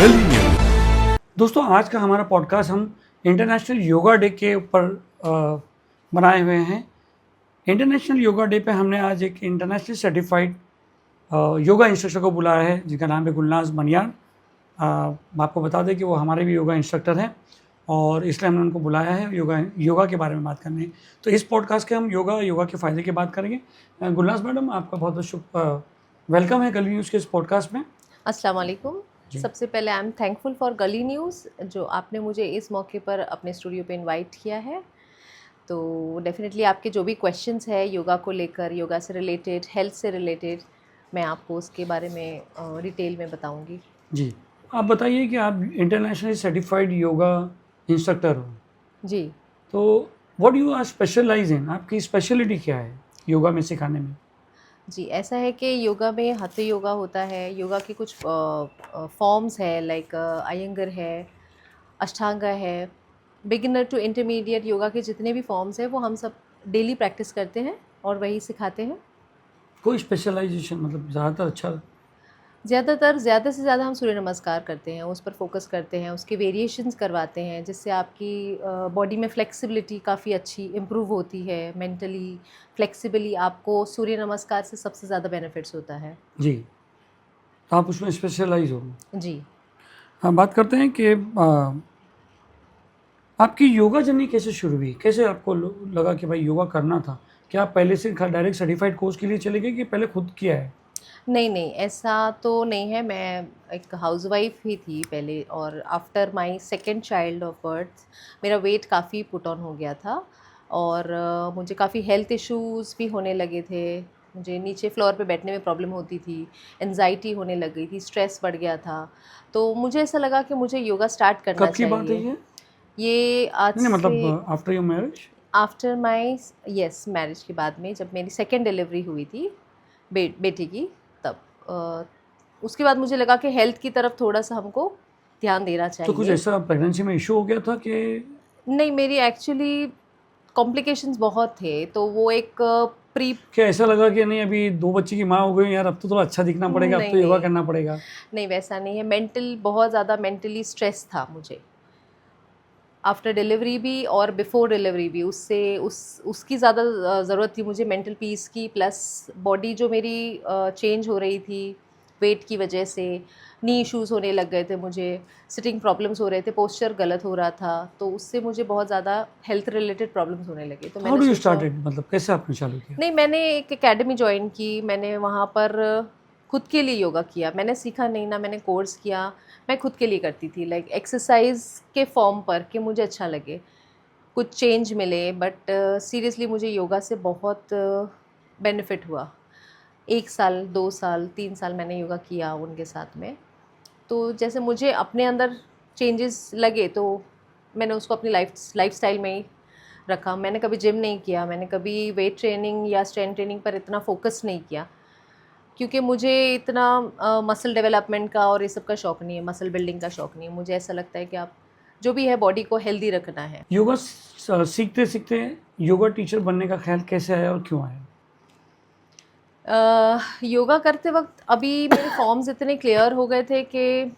गली न्यूज। दोस्तों, आज का हमारा पॉडकास्ट हम इंटरनेशनल योगा डे के ऊपर बनाए हुए हैं। इंटरनेशनल योगा डे पे हमने आज एक इंटरनेशनल सर्टिफाइड योगा इंस्ट्रक्टर को बुलाया है, जिनका नाम है गुलनाज मनियार। मैं आपको बता दें कि वो हमारे भी योगा इंस्ट्रक्टर हैं और इसलिए हमने उनको बुलाया है योगा के बारे में बात करने। तो इस पॉडकास्ट के हम योगा के फ़ायदे की बात करेंगे। गुलनाज मैडम, आपका बहुत बहुत वेलकम है गली न्यूज़ के इस पॉडकास्ट में। अस्सलाम वालेकुम। सबसे पहले आई एम थैंकफुल फॉर गली न्यूज़, जो आपने मुझे इस मौके पर अपने स्टूडियो पे इनवाइट किया है। तो डेफिनेटली आपके जो भी क्वेश्चंस है योगा को लेकर, योगा से रिलेटेड, हेल्थ से रिलेटेड, मैं आपको उसके बारे में डिटेल में बताऊंगी। जी, आप बताइए कि आप इंटरनेशनली सर्टिफाइड योगा इंस्ट्रक्टर हो, जी तो व्हाट यू आर स्पेशलाइज इन, आपकी स्पेशलिटी क्या है योगा में सिखाने में? जी, ऐसा है कि योगा में हठ योगा होता है, योगा के कुछ फॉर्म्स है, लाइक अयंगर है, अष्टांगा है, बिगिनर टू इंटरमीडिएट योगा के जितने भी फॉर्म्स हैं वो हम सब डेली प्रैक्टिस करते हैं और वही सिखाते हैं। कोई स्पेशलाइजेशन, मतलब ज़्यादातर अच्छा? ज़्यादा से ज़्यादा हम सूर्य नमस्कार करते हैं, उस पर फोकस करते हैं, उसके वेरिएशंस करवाते हैं, जिससे आपकी बॉडी में फ्लेक्सिबिलिटी काफ़ी अच्छी इम्प्रूव होती है। मेंटली फ्लेक्सिबली आपको सूर्य नमस्कार से सबसे ज़्यादा बेनिफिट्स होता है। जी, तो आप उसमें स्पेशलाइज हो। जी, हम बात करते हैं कि आपकी योगा जर्नी कैसे शुरू हुई? कैसे आपको लगा कि भाई योगा करना था? क्या आप पहले से डायरेक्ट सर्टिफाइड कोर्स के लिए चले गए कि पहले खुद किया है? नहीं, ऐसा तो नहीं है। मैं एक हाउसवाइफ ही थी पहले, और after my second child of birth मेरा वेट काफ़ी पुट ऑन हो गया था और मुझे काफ़ी हेल्थ इश्यूज़ भी होने लगे थे। मुझे नीचे फ्लोर पे बैठने में प्रॉब्लम होती थी, एंजाइटी होने लग गई थी, स्ट्रेस बढ़ गया था। तो मुझे ऐसा लगा कि मुझे योगा स्टार्ट करना कब की बात है चाहिए। ये? ये आज नहीं, से मतलब after your marriage? After my marriage के बाद में, जब मेरी सेकंड डिलीवरी हुई थी बेटी की, तब उसके बाद मुझे लगा कि हेल्थ की तरफ थोड़ा-सा हमको ध्यान देना तो कुछ चाहिए। ऐसा प्रेगनेंसी में इशू हो गया था कि? नहीं, मेरी एक्चुअली कॉम्प्लिकेशंस बहुत थे, तो वो एक प्री क्या ऐसा लगा कि नहीं, अभी 2 बच्चे की माँ हो गई यार, अब तो थोड़ा अच्छा दिखना पड़ेगा, अब तो योगा नहीं, करना पड़ेगा? नहीं वैसा नहीं है। बहुत ज़्यादा मेंटली स्ट्रेस था मुझे। आफ्टर डिलीवरी भी और बिफ़ोर डिलीवरी भी, उसकी ज़्यादा ज़रूरत थी मुझे मेंटल पीस की, प्लस बॉडी जो मेरी चेंज हो रही थी वेट की वजह से। नी इश्यूज़ होने लग गए थे मुझे, सिटिंग प्रॉब्लम्स हो रहे थे, पोस्चर गलत हो रहा था, तो उससे मुझे बहुत ज़्यादा हेल्थ रिलेटेड प्रॉब्लम्स होने लगे। तो हाउ मैंने डू यू सोचा, स्टार्टेड, मतलब कैसे आपने चालू किया? नहीं, मैंने एक एकेडमी जॉइन की। मैंने वहाँ पर खुद के लिए योगा किया। मैंने सीखा नहीं, ना मैंने कोर्स किया, मैं खुद के लिए करती थी, लाइक एक्सरसाइज के फॉर्म पर, कि मुझे अच्छा लगे, कुछ चेंज मिले। बट सीरियसली मुझे योगा से बहुत बेनिफिट हुआ। 1 साल, 2 साल, 3 साल मैंने योगा किया उनके साथ में। तो जैसे मुझे अपने अंदर चेंजेस लगे, तो मैंने उसको अपनी लाइफ़स्टाइल में ही रखा। मैंने कभी जिम नहीं किया, मैंने कभी वेट ट्रेनिंग या स्ट्रेंथ ट्रेनिंग पर इतना फ़ोकस नहीं किया, क्योंकि मुझे इतना मसल डेवलपमेंट का और ये सब का शौक़ नहीं है, मसल बिल्डिंग का शौक़ नहीं है। मुझे ऐसा लगता है कि आप जो भी है बॉडी को हेल्दी रखना है। योगा सीखते सीखते योगा टीचर बनने का ख्याल कैसे आया और क्यों आया? योगा करते वक्त अभी मेरे फॉर्म्स इतने क्लियर हो गए थे कि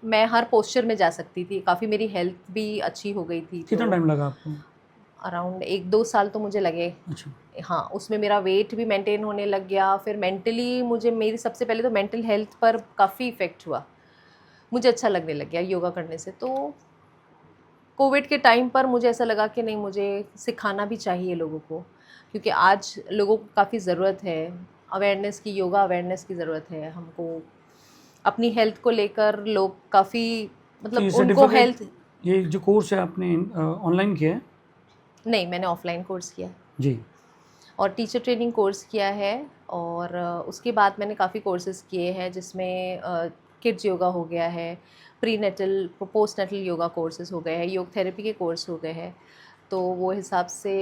मैं हर पोस्चर में जा सकती थी। काफ़ी मेरी हेल्थ भी अच्छी हो गई थी। कितना तो टाइम लगा आपको? अराउंड 1-2 साल तो मुझे लगे। अच्छा। हाँ, उसमें मेरा वेट भी मेंटेन होने लग गया। फिर मेंटली मुझे, मेरी सबसे पहले तो मेंटल हेल्थ पर काफ़ी इफ़ेक्ट हुआ। मुझे अच्छा लगने लग गया योगा करने से। तो कोविड के टाइम पर मुझे ऐसा लगा कि नहीं, मुझे सिखाना भी चाहिए लोगों को, क्योंकि आज लोगों को काफ़ी ज़रूरत है अवेयरनेस की, योगा अवेयरनेस की ज़रूरत है हमको। अपनी हेल्थ को लेकर लोग काफ़ी, तो मतलब ये उनको सर्टिफिकेट, हेल्थ। ये जो कोर्स है आपने ऑनलाइन किया है? नहीं, मैंने ऑफ़लाइन कोर्स किया है जी। और टीचर ट्रेनिंग कोर्स किया है। और उसके बाद मैंने काफ़ी कोर्सेज़ किए हैं, जिसमें किड्स योगा हो गया है, प्रीनेटल पोस्टनेटल योगा कोर्सेज़ हो गए हैं, योग थेरेपी के कोर्स हो गए हैं। तो वो हिसाब से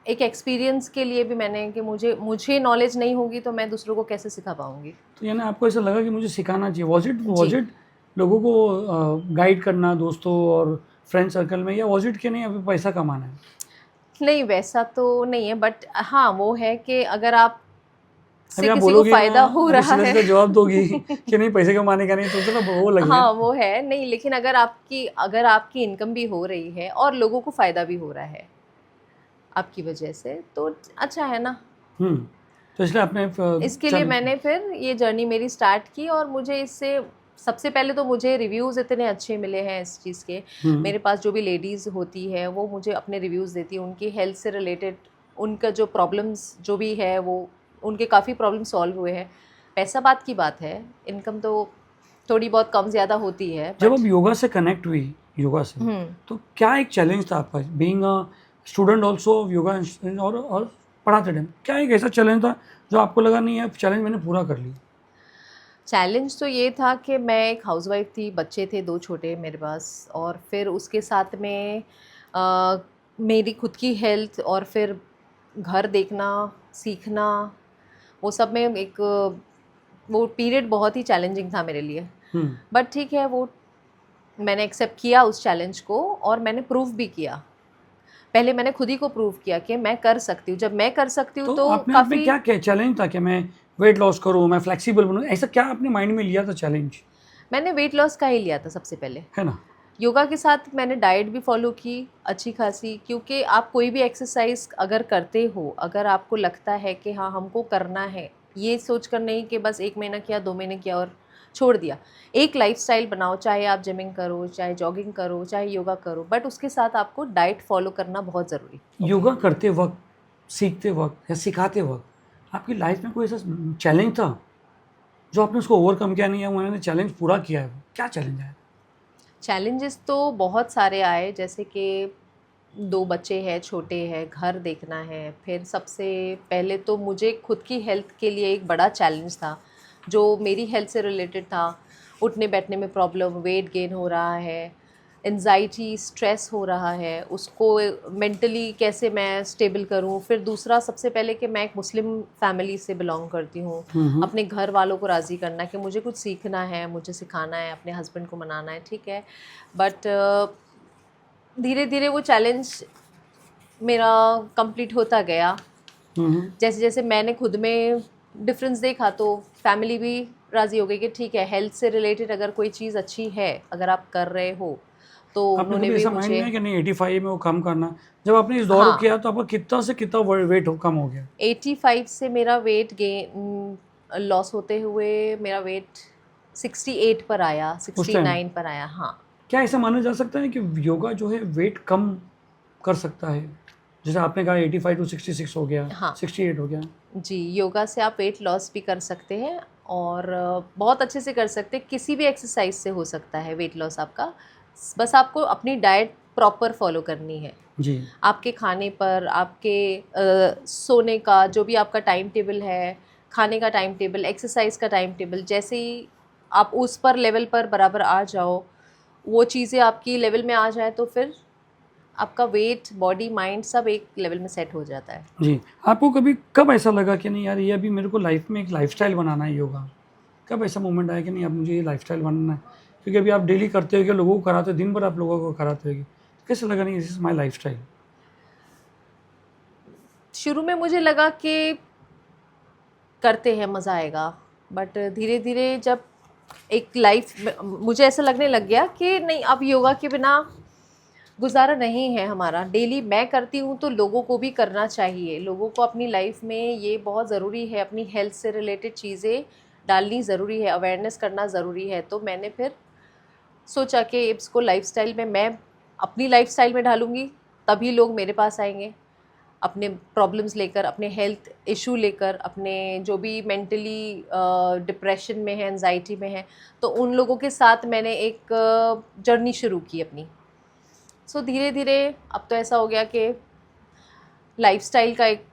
एक एक्सपीरियंस के लिए भी मैंने, कि मुझे नॉलेज नहीं होगी तो मैं दूसरों को कैसे सिखा पाऊँगी। तो यानी आपको ऐसा लगा कि मुझे सिखाना चाहिए, वॉज जी। इट लोगों को गाइड करना दोस्तों और फ्रेंड सर्कल में, या वॉज इट कि नहीं अभी पैसा कमाना है? नहीं, वैसा तो नहीं है, बट हाँ, वो है कि अगर आप अभी से आप किसी को बोलोगी फायदा ना, हो अभी रहा सीधा है। सीधा जवाब दोगी कि नहीं पैसे कमाने का नहीं, तो ना वो लगे। हाँ वो है नहीं, लेकिन अगर आपकी इनकम भी हो रही है और लोगों को फायदा भी हो रहा है आपकी वजह से, तो अच्छा है ना। हम्म। तो इसलिए आपने इसके लिए चल। मैंने फिर ये जर्नी मेरी स्टार्ट की, और मुझे इससे सबसे पहले तो मुझे रिव्यूज़ इतने अच्छे मिले हैं इस चीज़ के। हम्म। मेरे पास जो भी लेडीज़ होती है वो मुझे अपने रिव्यूज़ देती है, उनकी हेल्थ से रिलेटेड उनका जो प्रॉब्लम्स जो भी है वो उनके काफ़ी प्रॉब्लम सॉल्व हुए हैं। पैसा बात की बात है, इनकम तो थोड़ी बहुत कम ज़्यादा होती है, जब बट आप योगा से कनेक्ट हुई, योगा से, तो क्या एक चैलेंज था आपका, being a student also yoga और पढ़ाते टाइम, क्या एक ऐसा चैलेंज था जो आपको लगा नहीं है चैलेंज मैंने पूरा कर लिया? चैलेंज तो ये था कि मैं एक हाउसवाइफ थी, बच्चे थे 2 छोटे मेरे पास, और फिर उसके साथ में मेरी खुद की हेल्थ, और फिर घर देखना, सीखना, वो सब में एक वो पीरियड बहुत ही चैलेंजिंग था मेरे लिए। हम्म। बट ठीक है, वो मैंने एक्सेप्ट किया उस चैलेंज को, और मैंने प्रूव भी किया। पहले मैंने खुद ही को प्रूव किया कि मैं कर सकती हूँ। जब मैं कर सकती हूँ तो तो आपने आप में काफ़ी। क्या चैलेंज था कि मैं वेट लॉस करूँ, मैं फ्लेक्सिबल बनूँ, ऐसा क्या आपने माइंड में लिया था चैलेंज? मैंने वेट लॉस का ही लिया था सबसे पहले। है ना? योगा के साथ मैंने डाइट भी फॉलो की अच्छी खासी, क्योंकि आप कोई भी एक्सरसाइज अगर करते हो, अगर आपको लगता है कि हाँ हमको करना है, ये सोच कर नहीं कि बस 1 महीना किया, 2 महीने किया और छोड़ दिया। एक लाइफस्टाइल बनाओ, चाहे आप जिमिंग करो, चाहे जॉगिंग करो, चाहे योगा करो, बट उसके साथ आपको डाइट फॉलो करना बहुत ज़रूरी। योगा करते वक्त, सीखते वक्त या सिखाते वक्त आपकी लाइफ में कोई ऐसा चैलेंज था जो आपने उसको ओवरकम किया नहीं है, उन्होंने चैलेंज पूरा किया है, क्या चैलेंज है? चैलेंजेस तो बहुत सारे आए, जैसे कि 2 बच्चे हैं, छोटे हैं, घर देखना है। फिर सबसे पहले तो मुझे खुद की हेल्थ के लिए एक बड़ा चैलेंज था, जो मेरी हेल्थ से रिलेटेड था। उठने बैठने में प्रॉब्लम, वेट गेन हो रहा है, एंजाइटी, स्ट्रेस हो रहा है, उसको मेंटली कैसे मैं स्टेबल करूं। फिर दूसरा सबसे पहले कि मैं एक मुस्लिम फैमिली से बिलोंग करती हूं, अपने घर वालों को राज़ी करना कि मुझे कुछ सीखना है, मुझे सिखाना है, अपने हस्बैंड को मनाना है, ठीक है। बट धीरे धीरे वो चैलेंज मेरा कंप्लीट होता गया। हम्म। जैसे जैसे मैंने खुद में डिफरेंस देखा, तो फैमिली भी राज़ी हो गई कि ठीक है, हेल्थ से रिलेटेड अगर कोई चीज़ अच्छी है, अगर आप कर रहे हो, तो आपने उन्होंने कभी भी ऐसा माइंड मुझे। में है कि नहीं 85 में वो कम करना? जब आपने इस दौर को हाँ, किया तो आपका कितना से कितना वेट कम हो गया? 85 से मेरा वेट गेन लॉस होते हुए मेरा वेट 68 पर आया, उस टाइम 69 पर आया। हाँ। क्या ऐसा माना जा सकता है कि योगा जो है वेट कम कर सकता है? जैसे आपने कहा 85 टू 66 हो गया, हाँ 68 हो गया। जी, योगा से आप वेट लॉस भी कर सकते हैं, और बहुत अच्छे से कर सकते हैं। किसी भी एक्सरसाइज से हो सकता है वेट लॉस आपका। बस आपको अपनी डाइट प्रॉपर फॉलो करनी है। जी। आपके खाने पर, आपके सोने का जो भी आपका टाइम टेबल है, खाने का टाइम टेबल, एक्सरसाइज का टाइम टेबल, जैसे ही आप उस पर लेवल पर बराबर आ जाओ, वो चीज़ें आपकी लेवल में आ जाए, तो फिर आपका वेट, बॉडी, माइंड सब एक लेवल में सेट हो जाता है। जी। आपको कभी कब ऐसा लगा कि नहीं यार ये अभी मेरे को लाइफ में एक लाइफस्टाइल बनाना है योगा? कब ऐसा मोमेंट आया कि नहीं अब मुझे ये लाइफस्टाइल बनाना है? क्योंकि अभी आप डेली करते हो कि लोगों को कराते हो, दिन भर आप लोगों को कराते हो, कैसे लगा नहीं दिस इज माई लाइफस्टाइल? शुरू में मुझे लगा कि करते हैं मज़ा आएगा, बट धीरे धीरे जब एक लाइफ मुझे ऐसा लगने लग गया कि नहीं, अब योगा के बिना गुजारा नहीं है हमारा। डेली मैं करती हूँ तो लोगों को भी करना चाहिए। लोगों को अपनी लाइफ में ये बहुत ज़रूरी है, अपनी हेल्थ से रिलेटेड चीज़ें डालनी ज़रूरी है, अवेयरनेस करना ज़रूरी है। तो मैंने फिर सोचा कि इसको लाइफस्टाइल में मैं अपनी लाइफस्टाइल में ढालूँगी, तभी लोग मेरे पास आएंगे अपने प्रॉब्लम्स लेकर, अपने हेल्थ इशू लेकर, अपने जो भी मेंटली डिप्रेशन में है, एंजाइटी में है, तो उन लोगों के साथ मैंने एक जर्नी शुरू की अपनी। सो धीरे धीरे अब तो ऐसा हो गया कि लाइफस्टाइल का एक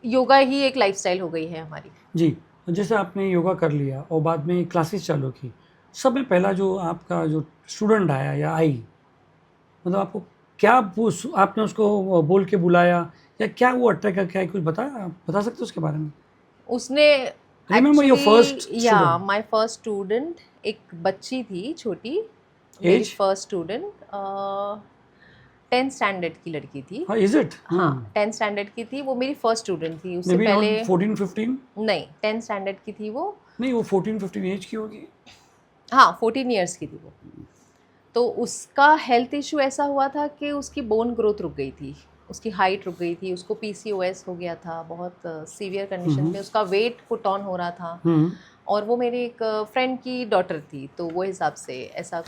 योगा ही एक लाइफस्टाइल हो गई है हमारी। जी। जैसे आपने योगा कर लिया और बाद में क्लासेस चालू की, सब में पहला जो आपका जो स्टूडेंट आया या आई, मतलब आपको क्या आपने उसको बोल के बुलाया या क्या वो अट्रैक्ट करके आई, कुछ बताया, बता सकते हो उसके बारे में? उसने रिमेंबर योर फर्स्ट एक्चुअली, या स्टूडेंट? माय फर्स्ट स्टूडेंट एक बच्ची थी छोटी, मेरी as? First student 10th standard की लड़की थी। हाँ, इज इट? हाँ 10th स्टैंडर्ड की थी वो, मेरी फर्स्ट स्टूडेंट थी। उससे मे बी पहले 14-15? नहीं 10th स्टैंडर्ड की थी वो। नहीं, वो 14-15 एज की होगी। हाँ 14 ईयर्स की थी वो। तो उसका हेल्थ इशू ऐसा हुआ था कि उसकी बोन ग्रोथ रुक गई थी, उसकी हाइट रुक गई थी, उसको पीसीओएस हो गया था, बहुत सीवियर कंडीशन में, उसका वेट पुट ऑन हो रहा था। और वो मेरी एक फ्रेंड की डॉटर थी, तो वो हिसाब से ऐसा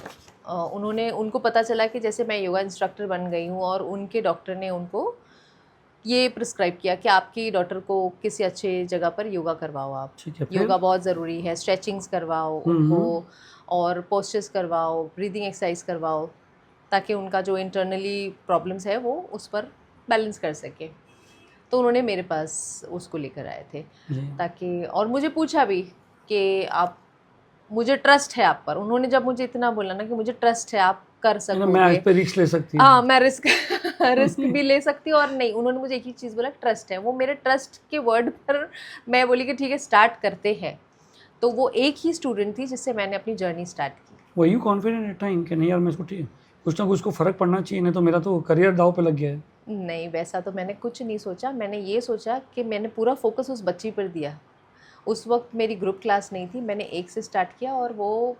उनको पता चला कि जैसे मैं योगा इंस्ट्रक्टर बन गई हूँ और उनके डॉक्टर ने उनको ये प्रिस्क्राइब किया कि आपकी डॉटर को किसी अच्छे जगह पर योगा करवाओ आप, ठीक है, फिर? योगा बहुत ज़रूरी है, स्ट्रेचिंग्स करवाओ उनको और पोस्चर्स करवाओ, ब्रीदिंग एक्सरसाइज करवाओ, ताकि उनका जो इंटरनली प्रॉब्लम्स है वो उस पर बैलेंस कर सके। तो उन्होंने मेरे पास उसको लेकर आए थे ताकि, और मुझे पूछा भी कि आप, मुझे ट्रस्ट है आप पर। उन्होंने जब मुझे इतना बोला ना कि मुझे ट्रस्ट है आप कर सकोगे, मैं इस पे रिस्क ले सकती हूँ। हाँ मैं रिस्क रिस्क भी ले सकती हूँ। और नहीं, उन्होंने मुझे एक ही चीज़ बोला, ट्रस्ट है। वो मेरे ट्रस्ट के वर्ड पर मैं बोली कि ठीक है स्टार्ट करते हैं। तो वो एक ही स्टूडेंट थी जिससे मैंने अपनी जर्नी स्टार्ट की। वो यू कॉन्फिडेंट एट टाइम कि नहीं यार मैं इसको ठीक, कुछ ना कुछ को फ़र्क पड़ना चाहिए, नहीं तो मेरा तो करियर दाव पे लग गया है। नहीं वैसा तो मैंने कुछ नहीं सोचा। मैंने ये सोचा कि मैंने पूरा फोकस उस बच्ची पर दिया। उस वक्त मेरी ग्रुप क्लास नहीं थी, मैंने 1 से स्टार्ट किया और वो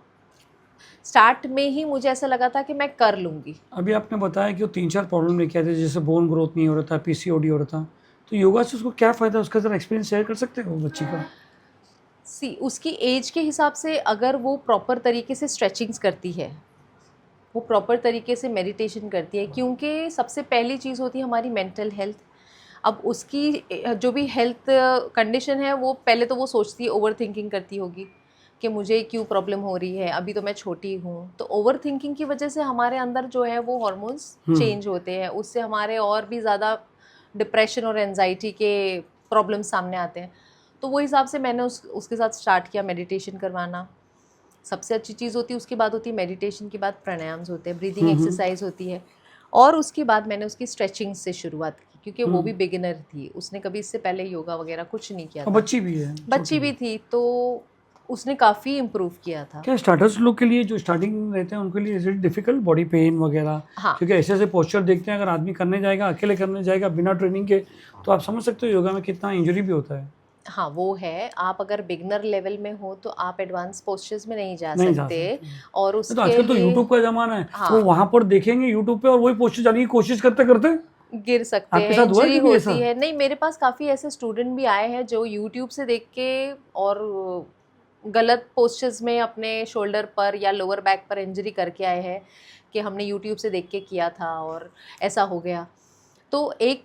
स्टार्ट में ही मुझे ऐसा लगा था कि मैं कर लूँगी। अभी आपने बताया कि वो 3-4 प्रॉब्लम लेके आए थे, जैसे बोन ग्रोथ नहीं हो रहा था, पीसीओडी हो रहा था, तो योगा से उसको क्या फ़ायदा, उसका ज़रा एक्सपीरियंस शेयर कर सकते हो बच्ची का? उसकी एज के हिसाब से अगर वो प्रॉपर तरीके से स्ट्रेचिंग्स करती है, वो प्रॉपर तरीके से मेडिटेशन करती है, क्योंकि सबसे पहली चीज़ होती है हमारी मेंटल हेल्थ। अब उसकी जो भी हेल्थ कंडीशन है, वो पहले तो वो सोचती है, ओवर थिंकिंग करती होगी कि मुझे क्यों प्रॉब्लम हो रही है, अभी तो मैं छोटी हूँ। तो ओवर थिंकिंग की वजह से हमारे अंदर जो है वो हार्मोन्स चेंज होते हैं, उससे हमारे और भी ज़्यादा डिप्रेशन और एनजाइटी के प्रॉब्लम सामने आते हैं। तो वो हिसाब से मैंने उसके साथ स्टार्ट किया मेडिटेशन करवाना। सबसे अच्छी चीज़ होती है, उसके बाद होती है मेडिटेशन के बाद प्राणायाम्स होते हैं, ब्रीदिंग एक्सरसाइज होती है, और उसके बाद मैंने उसकी स्ट्रेचिंग से शुरुआत की, क्योंकि वो भी बिगिनर थी, उसने कभी इससे पहले योगा वगैरह कुछ नहीं किया था। बच्ची भी है, बच्ची भी थी, तो उसने काफ़ी इम्प्रूव किया था। क्या स्टार्टर्स लोग के लिए जो स्टार्टिंग रहते हैं उनके लिए is it difficult, body pain वगैरह? हाँ। क्योंकि ऐसे ऐसे पोस्चर देखते हैं, अगर आदमी करने जाएगा, अकेले करने जाएगा बिना ट्रेनिंग के, तो आप समझ सकते हो योगा में कितना इंजरी भी होता है। हाँ वो है, आप अगर बिगनर लेवल में हो तो आप एडवांस पोस्चर्स में नहीं जा नहीं सकते। जा सकते। और तो उसके आजकल तो लिए यूट्यूब का जमाना है, हाँ, वो वहां पर देखेंगे यूट्यूब पे और वही पोस्टर जाने की कोशिश करते करते गिर सकते आपके हैं, साथ हुआ है इंजरी कभी ऐसा? होती है। नहीं, मेरे पास काफ़ी ऐसे स्टूडेंट भी आए हैं जो यूट्यूब से देख के और गलत पोस्चर्स में अपने शोल्डर पर या लोअर बैक पर इंजरी करके आए हैं कि हमने यूट्यूब से देख के किया था और ऐसा हो गया। तो एक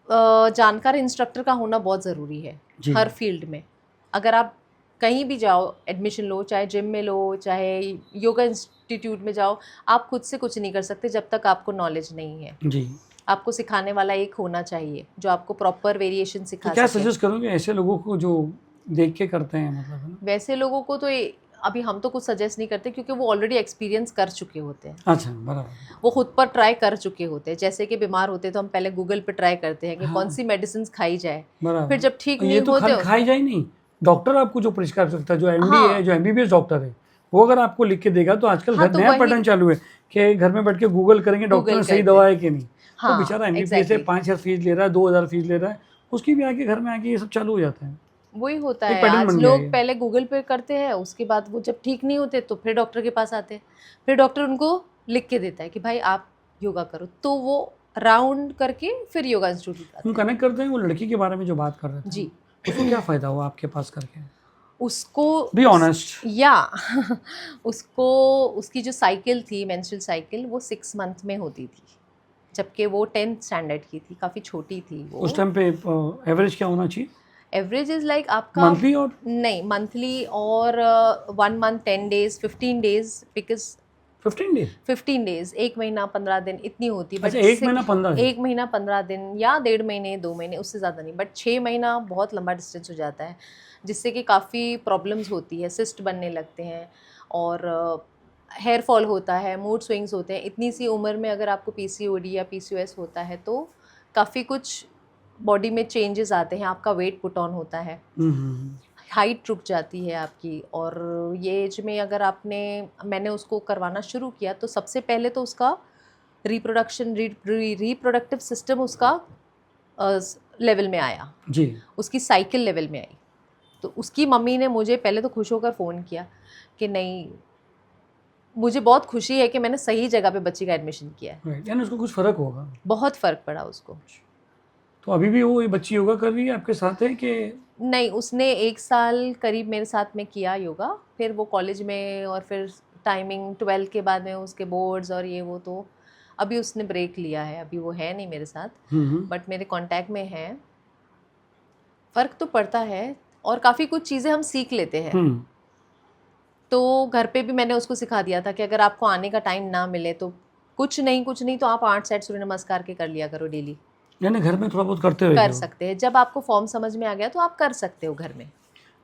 जानकार इंस्ट्रक्टर का होना बहुत ज़रूरी है हर फील्ड में। अगर आप कहीं भी जाओ, एडमिशन लो, चाहे जिम में लो, चाहे योगा इंस्टीट्यूट में जाओ, आप खुद से कुछ नहीं कर सकते जब तक आपको नॉलेज नहीं है। जी। आपको सिखाने वाला एक होना चाहिए जो आपको प्रॉपर वेरिएशन तो सिखा क्या सके। सजेस्ट करोगे ऐसे लोगों को जो देख के करते हैं, मतलब है ना? वैसे लोगों को तो अभी हम तो कुछ सजेस्ट नहीं करते, क्योंकि वो ऑलरेडी एक्सपीरियंस कर चुके होते हैं, अच्छा, बराबर। वो खुद पर ट्राई कर चुके होते हैं। जैसे कि बीमार होते हैं तो हम पहले गूगल पे ट्राई करते हैं कि हाँ। कौन सी मेडिसिन खाई जाए, बराबर। फिर जब ठीक ये नहीं तो होते खाली खाई जाए नहीं, डॉक्टर आपको जो प्रिस्क्राइब सकता है, जो एमडी हाँ। है, जो एमबीबीएस डॉक्टर है, वो अगर आपको लिख के देगा, तो आजकल हाँ, घर तो नया वही पैटर्न चालू है कि घर में बैठ के गूगल करेंगे डॉक्टर गूगल ने सही करते दवा है कि नहीं। वो हाँ बेचारा एमबीबीएस है, एग्जैक्टली 5,000 फीस ले रहा है, 2,000 फीस ले रहा है, उसकी भी आके घर में आके ये सब चालू हो जाता है। वही होता एक है। पैटर्न आज बन गया है लोग ये। पहले गूगल पे करते हैं, उसके बाद वो जब ठीक नहीं होते तो फिर डॉक्टर के पास आते हैं, फिर डॉक्टर उनको लिख के देता है कि भाई आप योगा करो, तो वो राउंड करके फिर योगा इंस्टीट्यूट आते हम हैं। कनेक्ट करते हैं वो लड़की के बारे में जो बात कर रहे थे, जी। उसको क्या फ़ायदा हुआ आपके पास करके? उसको बी ऑनेस्ट। या उसको उसकी जो साइकिल थी, मेंस्ट्रुअल साइकिल, वो 6 मंथ में होती थी, जबकि वो 10th स्टैंडर्ड की थी, काफ़ी छोटी थी वो। उस टाइम पे एवरेज क्या होना चाहिए? एवरेज इज़ लाइक आपका मंथली और नहीं, मंथली और 1 month 10 days 15 days, because 15 days? 15 days, 1 महीना 15 दिन इतनी होती। अच्छा, 1 महीना 15 दिन? 1 महीना 15 दिन या 1.5 महीने 2 महीने, उससे ज़्यादा नहीं। बट 6 महीना बहुत लंबा डिस्टेंस हो जाता है, जिससे कि काफ़ी प्रॉब्लम्स होती है, सिस्ट बनने लगते हैं और हेयर फॉल होता है, मूड स्विंग्स होते हैं। इतनी सी उम्र में अगर आपको पीसीओडी या पीसीओएस होता है तो काफ़ी कुछ बॉडी में चेंजेस आते हैं, आपका वेट पुट ऑन होता है, हाइट रुक जाती है आपकी। और ये एज में अगर मैंने उसको करवाना शुरू किया तो सबसे पहले तो उसका रिप्रोडक्टिव सिस्टम उसका लेवल में आया, जी। उसकी साइकिल लेवल में आई। तो उसकी मम्मी ने मुझे पहले तो खुश होकर फ़ोन किया कि नहीं, मुझे बहुत खुशी है कि मैंने सही जगह पे बच्ची का एडमिशन किया है। राइट, यानी उसको कुछ फ़र्क होगा। बहुत फ़र्क पड़ा उसको। तो अभी भी वो ये बच्ची योगा कर रही है आपके साथ है कि? नहीं, उसने 1 साल करीब मेरे साथ में किया योगा, फिर वो कॉलेज में और फिर टाइमिंग 12 के बाद में उसके बोर्ड्स और ये वो, तो अभी उसने ब्रेक लिया है, अभी वो है नहीं मेरे साथ, बट मेरे कांटेक्ट में है। फ़र्क तो पड़ता है और काफ़ी कुछ चीज़ें हम सीख लेते हैं। तो घर पे भी मैंने उसको सिखा दिया था कि अगर आपको आने का टाइम ना मिले तो कुछ नहीं तो आप 8 सेट सूर्य नमस्कार के कर लिया करो डेली। यानी घर में थोड़ा बहुत करते हुए कर सकते हैं, जब आपको फॉर्म समझ में आ गया तो आप कर सकते हो घर में।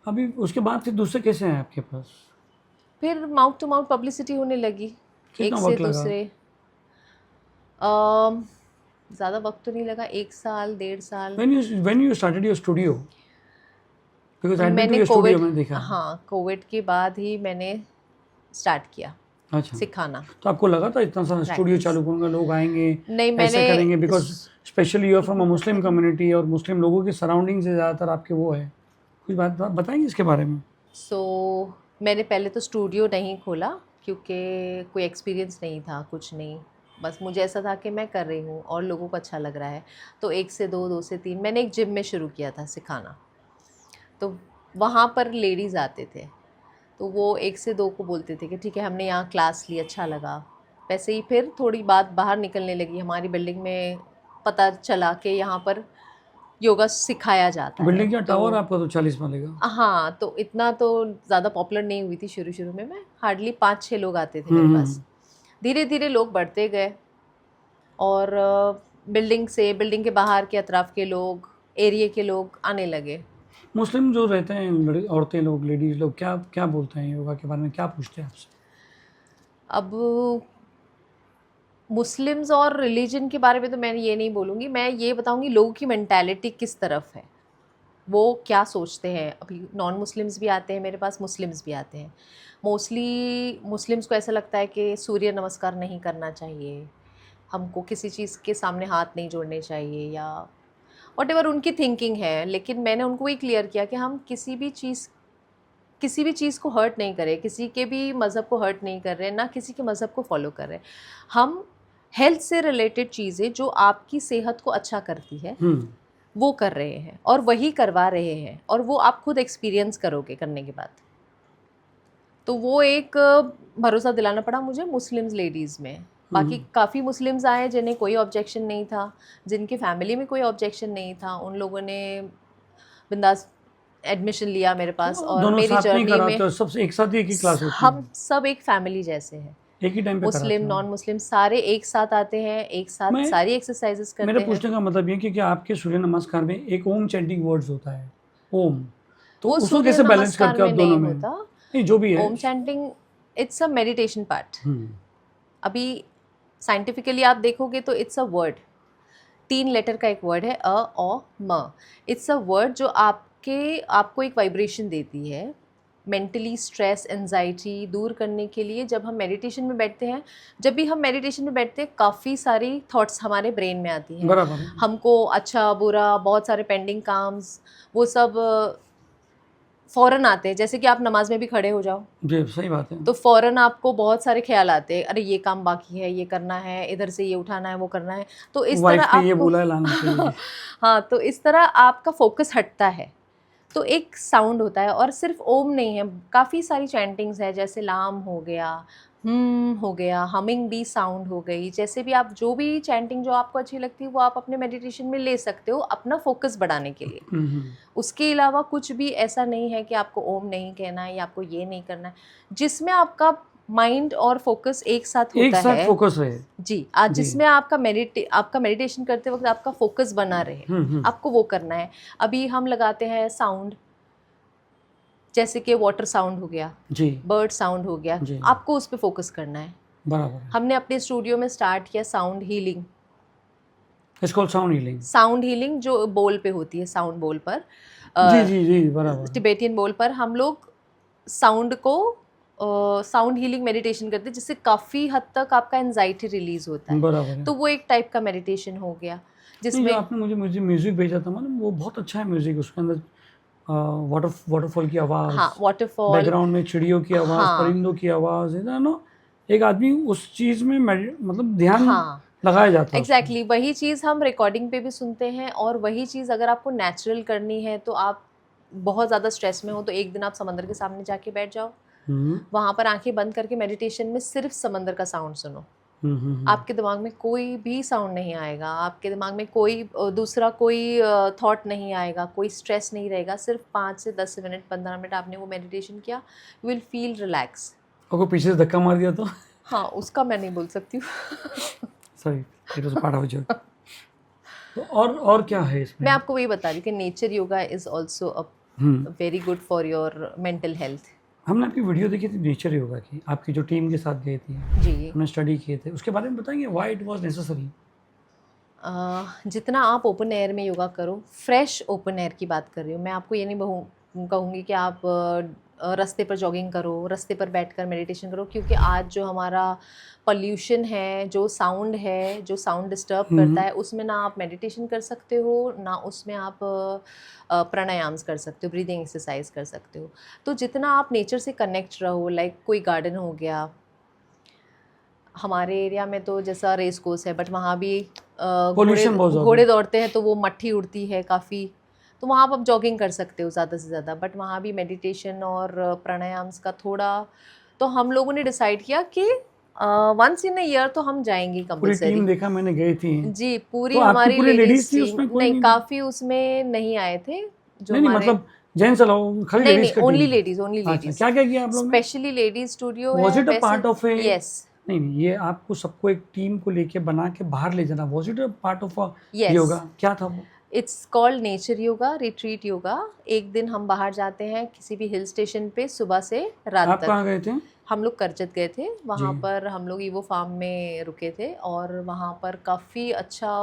अभी उसके बाद फिर दूसरे कैसे हैं आपके पास? फिर माउथ टू माउथ पब्लिसिटी होने लगी, कितना एक से वक्त लगा? दूसरे। ज़्यादा वक्त तो नहीं लगा, 1 साल 1.5 साल। when you started your studio, because I've been to मैंने your studio, कोविड, मैंने देखा है। हाँ, कोविड के बाद ही मैंने स्टार्ट किया अच्छा, सिखाना। तो आपको लगा था इतना सारा स्टूडियो प्रैक्टिस। चालू करूंगा, लोग आएंगे, नहीं, ऐसा मैंने करेंगे, because specially you are from a Muslim community और मुस्लिम लोगों की सराउंडिंग से ज़्यादातर आपके वो है। कुछ बात बताएंगे इसके बारे में? मैंने पहले तो स्टूडियो नहीं खोला क्योंकि कोई एक्सपीरियंस नहीं था, कुछ नहीं, बस मुझे ऐसा था कि मैं कर रही हूँ और लोगों को अच्छा लग रहा है। तो 1 से 2, 2 से 3 मैंने एक जिम में शुरू किया था सिखाना। तो वहाँ पर लेडीज़ आते थे, तो वो 1 से 2 को बोलते थे कि ठीक है, हमने यहाँ क्लास ली, अच्छा लगा। वैसे ही फिर थोड़ी बात बाहर निकलने लगी, हमारी बिल्डिंग में पता चला कि यहाँ पर योगा सिखाया जाता है। बिल्डिंग या टावर आपका तो 40 माले का? हाँ, तो इतना तो ज़्यादा पॉपुलर नहीं हुई थी शुरू में, मैं हार्डली 5-6 लोग आते थे मेरे पास। धीरे धीरे लोग बढ़ते गए और बिल्डिंग के बाहर के अतराफ़ के लोग, एरिया के लोग आने लगे। मुस्लिम जो रहते हैं औरतें लोग, लेडीज़ लोग, क्या क्या बोलते हैं योगा के बारे में, क्या पूछते हैं आपसे? अब मुस्लिम्स और रिलीजन के बारे में तो मैं ये नहीं बोलूँगी, मैं ये बताऊँगी लोगों की मेंटालिटी किस तरफ है, वो क्या सोचते हैं। अभी नॉन मुस्लिम्स भी आते हैं मेरे पास, मुस्लिम्स भी आते हैं। मोस्टली मुस्लिम्स को ऐसा लगता है कि सूर्य नमस्कार नहीं करना चाहिए, हमको किसी चीज़ के सामने हाथ नहीं जोड़ने चाहिए, या व्हाटएवर उनकी थिंकिंग है। लेकिन मैंने उनको ये क्लियर किया कि हम किसी भी चीज़ को हर्ट नहीं करें, किसी के भी मज़हब को हर्ट नहीं कर रहे, ना किसी के मज़हब को फॉलो कर रहे। हम हेल्थ से रिलेटेड चीज़ें जो आपकी सेहत को अच्छा करती है वो कर रहे हैं और वही करवा रहे हैं, और वो आप खुद एक्सपीरियंस करोगे करने के बाद। तो वो एक भरोसा दिलाना पड़ा मुझे मुस्लिम्स लेडीज़ में। बाकी काफ़ी मुस्लिम्स आए जिन्हें कोई ऑब्जेक्शन नहीं था, जिनके फैमिली में कोई ऑब्जेक्शन नहीं था, उन लोगों ने बिंदास एडमिशन लिया मेरे पास। और दोनों मेरी साथ नहीं जर्नी में कराते, सबसे एक साथ ही एक ही क्लास होती है? हम सब एक फैमिली जैसे हैं, एक ही टाइम पे कराते मुस्लिम हैं? नॉन मुस्लिम सारे एक साथ आते हैं, एक साथ सारी एक्सरसाइजेस करते मेरे हैं। पूछने का मतलब ये कि आपके सूर्य नमस्कार में एक ओम चैंटिंग वर्ड्स होता है, ओम, तो वो उसको कैसे बैलेंस नमस्कार करते हो आप दोनों में? होता, नहीं, जो भी है Om chanting it's a meditation part. अभी साइंटिफिकली आप देखोगे तो इट्स अ वर्ड, 3 लेटर का एक वर्ड है, अ औ म। इट्स अ वर्ड जो आपको एक वाइब्रेशन देती है, मेंटली स्ट्रेस एंजाइटी दूर करने के लिए। जब हम मेडिटेशन में बैठते हैं, जब भी हम मेडिटेशन में बैठते हैं, काफ़ी सारी थॉट्स हमारे ब्रेन में आती हैं, बराबर। हमको अच्छा बुरा बहुत सारे पेंडिंग काम्स वो सब फ़ौरन आते हैं। जैसे कि आप नमाज में भी खड़े हो जाओ जी, सही बात है। तो फ़ौरन आपको बहुत सारे ख्याल आते हैं, अरे ये काम बाकी है, ये करना है, इधर से ये उठाना है, वो करना है। तो इस तरह वाइफ ने ये आपको बोला है लाने के लिए। हाँ, तो इस तरह आपका फोकस हटता है। तो एक साउंड होता है, और सिर्फ ओम नहीं है, काफ़ी सारी चैंटिंग्स है, जैसे लाम हो गया, हो गया, हमिंग बी साउंड हो गई। जैसे भी आप जो भी चैंटिंग जो आपको अच्छी लगती है वो आप अपने मेडिटेशन में ले सकते हो अपना फोकस बढ़ाने के लिए। उसके अलावा कुछ भी ऐसा नहीं है कि आपको ओम नहीं कहना है या आपको ये नहीं करना है। जिसमें आपका माइंड और फोकस एक साथ होता है, एक साथ फोकस रहे जी, आज जिसमें आपका मेडिटेशन करते वक्त आपका फोकस बना रहे, आपको वो करना है। अभी हम लगाते हैं साउंड, जैसे कि वाटर साउंड हो गया जी, बर्ड साउंड हो गया, आपको उस पर फोकस करना है। बराबर। हमने अपने स्टूडियो में स्टार्ट किया साउंड हीलिंग। साउंड हीलिंग जो बोल पे होती है, साउंड बोल पर, जी जी जी, बराबर, टिबेटियन बोल पर हम लोग साउंड को साउंड हीलिंग मेडिटेशन करते हैं जिससे काफ़ी हद तक आपका एनजाइटी रिलीज होता है, बराबर है। तो वो एक टाइप का मेडिटेशन हो गया नहीं, जिसमें जो आपने मुझे मुझे म्यूजिक भेजा था मतलब वो बहुत अच्छा है म्यूजिक, उसके अंदर वाटरफॉल की आवाज़, हाँ वाटरफॉल, बैकग्राउंड में चिड़ियों की आवाज़, हाँ परिंदों की आवाज़, इधर नो एक आदमी उस चीज़ में मतलब ध्यान हाँ लगाया जाता है उसमें। एग्जैक्टली वही चीज़ हम रिकॉर्डिंग पे भी सुनते हैं, और वही चीज़ अगर आपको नेचुरल करनी है तो आप बहुत ज़्यादा स्ट्रेस में हो तो एक दिन आप समंदर के सामने जाके बैठ जाओ, वहाँ पर आंखें बंद करके मेडिटेशन में सिर्फ समंदर का साउंड सुनो। आपके दिमाग में कोई भी साउंड नहीं आएगा, आपके दिमाग में कोई दूसरा कोई थॉट नहीं आएगा, कोई स्ट्रेस नहीं रहेगा। सिर्फ 5 से 10 मिनट 15 मिनट आपने वो मेडिटेशन किया, यू विल फील रिलैक्स। और कोई पीछे से धक्का मार दिया तो हाँ उसका मैं नहीं बोल सकती हूँ। Sorry, it was part of joke. तो और क्या है इसमें? मैं आपको वही बता रही कि nature yoga is also a very good for your mental health. हमने आपकी वीडियो देखी थी नेचर योगा की, आपकी जो टीम के साथ गई थी, जी हमने स्टडी किए थे, उसके बारे में बताएंगे व्हाई इट वाज नेसेसरी? जितना आप ओपन एयर में योगा करो, फ्रेश ओपन एयर की बात कर रही हूँ मैं, आपको ये नहीं कहूँगी कि आप रास्ते पर जॉगिंग करो, रास्ते पर बैठकर मेडिटेशन करो, क्योंकि आज जो हमारा पॉल्यूशन है, जो साउंड है, जो साउंड डिस्टर्ब करता है, उसमें ना आप मेडिटेशन कर सकते हो, ना उसमें आप प्राणायाम्स कर सकते हो, ब्रीदिंग एक्सरसाइज कर सकते हो। तो जितना आप नेचर से कनेक्ट रहो, लाइक कोई गार्डन हो गया, हमारे एरिया में तो जैसा रेस कोर्स है, बट वहाँ भी Pollution बहुत ज़्यादा घोड़े है। दौड़ते हैं तो वो मट्ठी उड़ती है काफ़ी, तो वहाँ आप जॉगिंग कर सकते हो ज़्यादा से ज़्यादा, बट वहाँ भी मेडिटेशन और प्राणायाम्स का थोड़ा, तो हम लोगों ने डिसाइड किया कि वंस इन अ ईयर तो हम जाएंगे पूरी कंपलसरी। टीम देखा मैंने गई थी। जी पूरी तो आपकी हमारी पूरी लेडीज लेडीज थी टीम, उसमें, कोई नहीं नहीं? काफ़ी उसमें नहीं आए थे जो नहीं हमारे, मतलब जेंट्स अलाउ, खाली नहीं लेडीज नहीं का ओनली टीम? लेडीज, ओनली अच्छा, लेडीज, क्या क्या किया आप लोग ने? स्पेशली लेडीज स्टूडियो वाज है इट अ वैसे। पार्ट ऑफ ए यस नहीं, ये आपको सबको एक टीम को लेके बना के बाहर ले जाना, was it a part of a yes yoga? क्या था वो? It's called nature yoga, retreat yoga. एक दिन हम बाहर जाते हैं किसी भी हिल स्टेशन पे सुबह से रात आप तक। कहाँ गए थे? हम लोग करजत गए थे, वहाँ जी। पर हम लोग ईवो फार्म में रुके थे, और वहाँ पर काफ़ी अच्छा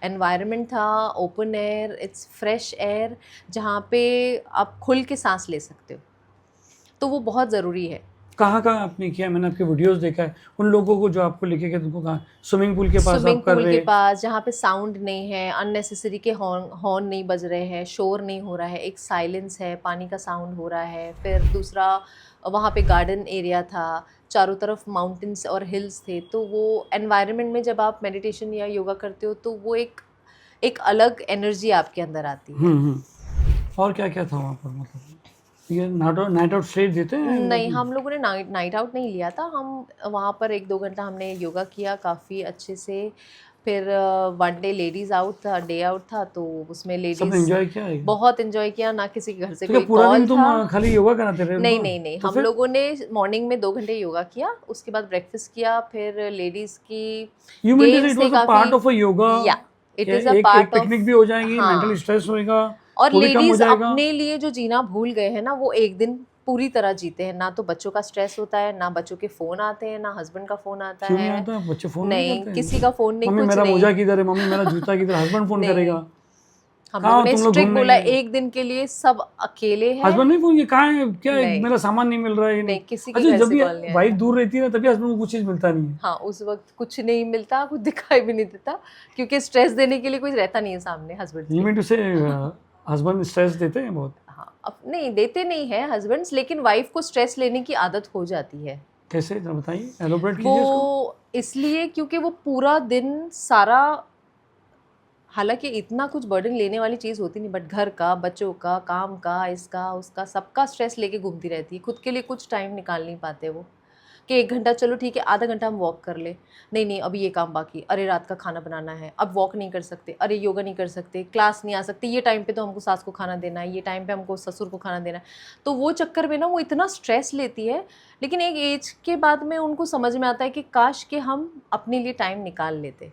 एनवायरनमेंट था, open air, it's fresh air, जहाँ पे आप खुल के सांस ले सकते हो, तो वो बहुत ज़रूरी है। कहाँ कहाँ आपने किया? मैंने आपके वीडियोस देखा है, उन लोगों को जो आपको लेके गए उनको कहाँ? स्विमिंग पूल के पास स्विमिंग आप कर पूल के रहे? पास जहाँ पे साउंड नहीं है, अननेसेसरी के हॉर्न हॉर्न नहीं बज रहे हैं, शोर नहीं हो रहा है, एक साइलेंस है, पानी का साउंड हो रहा है। फिर दूसरा वहाँ पे गार्डन एरिया था, चारों तरफ माउंटेन्स और हिल्स थे, तो वो एनवायरनमेंट में जब आप मेडिटेशन या योगा करते हो तो वो एक अलग एनर्जी आपके अंदर आती है। और क्या क्या था वहाँ पर? मतलब ये नाइट आउट स्टे देते हैं नहीं, लोग? हम लोगों ने नाइट आउट नहीं लिया था, हम वहाँ पर 1-2 घंटा हमने योगा किया काफ़ी अच्छे से। फिर वन डे लेडीज़ आउट था, डे आउट था, तो उसमें सब लेडीज़ एंजॉय किया है? बहुत एंजॉय किया, ना किसी के घर से तो क्या कोई पूरा कॉल दिन तुम था। खाली योगा कराते रहे नहीं उनको? नहीं नहीं, तो हम फिर लोगों ने मॉर्निंग में 2 घंटे योगा किया, उसके बाद ब्रेकफास्ट किया, फिर लेडीज़ की यू मीन टू से गेम्स इट थे वाज अ पार्ट काफ़ी। Of a yoga? या इट इज़ अ एक एक पार्ट ऑफ, पिकनिक भी हो जाएगी, मेंटल हाँ, स्ट्रेस होएगा, और वो भी कम हो लेडीज जाएगा। अपने लिए जो जीना भूल गए हैं ना, वो एक दिन पूरी तरह जीते हैं। ना तो बच्चों का स्ट्रेस होता है, ना बच्चों के फ़ोन आते हैं, ना हस्बैंड का फ़ोन आता क्यों नहीं है, आता है? बच्चे फोन नहीं नहीं करते हैं? किसी का फ़ोन नहीं, मम्मी कुछ मेरा नहीं। मोजा किधर है, मम्मी मेरा जूता किधर, हस्बैंड फोन नहीं, करेगा। हम कहाँ लोगों हो ने तुम लोग स्ट्रिक्ट घूमने बोला गए? एक दिन के लिए सब अकेले हैं। हस्बैंड नहीं फोन किया, कहाँ है, क्या है, नहीं मेरा सामान नहीं मिल रहा है, ये नहीं? नहीं, किसी के अच्छा, घर जब से भी कॉल नहीं वाइफ आया। दूर रहती है ना तभी हस्बैंड को कुछ चीज़ मिलता नहीं है। हाँ उस वक्त कुछ नहीं मिलता, कुछ दिखाई भी नहीं देता, क्योंकि स्ट्रेस देने के लिए कोई रहता नहीं है सामने हस्बैंड यू के। मीन टू से हस्बैंड स्ट्रेस देते हैं बहुत? हाँ अब नहीं देते नहीं है हस्बैंड्स, लेकिन वाइफ को स्ट्रेस लेने की आदत हो जाती है। कैसे, जरा बताइए, एलोबरेट कीजिए इसको। वो इसलिए क्योंकि वो पूरा दिन सारा, हालांकि इतना कुछ बर्डन लेने वाली चीज़ होती नहीं, बट घर का, बच्चों का, काम का, इसका उसका सबका स्ट्रेस लेके घूमती रहती है, खुद के लिए कुछ टाइम निकाल नहीं पाते वो, कि 1 घंटा चलो ठीक है, आधा घंटा हम वॉक कर ले, नहीं नहीं अभी ये काम बाकी, अरे रात का खाना बनाना है, अब वॉक नहीं कर सकते, अरे योगा नहीं कर सकते, क्लास नहीं आ सकते, ये टाइम पे तो हमको सास को खाना देना है, ये टाइम पे हमको ससुर को खाना देना है, तो वो चक्कर में ना वो इतना स्ट्रेस लेती है। लेकिन एक एज के बाद में उनको समझ में आता है कि काश के हम अपने लिए टाइम निकाल लेते।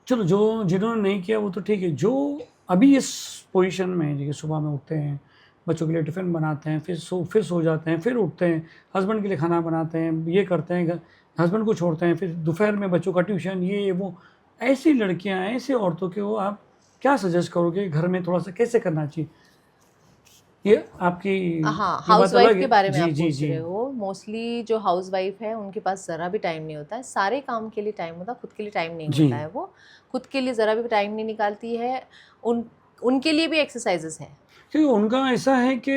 चलो, जो जिन्होंने नहीं किया वो तो ठीक है, जो अभी इस पोजीशन में है, जैसे सुबह में उठते हैं, बच्चों के लिए टिफ़िन बनाते हैं, फिर सो जाते हैं, फिर उठते हैं, हस्बैंड के लिए खाना बनाते हैं, ये करते हैं, हस्बैंड को छोड़ते हैं, फिर दोपहर में बच्चों का ट्यूशन, ये वो, ऐसी लड़कियां, ऐसे औरतों के वो आप क्या सजेस्ट करोगे घर में थोड़ा सा कैसे करना चाहिए? ये आपकी हाँ, ये बात हाउसवाइफ अलग के है। बारे में जी आप जी पूछ जी। रहे हो। मोस्टली जो हाउसवाइफ है उनके पास ज़रा भी टाइम नहीं होता है, सारे काम के लिए टाइम होता है, खुद के लिए टाइम नहीं जी। होता है। वो खुद के लिए ज़रा भी टाइम नहीं निकालती है। उनके लिए भी एक्सरसाइजेस हैं। क्योंकि उनका ऐसा है कि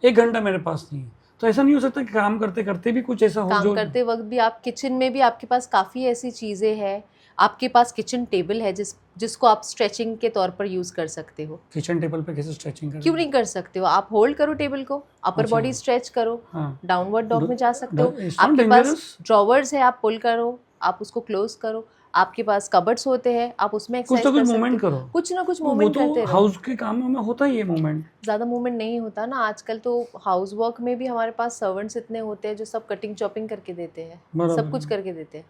1 घंटा मेरे पास नहीं है, तो ऐसा नहीं हो सकता कि काम करते करते भी कुछ ऐसा हो काम जो करते वक्त भी आप किचन में भी आपके पास काफ़ी ऐसी चीज़ें हैं। आपके पास किचन टेबल है जिसको आप स्ट्रेचिंग के तौर पर यूज़ कर सकते हो। किचन टेबल पे कैसे स्ट्रेचिंग क्यों करेंगे? नहीं कर सकते हो? आप होल्ड करो टेबल को, अपर अच्छा। बॉडी स्ट्रेच करो, हाँ। डाउनवर्ड डॉग में जा सकते हो। इट्स नॉट आपके पास डेंजरस। ड्रॉवर्स है, आप पुल करो, आप उसको क्लोज करो। आपके पास कबर्ड्स होते हैं, आप उसमें कुछ एक्सरसाइज तो कर कुछ सकते मूवमेंट हो। करो। कुछ ना कुछ तो वो मूवमेंट तो करते रहो। हाउस के कामों में होता ही है मूवमेंट। ज़्यादा मूवमेंट नहीं होता ना आजकल। तो हाउस वर्क में भी हमारे पास सर्वेंट्स इतने होते हैं जो सब कटिंग चॉपिंग करके देते हैं, सब कुछ बराबर। करके देते हैं।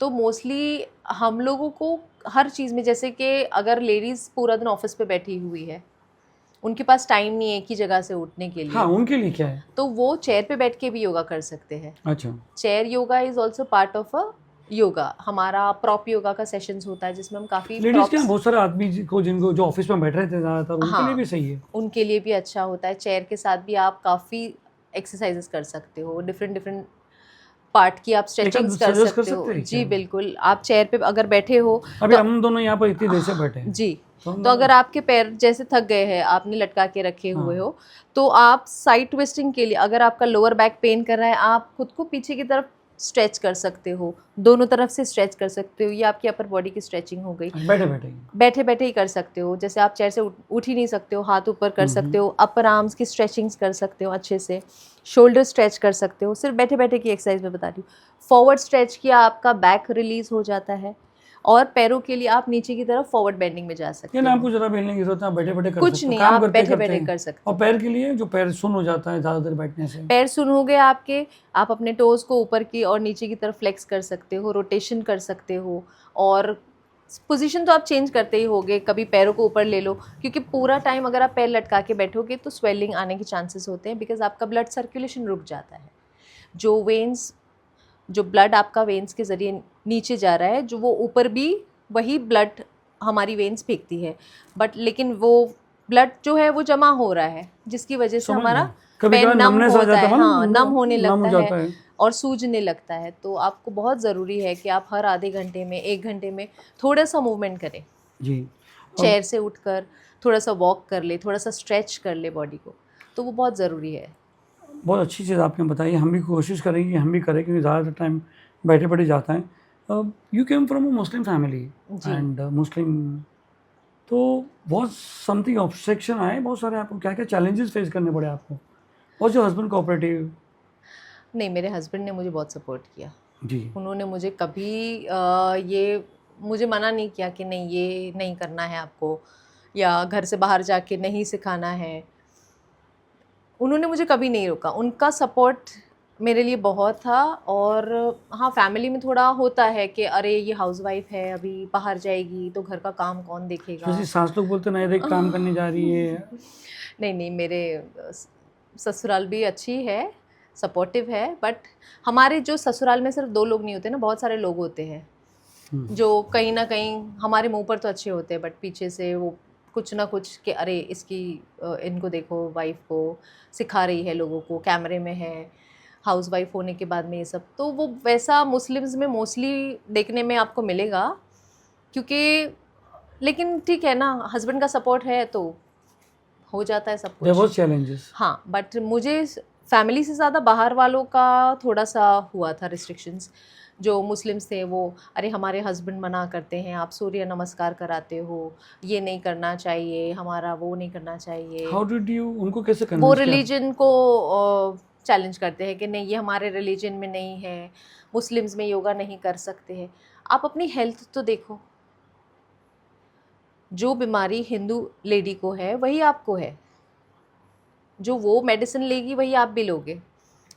तो मोस्टली हम लोगों को हर चीज़ में, जैसे कि अगर लेडीज़ पूरा दिन ऑफिस पे बैठी हुई है, उनके पास टाइम नहीं है एक ही जगह से उठने के हाँ, लिए, उनके लिए क्या है? तो वो चेयर पे बैठ के भी योगा कर सकते हैं। अच्छा। Chair yoga is also part of अ योगा। हमारा प्रॉप योगा का सेशंस होता है जिसमें हम काफ़ी लेडीज क्या, प्रॉप्स, बहुत सारे आदमी को जिनको जो ऑफिस में बैठ रहे थे ज़्यादातर, उनके लिए भी हाँ, सही है। उनके लिए भी अच्छा होता है। चेयर के साथ भी आप काफ़ी एक्सरसाइजेस कर सकते हो, डिफरेंट डिफरेंट पार्ट की आप एक आध स्ट्रेचिंग्स कर सजेस्ट कर सकते सकते हो। हैं जी क्या? बिल्कुल, आप चेयर पे अगर बैठे हो अभी तो हम दोनों यहाँ पर इतनी देर से बैठे हैं, जी, तो हम तो अगर दोनों। आपके पैर जैसे थक गए हैं, आपने लटका के रखे हुए हाँ। हो, तो आप साइड ट्विस्टिंग के लिए, अगर आपका लोअर बैक पेन कर रहा है, आप खुद को पीछे की तरफ स्ट्रेच कर सकते हो, दोनों तरफ से स्ट्रेच कर सकते हो। ये आपकी अपर बॉडी की स्ट्रेचिंग हो गई। बैठे बैठे ही। बैठे बैठे ही कर सकते हो। जैसे आप चेयर से उठ ही नहीं सकते हो, हाथ ऊपर कर सकते हो, अपर आर्म्स की स्ट्रेचिंग्स कर सकते हो अच्छे से, शोल्डर स्ट्रेच कर सकते हो। सिर्फ बैठे बैठे की एक्सरसाइज में बता रही हूँ। फॉरवर्ड स्ट्रेच किया, आपका बैक रिलीज हो जाता है। और पैरों के लिए आप नीचे की तरफ फॉरवर्ड बेंडिंग में जा ये सकते ना हो। आपको ज़्यादा बेलने की जरूरत है, आप बैठे बैठे कर कुछ सकते हो, नहीं, काम आप करते बैठे करते बैठे हैं। कर सकते और हो। पैर के लिए, जो पैर सुन हो जाता है ज़्यादा देर बैठने से। पैर सुन हो गए आपके, आप अपने टोज को ऊपर की और नीचे की तरफ फ्लेक्स कर सकते हो, रोटेशन कर सकते हो। और पोजीशन तो आप चेंज करते ही होगे, कभी पैरों को ऊपर ले लो, क्योंकि पूरा टाइम अगर आप पैर लटका के बैठोगे तो स्वेलिंग आने के चांसेस होते हैं, बिकॉज आपका ब्लड सर्कुलेशन रुक जाता है। जो वेन्स, जो ब्लड आपका वेन्स के ज़रिए नीचे जा रहा है, जो वो ऊपर भी वही ब्लड हमारी वेन्स फेंकती है, बट लेकिन वो ब्लड जो है वो जमा हो रहा है, जिसकी वजह से समझ हमारा गया। कभी पैर कभार नम नमनेस आ होता जाता है, है हाँ, ना, नम होने नम हो लगता जाता है है। और सूजने लगता है। तो आपको बहुत ज़रूरी है कि आप हर आधे घंटे में, 1 घंटे में थोड़ा सा मूवमेंट करें। जी। और चेयर से उठकर थोड़ा सा वॉक कर ले, थोड़ा सा स्ट्रेच कर ले बॉडी को, तो वो बहुत ज़रूरी है। बहुत अच्छी चीज़ आपने बताई, हम भी कोशिश करेंगे, हम भी करें, क्योंकि ज़्यादातर टाइम बैठे बैठे जाता है। You came from a Muslim family जी। एंड मुस्लिम, तो बहुत समथिंग ऑब्स्ट्रक्शन आए बहुत सारे, आपको क्या क्या चैलेंजेस फेस करने पड़े आपको? और जो हस्बैंड कोऑपरेटिव? नहीं, मेरे हस्बैंड ने मुझे बहुत सपोर्ट किया। जी। उन्होंने मुझे कभी ये मुझे मना नहीं किया कि नहीं ये नहीं करना है आपको, या घर से बाहर जाके नहीं सिखाना है। उन्होंने मुझे कभी नहीं रोका। उनका सपोर्ट मेरे लिए बहुत था। और हाँ, फैमिली में थोड़ा होता है कि अरे ये हाउसवाइफ है, अभी बाहर जाएगी तो घर का काम कौन देखेगा। जैसे सास लोग बोलते ना, देख काम करने जा रही है। नहीं नहीं, मेरे ससुराल भी अच्छी है, सपोर्टिव है। बट हमारे जो ससुराल में सिर्फ 2 लोग नहीं होते ना, बहुत सारे लोग होते हैं जो कहीं ना कहीं हमारे मुंह पर तो अच्छे होते हैं, बट पीछे से वो कुछ ना कुछ कि अरे इसकी इनको देखो, वाइफ को सिखा रही है लोगों को, कैमरे में है, हाउसवाइफ होने के बाद में ये सब। तो वो वैसा मुस्लिम्स में मोस्टली देखने में आपको मिलेगा, क्योंकि लेकिन ठीक है ना, हस्बैंड का सपोर्ट है तो हो जाता है सब देयर कुछ। Was challenges. हाँ, बट मुझे फैमिली से ज़्यादा बाहर वालों का थोड़ा सा हुआ था रिस्ट्रिक्शंस। जो मुस्लिम्स थे वो, अरे हमारे हस्बैंड मना करते हैं, आप सूर्य नमस्कार कराते हो, ये नहीं करना चाहिए, हमारा वो नहीं करना चाहिए। हाउ डिड यू उनको कैसे वो कन्विंस किया? रिलीजन को चैलेंज करते हैं कि नहीं ये हमारे रिलीजन में नहीं है, मुस्लिम्स में योगा नहीं कर सकते हैं। आप अपनी हेल्थ तो देखो, जो बीमारी हिंदू लेडी को है वही आपको है, जो वो मेडिसिन लेगी वही आप भी लोगे।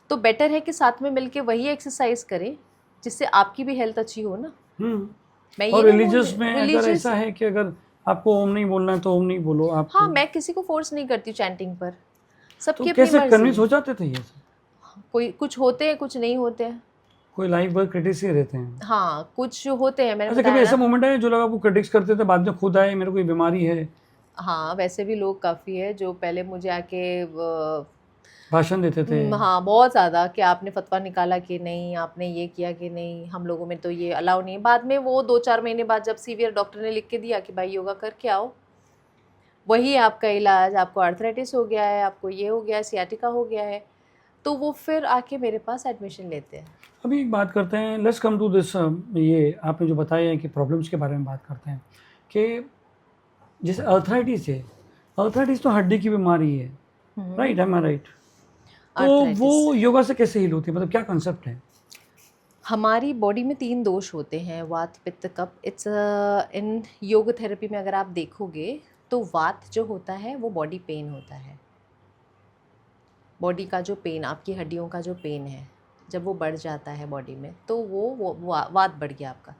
तो बेटर है कि साथ में मिलके वही एक्सरसाइज करें जिससे आपकी भी हेल्थ अच्छी हो ना। मैं ये और नहीं रिलीजियस में अगर रिलीजियस, ऐसा है कि अगर आपको ओम नहीं बोलना है तो ओम नहीं बोलो आप। हाँ, मैं किसी को फोर्स नहीं करती चैंटिंग पर, तो सबकी अपनी कैसे कन्विंस मर्जी। हो जाते थे ये सब? कोई कुछ होते हैं, कुछ नहीं होते हैं। कोई लाइफ भर क्रिटिक्स ही रहते हैं। हाँ, कुछ होते हैं, मैंने अच्छा, कभी बताया ऐसा ना। मोमेंट है जो लोग आपको क्रिटिक्स करते थे, बाद में खुद आए मेरे को ये बीमारी है, हाँ, वैसे भी लोग काफ़ी है जो पहले मुझे आके भाषण देते थे। हाँ, बहुत ज़्यादा कि आपने फतवा निकाला कि नहीं, आपने ये किया कि नहीं, हम लोगों में तो ये अलाउ नहीं है। बाद में वो 2-4 महीने बाद जब सीवियर डॉक्टर ने लिख के दिया कि भाई योगा करके आओ, वही है आपका इलाज, आपको आर्थराइटिस हो गया है, आपको ये हो गया है, सियाटिका हो गया है, तो वो फिर आके मेरे पास एडमिशन लेते हैं। अभी एक बात करते हैं, लेट्स कम टू दिस, ये आपने जो बताया है कि प्रॉब्लम्स के बारे में बात करते हैं कि जैसे अर्थराइटिस है, अर्थराइटिस तो हड्डी की बीमारी है, राइट, एम आई राइट? तो वो आर्थराइटिस योगा से कैसे हील होती है, मतलब क्या कंसेप्ट है? हमारी बॉडी में 3 दोष होते हैं, वात, पित्त, कफ। इट्स इन योग थेरेपी में अगर आप देखोगे तो वात जो होता है वो बॉडी पेन होता है। बॉडी का जो पेन, आपकी हड्डियों का जो पेन है, जब वो बढ़ जाता है बॉडी में तो वो वात बढ़ गया आपका।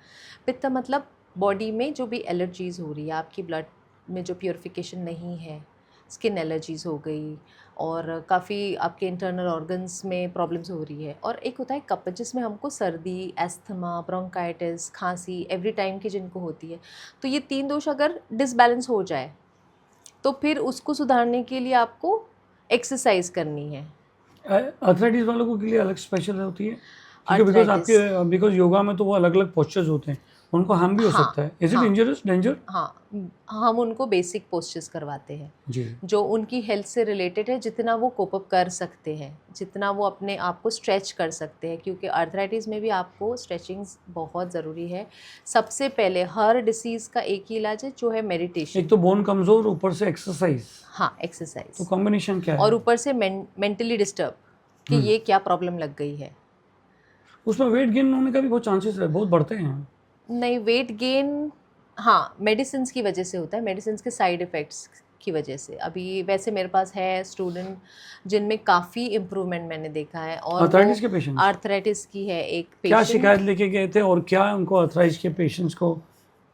पित्त मतलब बॉडी में जो भी एलर्जीज़ हो रही है, आपकी ब्लड में जो प्योरिफिकेशन नहीं है, स्किन एलर्जीज़ हो गई और काफ़ी आपके इंटरनल ऑर्गन्स में प्रॉब्लम्स हो रही है। और एक होता है कफ जिसमें हमको सर्दी, एस्थमा, ब्रोंकाइटिस, खांसी एवरी टाइम की जिनको होती है। तो ये 3 दोष अगर डिसबैलेंस हो जाए तो फिर उसको सुधारने के लिए आपको एक्सरसाइज करनी है। अर्थराइटिस वालों को के लिए अलग स्पेशल होती है, क्योंकि बिकॉज आर्थराइटिस, आपके बिकॉज योगा में तो वो अलग अलग पोस्चर्स होते हैं, उनको हार्म भी हो हाँ, सकता है। इज इट हाँ, इंजरियस, डेंजर? हाँ, हम उनको बेसिक पोस्चर्स करवाते हैं जी। जो उनकी हेल्थ से रिलेटेड है, जितना वो कोप अप कर सकते हैं, जितना वो अपने आप को स्ट्रेच कर सकते हैं, क्योंकि आर्थराइटिस में भी आपको स्ट्रेचिंग बहुत ज़रूरी है। सबसे पहले हर डिसीज़ का एक ही इलाज है जो है मेडिटेशन। एक तो बोन कमजोर, ऊपर से एक्सरसाइज, हाँ, तो एक्सरसाइज, कॉम्बिनेशन क्या और है? ऊपर से मेंटली डिस्टर्ब कि ये क्या प्रॉब्लम लग गई है। उसमें वेट गेन होने का भी बहुत चांसेस है, बहुत बढ़ते हैं। नहीं, वेट गेन हाँ मेडिसिन्स की वजह से होता है, मेडिसिन्स के साइड इफ़ेक्ट्स की वजह से। अभी वैसे मेरे पास है स्टूडेंट जिनमें काफ़ी इम्प्रूवमेंट मैंने देखा है, और अर्थराइटिस वो के पेशेंट्स आर्थराइटिस की है एक क्या पेशेंट। शिकायत लेके गए थे, और क्या उनको अर्थराइटिस के पेशेंट्स को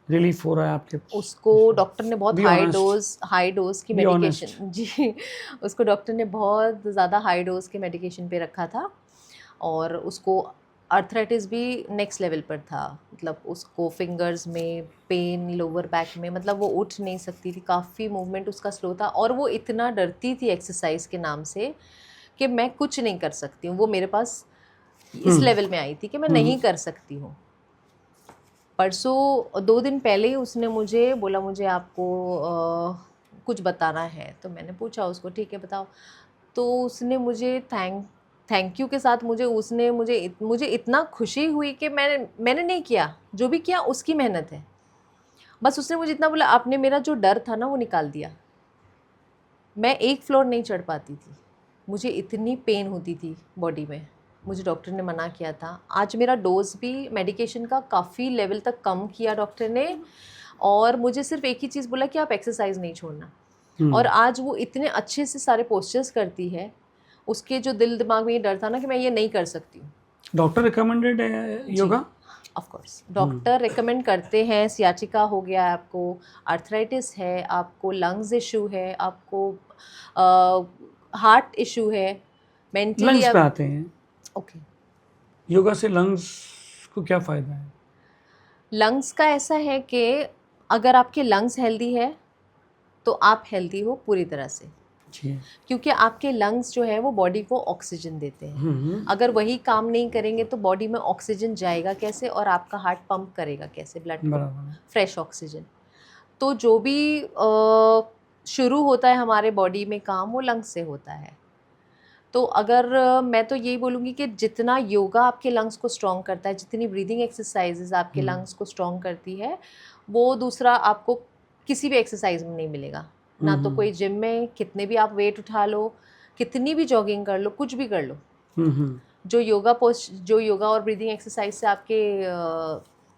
रिलीफ हो रहा है आपके? उसको डॉक्टर ने बहुत बी ऑनेस्ट, हाई डोज की बी ऑनेस्ट। मेडिकेशन जी, उसको डॉक्टर ने बहुत ज़्यादा हाई डोज के मेडिकेशन पे रखा था, और उसको आर्थराइटिस भी नेक्स्ट लेवल पर था। मतलब उसको फिंगर्स में पेन, लोअर बैक में, मतलब वो उठ नहीं सकती थी, काफ़ी मूवमेंट उसका स्लो था, और वो इतना डरती थी एक्सरसाइज के नाम से कि मैं कुछ नहीं कर सकती हूँ। वो मेरे पास इस लेवल में आई थी कि मैं नहीं कर सकती हूँ। परसों 2 दिन पहले ही उसने मुझे बोला मुझे आपको कुछ बताना है, तो मैंने पूछा उसको, ठीक है बताओ। तो उसने मुझे थैंक यू के साथ मुझे इतना खुशी हुई कि मैंने नहीं किया, जो भी किया उसकी मेहनत है। बस उसने मुझे इतना बोला, आपने मेरा जो डर था ना वो निकाल दिया। मैं 1 फ्लोर नहीं चढ़ पाती थी, मुझे इतनी पेन होती थी बॉडी में, मुझे डॉक्टर ने मना किया था। आज मेरा डोज़ भी मेडिकेशन का काफ़ी लेवल तक कम किया डॉक्टर ने, और मुझे सिर्फ एक ही चीज़ बोला कि आप एक्सरसाइज नहीं छोड़ना। और आज वो इतने अच्छे से सारे पोस्चर्स करती है। उसके जो दिल दिमाग में ये डर था ना कि मैं ये नहीं कर सकती हूँ। डॉक्टर रिकमेंडेड है yoga? Of course doctor recommend करते हैं। सियाटिका हो गया आपको, आर्थराइटिस है आपको, लंग्स इशू है आपको, हार्ट इशू है, मेंटली लंग्स पे आप आते हैं, ओके। योगा से लंग्स को क्या फ़ायदा है? लंग्स का ऐसा है कि अगर आपके लंग्स हेल्दी है तो आप हेल्दी हो पूरी तरह से, जी। क्योंकि आपके लंग्स जो है वो बॉडी को ऑक्सीजन देते हैं। अगर वही काम नहीं करेंगे तो बॉडी में ऑक्सीजन जाएगा कैसे, और आपका हार्ट पंप करेगा कैसे ब्लड को, बराबर है। Fresh oxygen. तो जो भी शुरू होता है हमारे बॉडी में काम, वो लंग्स से होता है। तो अगर मैं तो यही बोलूँगी कि जितना योगा आपके लंग्स को स्ट्रॉन्ग करता है, जितनी ब्रीदिंग एक्सरसाइजेज आपके लंग्स को स्ट्रॉन्ग करती है, वो दूसरा आपको किसी भी एक्सरसाइज में नहीं मिलेगा। ना तो कोई जिम में कितने भी आप वेट उठा लो, कितनी भी जॉगिंग कर लो, कुछ भी कर लो, जो योगा और ब्रीदिंग एक्सरसाइज से आपके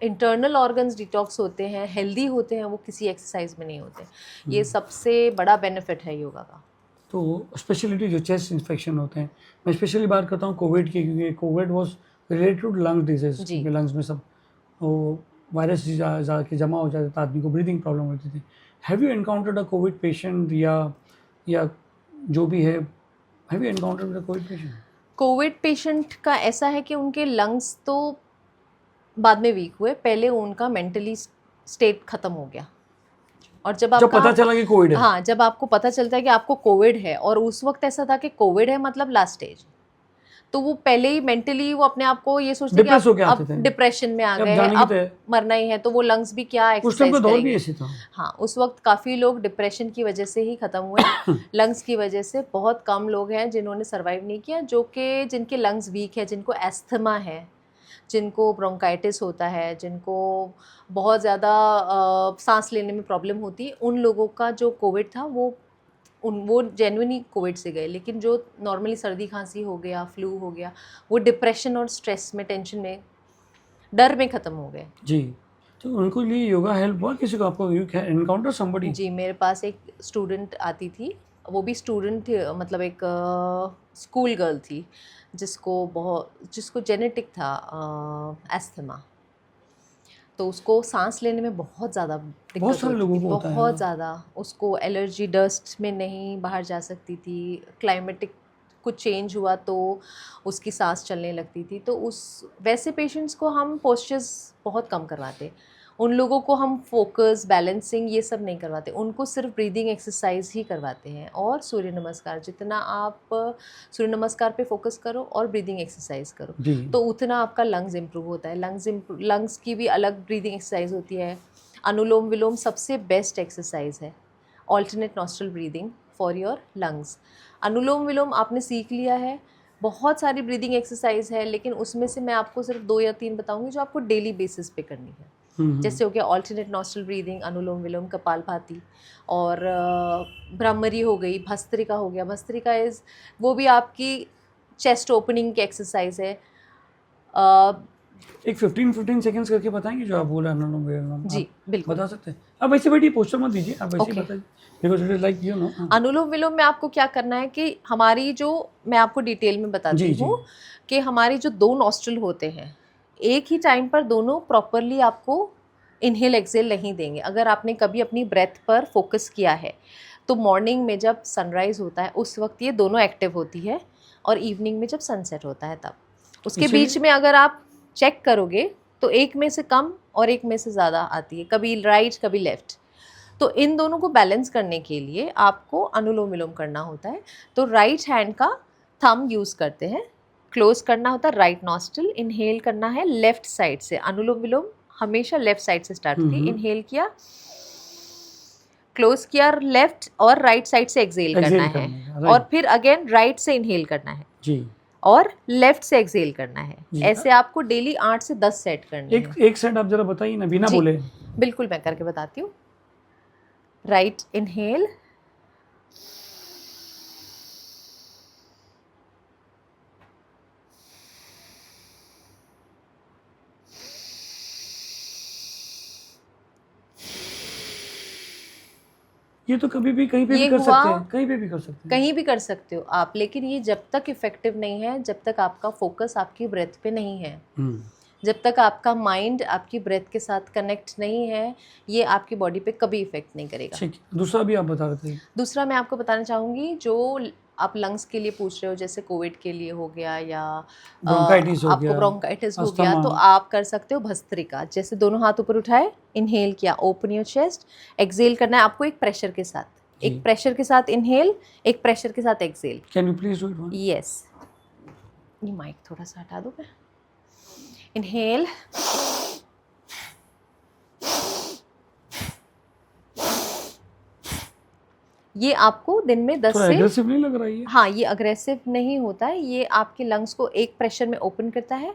इंटरनल ऑर्गन्स डिटॉक्स होते हैं, हेल्दी होते हैं, वो किसी एक्सरसाइज में नहीं होते। ये सबसे बड़ा बेनिफिट है योगा का। तो स्पेशलिटी जो चेस्ट इन्फेक्शन होते हैं, मैं स्पेशली बात करता हूँ कोविड की, क्योंकि Covid was related to lung disease, जी। क्योंकि लंग्स में सब वो वायरस जाके जमा हो जाता था, आदमी को ब्रीदिंग प्रॉब्लम होती थी। Have you encountered a Covid patient, या जो भी है, have you encountered a Covid patient? Covid patient का ऐसा है कि उनके लंग्स तो बाद में वीक हुए, पहले उनका मेंटली स्टेट ख़त्म हो गया। और जब जब आपका पता चला कि कोविड है। हाँ, जब आपको पता चलता है कि आपको कोविड है, और उस वक्त ऐसा था कि कोविड है मतलब लास्ट स्टेज, तो वो पहले ही मेंटली वो अपने आप को ये सोचते हैं कि डिप्रेस होके आते अब थे डिप्रेशन में आ कि अब गए हैं, जाने की अब तो है। मरना ही है, तो वो लंग्स भी क्या उस टाइम का एक्सरसाइज दौर भी करेंगे। ऐसे था। हाँ, उस वक्त काफ़ी लोग डिप्रेशन की वजह से ही ख़त्म हुए। लंग्स की वजह से बहुत कम लोग हैं जिन्होंने सर्वाइव नहीं किया, जो कि जिनके लंग्स वीक है, जिनको एस्थमा है, जिनको ब्रोंकाइटिस होता है, जिनको बहुत ज़्यादा सांस लेने में प्रॉब्लम होती है, उन लोगों का जो कोविड था वो जेन्युइनली कोविड से गए। लेकिन जो नॉर्मली सर्दी खांसी हो गया, फ्लू हो गया, वो डिप्रेशन और स्ट्रेस में, टेंशन में, डर में ख़त्म हो गए। जी, तो उनको लिए योगा हेल्प हुआ किसी को? आपको यू एनकाउंटर समबडी? जी, मेरे पास एक स्टूडेंट आती थी, वो भी स्टूडेंट मतलब एक स्कूल गर्ल थी, जिसको जेनेटिक था एस्थमा, तो उसको सांस लेने में बहुत ज़्यादा बहुत दिक्कत सारे होती लोगों थी, को होता है। बहुत हाँ। ज़्यादा। उसको एलर्जी, डस्ट में नहीं बाहर जा सकती थी, क्लाइमेटिक कुछ चेंज हुआ तो उसकी सांस चलने लगती थी। तो उस वैसे पेशेंट्स को हम पोस्चर्स बहुत कम करवाते, उन लोगों को हम फोकस, बैलेंसिंग ये सब नहीं करवाते, उनको सिर्फ ब्रीदिंग एक्सरसाइज ही करवाते हैं, और सूर्य नमस्कार। जितना आप सूर्य नमस्कार पे फोकस करो और ब्रीदिंग एक्सरसाइज करो, जी। तो उतना आपका लंग्स इम्प्रूव होता है। लंग्स की भी अलग ब्रीदिंग एक्सरसाइज होती है। अनुलोम विलोम सबसे बेस्ट एक्सरसाइज है, alternate nostril breathing for your lungs. Anulom vilom आपने सीख लिया है, बहुत सारी ब्रीदिंग एक्सरसाइज है, लेकिन उसमें से मैं आपको सिर्फ 2 या 3 बताऊंगी जो आपको डेली बेसिस पे करनी है। जैसे हो गया ऑल्टरनेट नॉस्ट्रल ब्रीदिंग, अनुलोम विलोम, कपालभाति, और भ्रामरी हो गई, भस्त्रिका हो गया। भस्त्रिका वो भी आपकी चेस्ट ओपनिंग की एक्सरसाइज है। एक 15 सेकंड्स करके बताएंगे जो आप बोल रहे हैं अनुलोम विलोम? जी, आप बिल्कुल। बता सकते हैं? आप वैसे बैठिए, पोस्टर मत दीजिए, आप वैसे ही ओके। बताइए, because it is like you know. Anulom vilom में आपको क्या करना है कि हमारी जो, मैं आपको डिटेल में बताती जी जी। हूँ कि हमारी जो 2 नॉस्ट्रल होते हैं, एक ही टाइम पर दोनों प्रॉपरली आपको इनहेल एक्सेल नहीं देंगे। अगर आपने कभी अपनी ब्रेथ पर फोकस किया है, तो मॉर्निंग में जब सनराइज होता है उस वक्त ये दोनों एक्टिव होती है, और इवनिंग में जब सनसेट होता है तब। उसके इसीलिए बीच में अगर आप चेक करोगे तो एक में से कम और एक में से ज़्यादा आती है, कभी राइट कभी लेफ्ट। तो इन दोनों को बैलेंस करने के लिए आपको अनुलोम विलोम करना होता है। तो राइट हैंड का थंब यूज़ करते हैं, क्लोज करना होता है राइट नॉस्ट्रिल, इनहेल करना है लेफ्ट साइड से। अनुलोम विलोम हमेशा लेफ्ट साइड से स्टार्ट होती है। इनहेल किया, क्लोज किया लेफ्ट, और राइट साइड से एक्सेल करना है, और फिर अगेन राइट से इनहेल करना है जी, और लेफ्ट से एक्सेल करना है। जी। ऐसे आपको डेली 8 से 10 सेट करने हैं। एक सेट आप जरा बताइए ना, बिना जी, बोले। बिल्कुल मैं करके बताती हूँ। राइट इनहेल, ये तो कभी भी कहीं पे भी ये कर हुआ, सकते हैं, कहीं पे भी कर सकते हैं। कहीं भी कर सकते हो आप, लेकिन ये जब तक इफेक्टिव नहीं है, जब तक आपका फोकस आपकी ब्रेथ पे नहीं है, जब तक आपका माइंड आपकी ब्रेथ के साथ कनेक्ट नहीं है, ये आपकी बॉडी पे कभी इफेक्ट नहीं करेगा। ठीक, दूसरा भी आप बता रहे थे। दूसरा मैं आपको बताना चाहूँगी, जो आप लंग्स के लिए पूछ रहे हो, जैसे कोविड के लिए हो गया, या ब्रोंकाइटिस हो आपको गया, ब्रोंकाइटिस हो गया, अस्थमा। तो आप कर सकते हो भस्त्रिका। जैसे दोनों हाथ ऊपर उठाए, इनहेल किया, ओपन योर चेस्ट, एक्सेल करना है आपको एक प्रेशर के साथ, एक प्रेशर के साथ इनहेल, एक प्रेशर के साथ exhale. Can you please do it one? Yes, ये माइक थोड़ा सा हटा दो मैं। इनहेल, ये आपको दिन में 10 थोड़ा से, एग्रेसिव नहीं लग रहा है ये? हाँ, ये अग्रेसिव नहीं होता है, ये आपके लंग्स को एक प्रेशर में ओपन करता है,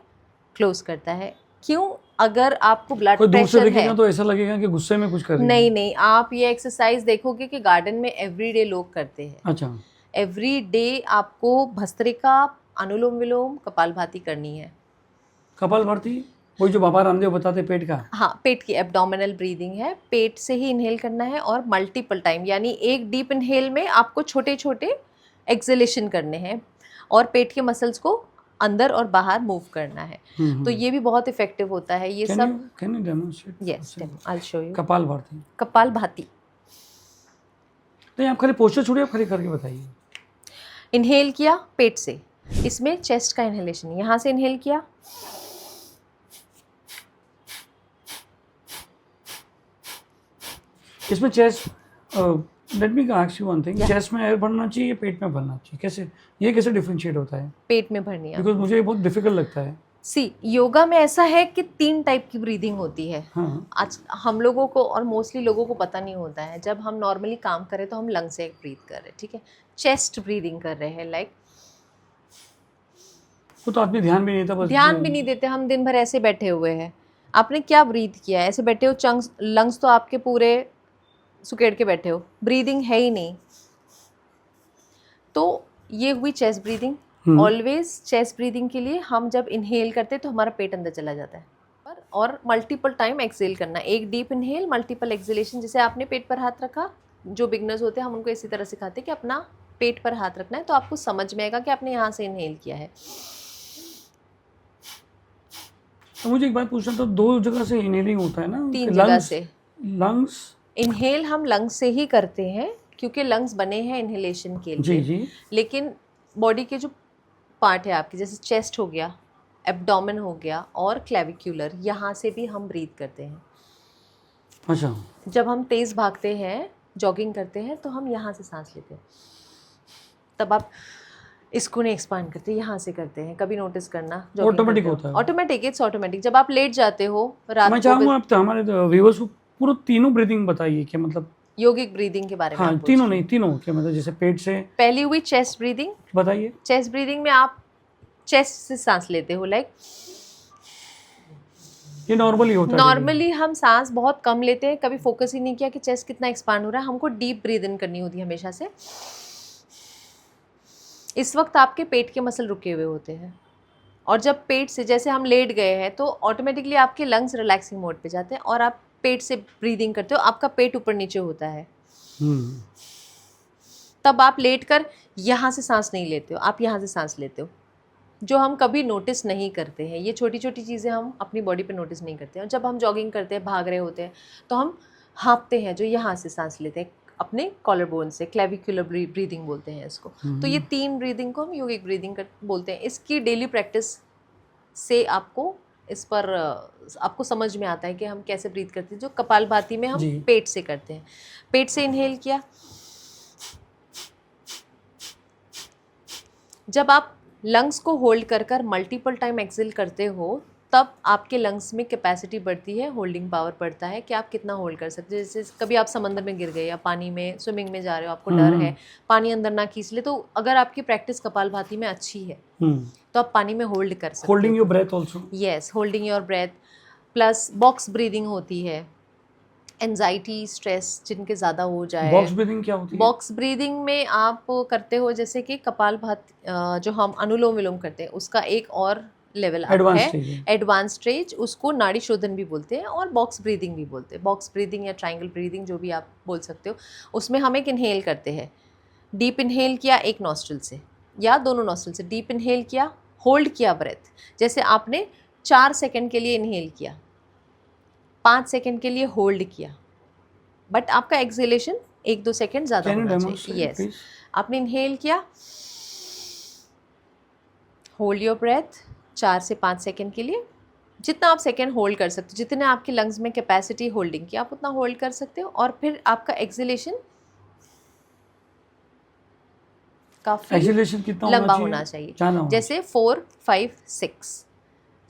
क्लोज करता है। क्यों? अगर आपको ब्लड कोई दूर से प्रेशर है, देखेगा तो ऐसा लगेगा कि गुस्से में कुछ कर रही है। नहीं नहीं, आप ये एक्सरसाइज देखोगे कि गार्डन में एवरीडे लोग करते हैं। अच्छा, एवरीडे आपको भस्त्रिका, अनुलोम विलोम, कपालभाति करनी है। कपालभाति वही जो बाबा रामदेव बताते पेट का? हाँ, पेट की एब्डोमिनल ब्रीदिंग है, पेट से ही इनहेल करना है, और मल्टीपल टाइम, यानी एक डीप इनहेल में आपको छोटे छोटे एक्सहेलेशन करने हैं, और पेट के मसल्स को अंदर और बाहर मूव करना है। तो ये भी बहुत इफेक्टिव होता है। ये सब can you demonstrate? Yes, I will show you. Kapalbhati. Kapalbhati, नहीं, आप खाली पोस्टर छोड़िए, आप खाली करके बताइए। इनहेल किया पेट से, इसमें चेस्ट का इनहेलेशन, यहाँ से इनहेल किया, इसमें chest, let me ask you one thing, Yeah. Chest में एयर भरना चाहिए या पेट में भरना चाहिए, कैसे ये कैसे डिफरेंशिएट होता है? पेट में भरनी है। बिकॉज मुझे ये बहुत डिफिकल्ट लगता है। सी योगा में ऐसा है कि 3 टाइप की ब्रीदिंग होती है। हाँ आज हम लोगों को और मोस्टली लोगों को पता नहीं होता है। जब हम नॉर्मली काम करें तो हम लंग से ब्रीथ कर रहे हैं, ठीक है, चेस्ट ब्रीदिंग कर रहे हैं, लाइक वो तो आदमी ध्यान भी नहीं था, बस ध्यान भी नहीं देते, हम दिन भर ऐसे बैठे हुए हैं। आपने क्या ब्रीथ किया है? ऐसे बैठे हो, चंग्स लंग्स तो आपके पूरे सुकेड़ के बैठे हो, ब्रीदिंग है ही नहीं। तो ये हुई chest breathing. Always chest breathing के लिए हम जब इनहेल करते हैं तो हमारा पेट अंदर चला जाता है, और मल्टीपल टाइम एक्सेल करना, एक डीप इनहेल मल्टीपल एक्सेलेशन। जैसे आपने पेट पर हाथ रखा, जो बिगनर्स होते हैं हम उनको इसी तरह सिखाते हैं कि अपना पेट पर हाथ रखना है, तो आपको समझ में आएगा कि आपने यहाँ से इनहेल किया है। तो मुझे एक बात पूछना था, 2 जगह से इनहेलिंग होता है ना? 3 जगह से लंग्स। इनहेल हम लंग्स से ही करते हैं क्योंकि लंग्स बने हैं इनहेलेशन के लिए। जी। लेकिन बॉडी के जो पार्ट है आपकी, जैसे चेस्ट हो गया, एब्डोमेन हो गया और क्लेविक्यूलर, यहाँ से भी हम ब्रीथ करते हैं। अच्छा। जब हम तेज़ भागते हैं, जॉगिंग करते हैं, तो हम यहाँ से सांस लेते हैं, तब आप इसको नहीं एक्सपांड करते, यहाँ से करते हैं। कभी नोटिस करना, ऑटोमेटिक होता है, ऑटोमेटिक, इट्स ऑटोमेटिक। जब आप लेट जाते हो रात मैं को, चाहूँगा आप हमारे व्यूअर्स को पूरा तीनों ब्रीदिंग बताइए कि मतलब योगिक ब्रीदिंग के बारे में। हाँ, तीनों नहीं, तीनों क्या मतलब, जैसे पेट से पहली हुई चेस्ट ब्रीदिंग। बताइए। चेस्ट ब्रीदिंग में आप चेस्ट से सांस लेते हो, लाइक ये नॉर्मली होता है? नॉर्मली हम सांस बहुत कम लेते हैं, कभी फोकस ही नहीं किया कि चेस्ट कितना एक्सपांड हो रहा है। हमको डीप ब्रीद इन करनी होती है हमेशा से। इस वक्त आपके पेट के मसल रुके हुए होते हैं, और जब पेट से, जैसे हम लेट गए हैं तो ऑटोमेटिकली आपके लंग्स रिलैक्सिंग मोड पे जाते हैं और आप पेट से ब्रीदिंग करते हो, आपका पेट ऊपर नीचे होता है। तब आप लेट कर यहाँ से सांस नहीं लेते हो, आप यहाँ से सांस लेते हो, जो हम कभी नोटिस नहीं करते हैं। ये छोटी छोटी चीज़ें हम अपनी बॉडी पे नोटिस नहीं करते हैं। और जब हम जॉगिंग करते हैं, भाग रहे होते हैं, तो हम हाँपते हैं, जो यहाँ से सांस लेते हैं अपने कॉलर बोन से, क्लेविकुलर ब्रीदिंग बोलते हैं इसको। तो ये 3 ब्रीदिंग को हम योगिक ब्रीदिंग बोलते हैं। इसकी डेली प्रैक्टिस से आपको इस पर आपको समझ में आता है कि हम कैसे ब्रीथ करते हैं। जो कपालभाति में हम पेट से करते हैं, पेट से इनहेल किया, जब आप लंग्स को होल्ड कर कर मल्टीपल टाइम एक्सेल करते हो, तब आपके लंग्स में कैपेसिटी बढ़ती है, होल्डिंग पावर बढ़ता है कि आप कितना होल्ड कर सकते हो। जैसे कभी आप समंदर में गिर गए या पानी में स्विमिंग में जा रहे हो, आपको डर है पानी अंदर ना खींच ले, तो अगर आपकी प्रैक्टिस कपालभाति में अच्छी है तो आप पानी में होल्ड कर सकते हो। Holding your breath also. Yes, holding your breath, plus box breathing होती है। एंजाइटी, स्ट्रेस जिनके ज़्यादा हो जाए। बॉक्स ब्रीदिंग क्या होती है? बॉक्स ब्रीदिंग में आप करते हो जैसे कि कपालभाति, जो हम अनुलोम विलोम करते हैं, उसका एक और लेवल है, एडवांस स्टेज। उसको नाड़ी शोधन भी बोलते हैं और बॉक्स ब्रीदिंग भी बोलते हैं। बॉक्स ब्रीदिंग या ट्रायंगल ब्रीदिंग, जो भी आप बोल सकते हो, उसमें हम एक इनहेल करते हैं। डीप इनहेल किया एक नॉस्ट्रिल से या दोनों नॉस्ट्रिल से, डीप इनहेल किया, होल्ड किया ब्रेथ। जैसे आपने 4 सेकेंड के लिए इनहेल किया, 5 सेकेंड के लिए होल्ड किया, बट आपका एक्सहेलेशन 1-2 सेकेंड ज़्यादा होना चाहिए। यस, आपने इनहेल किया, होल्ड योर ब्रेथ 4 से 5 सेकेंड के लिए, जितना आप सेकेंड होल्ड कर सकते हो, जितने आपके लंग्स में कैपेसिटी होल्डिंग की, आप उतना होल्ड कर सकते हो। और फिर आपका एक्सहेलेशन काफ़ी लंबा होना चाहिए, जैसे 4, 5,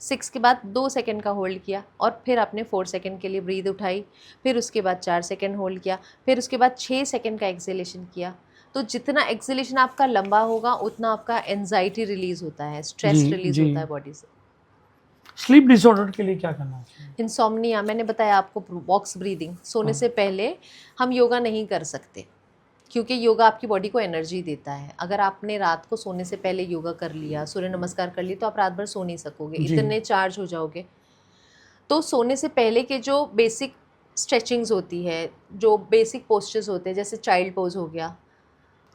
6 के बाद 2 सेकेंड का होल्ड किया, और फिर आपने 4 सेकेंड के लिए ब्रीद उठाई, फिर उसके बाद 4 सेकेंड होल्ड किया, फिर उसके बाद 6 सेकेंड का एक्सहेलेशन किया। तो जितना एक्सहेलेशन आपका लंबा होगा, उतना आपका एंजाइटी रिलीज होता है, स्ट्रेस रिलीज होता है बॉडी से। स्लीप डिसऑर्डर के लिए क्या करना चाहिए? इंसोम्निया, मैंने बताया आपको, बॉक्स ब्रीदिंग। सोने से पहले हम योगा नहीं कर सकते, क्योंकि योगा आपकी बॉडी को एनर्जी देता है। अगर आपने रात को सोने से पहले योगा कर लिया, सूर्य नमस्कार कर ली, तो आप रात भर सो नहीं सकोगे, इतने चार्ज हो जाओगे। तो सोने से पहले के जो बेसिक स्ट्रेचिंग्स होती है, जो बेसिक पोस्चर्स होते हैं, जैसे चाइल्ड पोज हो गया।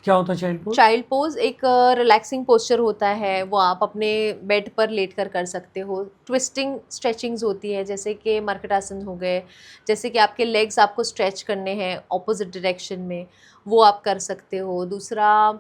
क्या होता है चाइल्ड पोज? चाइल्ड पोज एक रिलैक्सिंग पोस्चर होता है, वो आप अपने बेड पर लेट कर सकते हो। ट्विस्टिंग स्ट्रेचिंग्स होती है, जैसे कि मर्कटासन हो गए, जैसे कि आपके लेग्स आपको स्ट्रेच करने हैं ऑपोजिट डायरेक्शन में, वो आप कर सकते हो। दूसरा,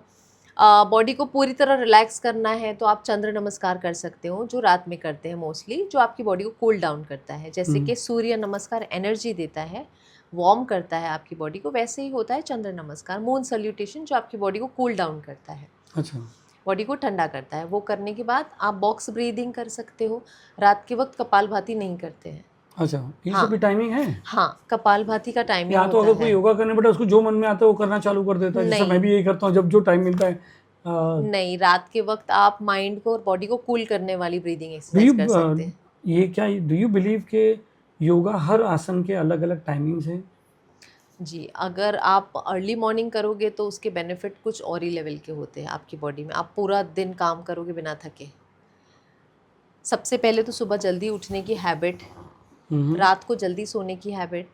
बॉडी को पूरी तरह रिलैक्स करना है तो आप चंद्र नमस्कार कर सकते हो, जो रात में करते हैं मोस्टली, जो आपकी बॉडी को कूल डाउन करता है। जैसे कि सूर्य नमस्कार एनर्जी देता है, वार्म करता है आपकी बॉडी को, वैसे ही होता है चंद्र नमस्कार, मून सल्यूटेशन, जो आपकी बॉडी को कूल डाउन करता है, अच्छा, बॉडी को ठंडा करता है। वो करने के बाद आप बॉक्स ब्रीदिंग कर सकते हो। रात के वक्त कपालभाति नहीं करते हैं। अच्छा, ये हाँ। सब भी टाइमिंग है? हाँ, कपालभाति का टाइमिंग या तो होता अगर कोई है। योगा करने बैठा उसको जो मन में आता है वो करना चालू कर देता है, जैसे नहीं। मैं भी यही करता हूँ जब जो टाइम मिलता है। नहीं, रात के वक्त आप माइंड को और बॉडी को कूल करने वाली ब्रीदिंग डू एक्सरसाइज यू कर सकते हैं। ये क्या डू यू बिलीव के योगा हर आसन के अलग अलग टाइमिंग्स हैं? जी, अगर आप अर्ली मॉर्निंग करोगे तो उसके बेनिफिट कुछ और ही लेवल के होते हैं आपकी बॉडी में। आप पूरा दिन काम करोगे बिना थके। सबसे पहले तो सुबह जल्दी उठने की हैबिट, रात को जल्दी सोने की हैबिट,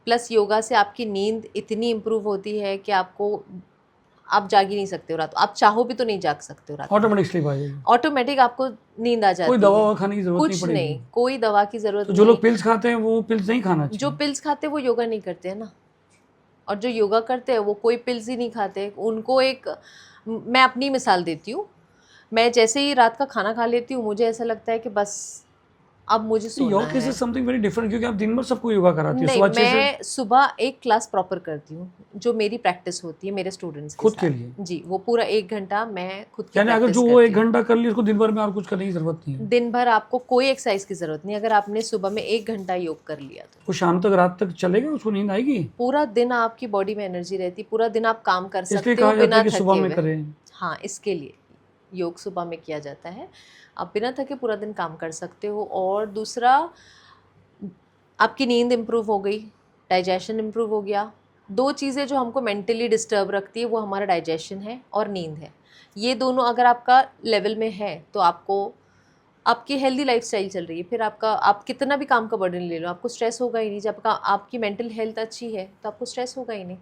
प्लस योगा से आपकी नींद इतनी इम्प्रूव होती है कि आप जाग ही नहीं सकते हो रात को। आप चाहो भी तो नहीं जाग सकते हो रात को। ऑटोमेटिक स्लीप आ जाएगी, ऑटोमेटिक आपको नींद आ जाती कोई है। दवा ववा खाने की जरूरत नहीं कुछ पड़ेगी। नहीं, कोई दवा की ज़रूरत तो नहीं। जो लोग पिल्स खाते हैं वो पिल्स नहीं खाना जो चाहिए। पिल्स खाते हैं वो योगा नहीं करते हैं ना, और जो योगा करते हैं वो कोई पिल्स ही नहीं खाते। उनको मैं अपनी मिसाल देती हूँ। मैं जैसे ही रात का खाना खा लेती हूँ, मुझे ऐसा लगता है कि बस अब मुझे सोना योगा केस है। इज समथिंग वेरी डिफरेंट, क्योंकि आप दिन भर सबको योगा कराती है नहीं, सुबह 6 से मैं सुबह एक क्लास प्रॉपर करती हूँ, जो मेरी प्रैक्टिस होती है मेरे स्टूडेंट्स के खुद साथ। के लिए। जी, वो पूरा 1 घंटा मैं खुद की यानी अगर प्रैक्टिस जो वो करती 1 हूँ। घंटा कर लिया उसको दिन भर में और कुछ करने की जरूरत नहीं है। दिन भर आपको कोई एक्सरसाइज की ज़रूरत नहीं। अगर आपने सुबह में 1 घंटा योग कर लिया तो वो शाम तक रात तक चलेगा, उसको नींद आएगी। पूरा दिन आपकी बॉडी में एनर्जी रहती, पूरा दिन आप काम कर इसलिए सकते हो कहा जाता बिना है कि थके सुबह में हुए। करें। हाँ, इसके लिए योग सुबह में किया जाता है। आप बिना थके पूरा दिन काम कर सकते हो। और दूसरा, आपकी नींद इम्प्रूव हो गई, डाइजेशन इम्प्रूव हो गया। 2 चीज़ें जो हमको मेंटली डिस्टर्ब रखती है वो हमारा डाइजेशन है और नींद है। ये दोनों अगर आपका लेवल में है तो आपकी हेल्दी लाइफस्टाइल चल रही है। फिर आप कितना भी काम का बर्डन ले लो, आपको स्ट्रेस होगा ही नहीं। जब आपकी मेंटल हेल्थ अच्छी है तो आपको स्ट्रेस होगा ही नहीं।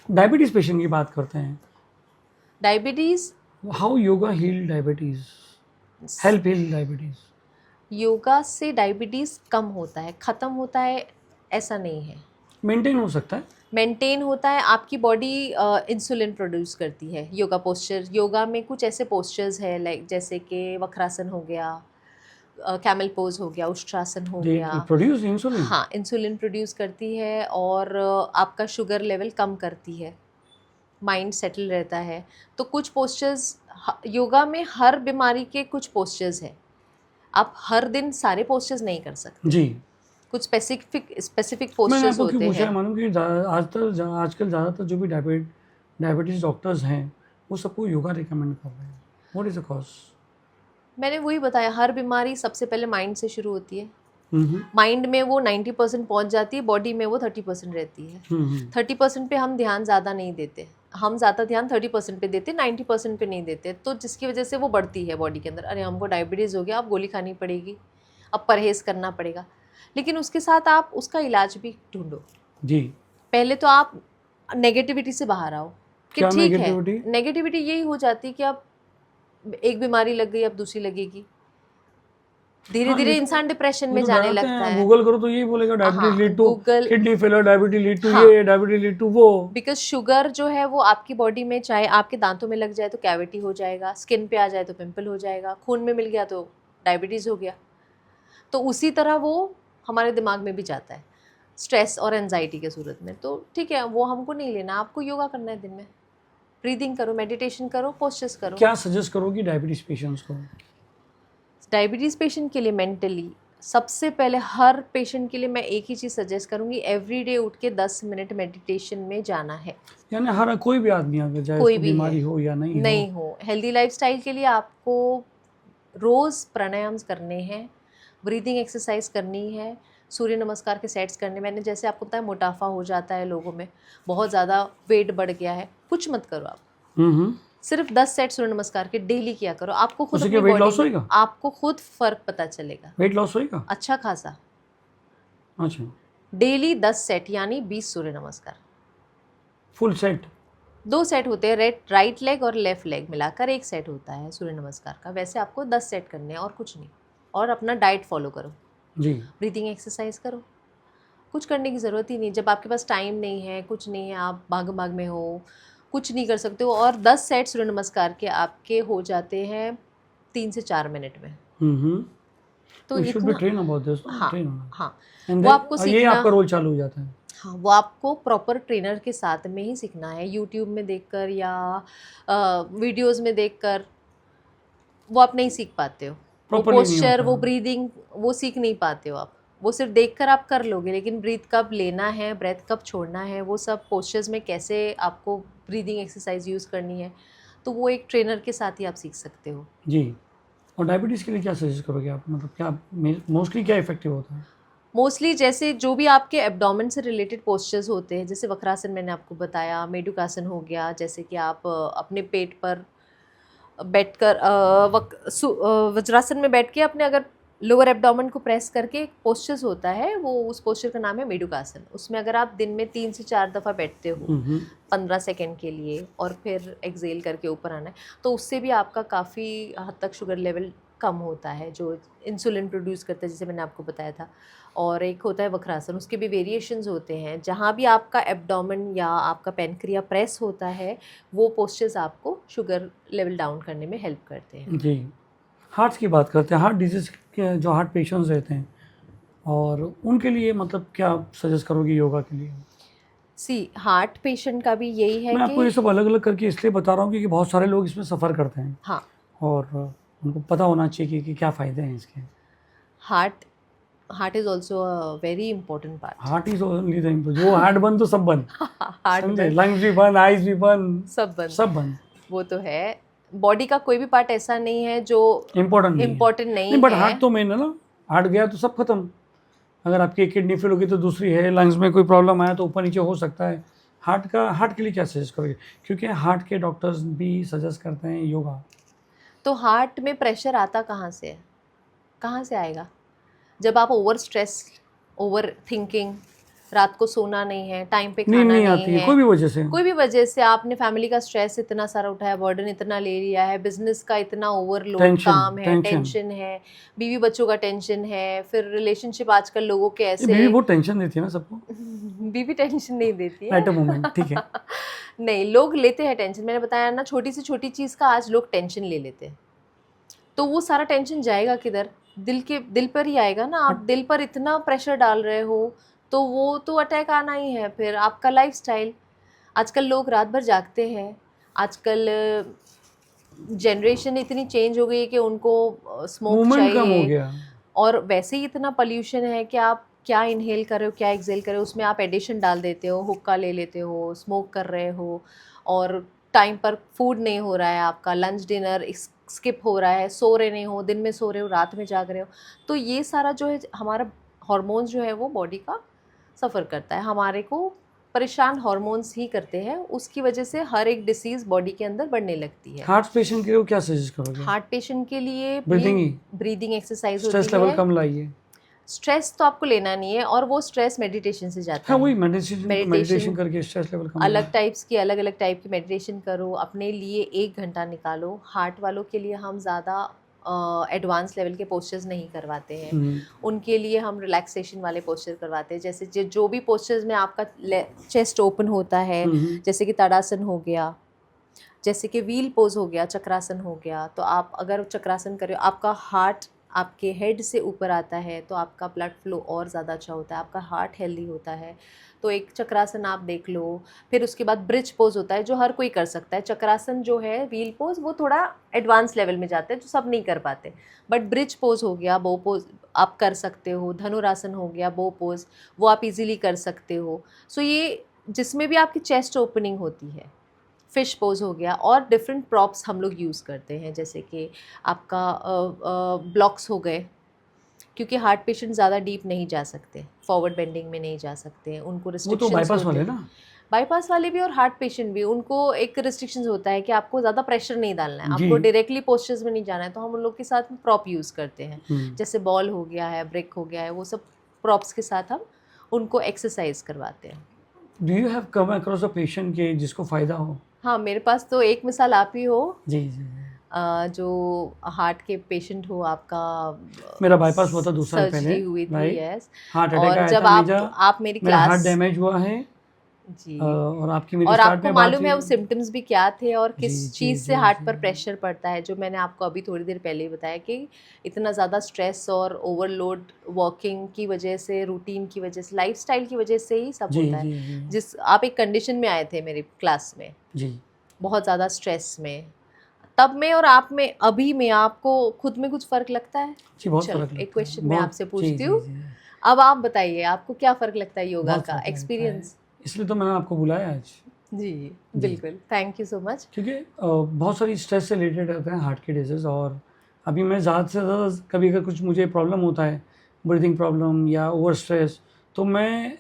डायबिटीज पेशेंट की बात करते हैं, diabetes, how yoga heal diabetes, help heal diabetes? Yoga से डायबिटीज़ कम होता है, ख़त्म होता है ऐसा नहीं है। मेंटेन हो सकता है, मेंटेन होता है। आपकी बॉडी इंसुलिन प्रोड्यूस करती है। योगा में कुछ ऐसे पोस्चर्स है, लाइक जैसे कि वक्रासन हो गया, कैमल पोज हो गया, उष्ट्रासन हो दे गया। Produce insulin. हाँ, इंसुलिन प्रोड्यूस करती है और आपका शुगर लेवल कम करती है, माइंड सेटल रहता है। तो कुछ पोस्चर्स योगा में, हर बीमारी के कुछ पोस्चर्स हैं। आप हर दिन सारे पोस्चर्स नहीं कर सकते। जी, कुछ स्पेसिफिक मैंने पोस्चर्स आपको क्यों होते पूछा है हैं। मालूम कि आजकल ज़्यादातर जो भी डायबिटीज़ डॉक्टर्स हैं वो सबको योगा रिकमेंड कर रहे हैं। What is the cause? मैंने वही बताया, हर बीमारी सबसे पहले माइंड से शुरू होती है। माइंड में वो 90% पहुंच जाती है, बॉडी में वो 30% रहती है। 30% पे हम ध्यान ज़्यादा नहीं देते। हम ज़्यादा ध्यान 30% पे देते, 90% पे नहीं देते। तो जिसकी वजह से वो बढ़ती है बॉडी के अंदर। अरे हमको डायबिटीज़ हो गया, अब गोली खानी पड़ेगी, अब परहेज़ करना पड़ेगा। लेकिन उसके साथ आप उसका इलाज भी ढूंढो। जी, पहले तो आप नेगेटिविटी से बाहर आओ कि क्या ठीक है। नेगेटिविटी? नेगेटिविटी यही हो जाती कि अब एक बीमारी लग गई, अब दूसरी लगेगी। धीरे धीरे इंसान डिप्रेशन में जाने लगता है। गूगल करो तो यही बोलेगा diabetes lead to Google- kidney failure, diabetes lead to हाँ। ये, डायबिटीज लीड टू वो। बिकॉज शुगर जो है वो आपकी बॉडी में, चाहे आपके दांतों में लग जाए तो कैविटी हो जाएगा, स्किन पे आ जाए तो पिंपल हो जाएगा, खून में मिल गया तो डायबिटीज़ हो गया। तो उसी तरह वो हमारे दिमाग में भी जाता है, स्ट्रेस और एनजाइटी के सूरत में। तो ठीक है, वो हमको नहीं लेना। आपको योगा करना है दिन में, ब्रीदिंग करो, मेडिटेशन करो, पोस्चर्स करो। क्या सजेस्ट करोगी डायबिटीज पेशेंट्स को? डायबिटीज़ पेशेंट के लिए मेंटली सबसे पहले, हर पेशेंट के लिए मैं एक ही चीज़ सजेस्ट करूँगी, एवरीडे उठ के 10 मिनट मेडिटेशन में जाना है। यानी हर कोई भी आदमी, अगर चाहे कोई उसको भी बीमारी है, हो या नहीं हो, हेल्दी लाइफस्टाइल के लिए आपको रोज़ प्राणायाम करने हैं, ब्रीदिंग एक्सरसाइज करनी है, सूर्य नमस्कार के सेट्स करने। मैंने जैसे आपको बताया, मोटापा हो जाता है लोगों में, बहुत ज़्यादा वेट बढ़ गया है, कुछ मत करो आप। सिर्फ 10 सेट सूर्य नमस्कार के डेली किया करो। आपको खुद उससे अपनी क्या weight loss बॉडी, होएगा? आपको खुद फर्क पता चलेगा, वेट लॉस होएगा? अच्छा खासा। अच्छा, डेली 10 सेट यानी 20 सूर्य नमस्कार। Full set? 2 सेट होते हैं, राइट लेग और लेफ्ट लेग मिलाकर 1 सेट होता है सूर्य नमस्कार का। वैसे आपको 10 सेट करने हैं और कुछ नहीं। और अपना डाइट फॉलो करो, जी, ब्रीदिंग एक्सरसाइज करो। कुछ करने की ज़रूरत ही नहीं। जब आपके पास टाइम नहीं है, कुछ नहीं है, आप भाग भाग में हो, कुछ नहीं कर सकते हो, और 10 सेट सूर्य नमस्कार के आपके हो जाते हैं 3 से 4 मिनट में। तो you should be इतना, trained about this, no? हाँ Train होना। हाँ, And वो then, आपको ये सीखना। आपका रोल चालू हो जाता है। हाँ, वो आपको प्रॉपर ट्रेनर के साथ में ही सीखना है, यूट्यूब में देखकर या वीडियोस में देखकर वो आप नहीं सीख पाते हो। वो प्रॉपरली नहीं पोस्चर, वो होता। ब्रीदिंग वो सीख नहीं पाते हो आप। वो सिर्फ देखकर आप कर लोगे, लेकिन ब्रीथ कब लेना है, ब्रेथ कब छोड़ना है, वो सब पोस्चर्स में कैसे आपको ब्रीदिंग एक्सरसाइज यूज़ करनी है, तो वो एक ट्रेनर के साथ ही आप सीख सकते हो। जी। और डायबिटीज़ के लिए क्या सजेस्ट करोगे आप, मतलब क्या मोस्टली क्या इफेक्टिव होता है? मोस्टली जैसे जो भी आपके एब्डोमेन से रिलेटेड पोस्चर्स होते हैं, जैसे वक्रासन मैंने आपको बताया, मेडुकासन हो गया, जैसे कि आप अपने पेट पर बैठकर वज्रासन में बैठ के अपने अगर लोअर एब्डोमेन को प्रेस करके एक पोस्चर्स होता है, वो उस पोस्चर का नाम है मेडुकासन। उसमें अगर आप दिन में 3 से 4 दफ़ा बैठते हो 15 सेकेंड के लिए और फिर एक्सेल करके ऊपर आना है, तो उससे भी आपका काफ़ी हद तक शुगर लेवल कम होता है, जो इंसुलिन प्रोड्यूस करता है, जैसे मैंने आपको बताया था। और एक होता है वक्रासन, उसके भी वेरिएशंस होते हैं। जहाँ भी आपका एब्डोमेन या आपका पैनक्रिया प्रेस होता है, वो पोस्चर्स आपको शुगर लेवल डाउन करने में हेल्प करते हैं। जी। हार्ट्स की बात करते हैं, हार्ट डिजीज़ के जो हार्ट पेशेंट्स रहते हैं, और उनके लिए मतलब क्या सजेस्ट करोगे योगा के लिए? हार्ट पेशेंट का भी यही है मैं आपको ये कि सब अलग अलग करके इसलिए बता रहा हूँ क्योंकि बहुत सारे लोग इसमें सफ़र करते हैं, हाँ, और उनको पता होना चाहिए कि क्या फ़ायदे हैं इसके। Heart heart is also a very important part. Heart is only thing, जो हार्ट बंद तो सब बंद, हार्ट समझे? लंग्स भी बंद, आइज भी बंद, सब बंद, सब बंद। वो तो है। बॉडी का कोई भी पार्ट ऐसा नहीं है जो इम्पोर्टेंट नहीं है। इम्पोर्टेंट नहीं, नहीं बट है। हार्ट तो मेन है ना। हार्ट गया तो सब खत्म। अगर आपकी एक किडनी फेल होगी तो दूसरी है, लंग्स में कोई प्रॉब्लम आया तो ऊपर नीचे हो सकता है। हार्ट के लिए क्या सजेस्ट करोगे? क्योंकि हार्ट के डॉक्टर्स भी सजेस्ट करते हैं योगा। तो हार्ट में प्रेशर आता कहाँ से है? कहाँ से आएगा? जब आप ओवर स्ट्रेस, ओवर थिंकिंग, रात को सोना नहीं है, टाइम पे नींद खाना नहीं नहीं आती है है, कोई भी वजह से। कोई भी वजह से आपने फैमिली का स्ट्रेस इतना सारा उठाया, बर्डन इतना ले लिया है, बिजनेस का इतना ओवरलोड टेंशन, काम है, टेंशन। टेंशन है, बीवी बच्चों का टेंशन है, फिर रिलेशनशिप आजकल लोगों के ये ऐसे बीवी बहुत टेंशन देती है ना सबको। बीवी टेंशन नहीं देती है। एट अ मोमेंट, ठीक है। नहीं, लोग लेते हैं टेंशन। मैंने बताया ना, छोटी से छोटी चीज़ का आज लोग टेंशन ले लेते हैं। तो वो सारा टेंशन जाएगा किधर? दिल पर ही आएगा ना। आप दिल पर इतना प्रेशर डाल रहे हो तो वो तो अटैक आना ही है। फिर आपका लाइफस्टाइल, आजकल लोग रात भर जागते हैं। आजकल जनरेशन इतनी चेंज हो गई है कि उनको स्मोक मूवमेंट कम हो चाहिए, गया। और वैसे ही इतना पोल्यूशन है कि आप क्या इनहेल कर रहे हो, क्या एक्सेल कर रहे हो, उसमें आप एडिशन डाल देते हो, हुक्का ले लेते हो, स्मोक कर रहे हो, और टाइम पर फूड नहीं हो रहा है, आपका लंच डिनर स्किप हो रहा है, सो रहे नहीं हो, दिन में सो रहे हो, रात में जाग रहे हो। तो ये सारा जो है हमारा हार्मोन्स जो है वो बॉडी का सफ़र करता है, हमारे को परेशान हार्मोन्स ही करते हैं। उसकी वजह से हर एक डिसीज़ बॉडी के अंदर बढ़ने लगती है। हार्ट पेशेंट के लिए क्या सजेस्ट करोगे? हार्ट पेशेंट के लिए ब्रीदिंग ही, ब्रीदिंग एक्सरसाइज स्ट्रेस होती लेवल है। कम लाइए। स्ट्रेस तो आपको लेना नहीं है, और वो स्ट्रेस मेडिटेशन से जाता हाँ, है। वही मेडिटेशन करके स्ट्रेस लेवल कम अलग टाइप्स की, अलग अलग टाइप की मेडिटेशन करो, अपने लिए 1 घंटा निकालो। हार्ट वालों के लिए हम ज़्यादा एडवांस लेवल के पोस्चर्स नहीं करवाते हैं। उनके लिए हम रिलैक्सेशन वाले पोस्चर करवाते हैं। जैसे जो भी पोस्चर्स में आपका चेस्ट ओपन होता है, जैसे कि ताड़ासन हो गया, जैसे कि व्हील पोज हो गया, चक्रासन हो गया। तो आप अगर चक्रासन करें, आपका हार्ट आपके हेड से ऊपर आता है, तो आपका ब्लड फ्लो और ज़्यादा अच्छा होता है, आपका हार्ट हेल्दी होता है। तो एक चक्रासन आप देख लो। फिर उसके बाद ब्रिज पोज होता है, जो हर कोई कर सकता है। चक्रासन जो है, व्हील पोज, वो थोड़ा एडवांस लेवल में जाते हैं, जो सब नहीं कर पाते। बट ब्रिज पोज हो गया, बो पोज आप कर सकते हो। धनुरासन हो गया, बो पोज, वो आप इजीली कर सकते हो। सो ये जिसमें भी आपकी चेस्ट ओपनिंग होती है। फिश पोज हो गया, और डिफरेंट प्रॉप्स हम लोग यूज़ करते हैं, जैसे कि आपका ब्लॉक्स हो गए, क्योंकि हार्ट पेशेंट ज़्यादा डीप नहीं जा सकते, फॉरवर्ड बेंडिंग में नहीं जा सकते, उनको वो तो रिस्ट्रिक्शंस बाईपास होते वाले हैं। ना। बाईपास वाले भी और हार्ट पेशेंट भी, उनको एक रिस्ट्रिक्शंस होता है कि आपको ज़्यादा प्रेशर नहीं डालना है, जी। आपको डायरेक्टली पोस्चर्स में नहीं जाना है। तो हम उन लोग के साथ में प्रॉप यूज़ करते हैं, जैसे बॉल हो गया है, ब्रिक हो गया है, वो सब प्रॉप्स के साथ हम उनको एक्सरसाइज करवाते हैं। Do you have come across a patient के जिसको फ़ायदा हो? हाँ, मेरे पास तो एक मिसाल आप ही हो, जी जी। जो हार्ट के पेशेंट हो, आपका मेरा बाईपास हुआ था 2 साल पहले, सर्जरी हुई थी, राइट। यस। हार्ट अटैक और आया जब था मेजर। आप मेरी मेरा हार्ट क्लास डैमेज हुआ है, जी। और आपकी मेरी और स्टार्ट आपको में बात मालूम है वो हुई। सिम्पटम्स भी क्या थे और जी, किस जी, चीज़ से जी, हार्ट पर जी। प्रेशर पड़ता है, जो मैंने आपको अभी थोड़ी देर पहले ही बताया कि इतना ज़्यादा स्ट्रेस और ओवरलोड वर्किंग की वजह से, रूटीन की वजह से, लाइफस्टाइल की वजह से ही सब जी, होता है। जी, जी। जिस आप एक कंडीशन में आए थे मेरी क्लास में, जी। बहुत ज़्यादा स्ट्रेस में, तब में और आप में अभी में आपको खुद में कुछ फ़र्क लगता है? जी, बहुत चलो फ़र्क एक लगता है। क्वेश्चन मैं बहुत। आपसे जी, पूछती जी, हूँ, जी। अब आप बताइए आपको क्या फ़र्क लगता है योगा बहुत का फ़र्क लगता है। एक्सपीरियंस? इसलिए तो मैंने आपको बुलाया आज। जी, जी। बिल्कुल, थैंक यू सो मच। क्योंकि बहुत सारी स्ट्रेस से रिलेटेड होते हैं हार्ट के डिजीज़, और अभी मैं ज़्यादा से ज़्यादा कभी अगर कुछ मुझे प्रॉब्लम होता है, ब्रीथिंग प्रॉब्लम या ओवर स्ट्रेस, तो मैं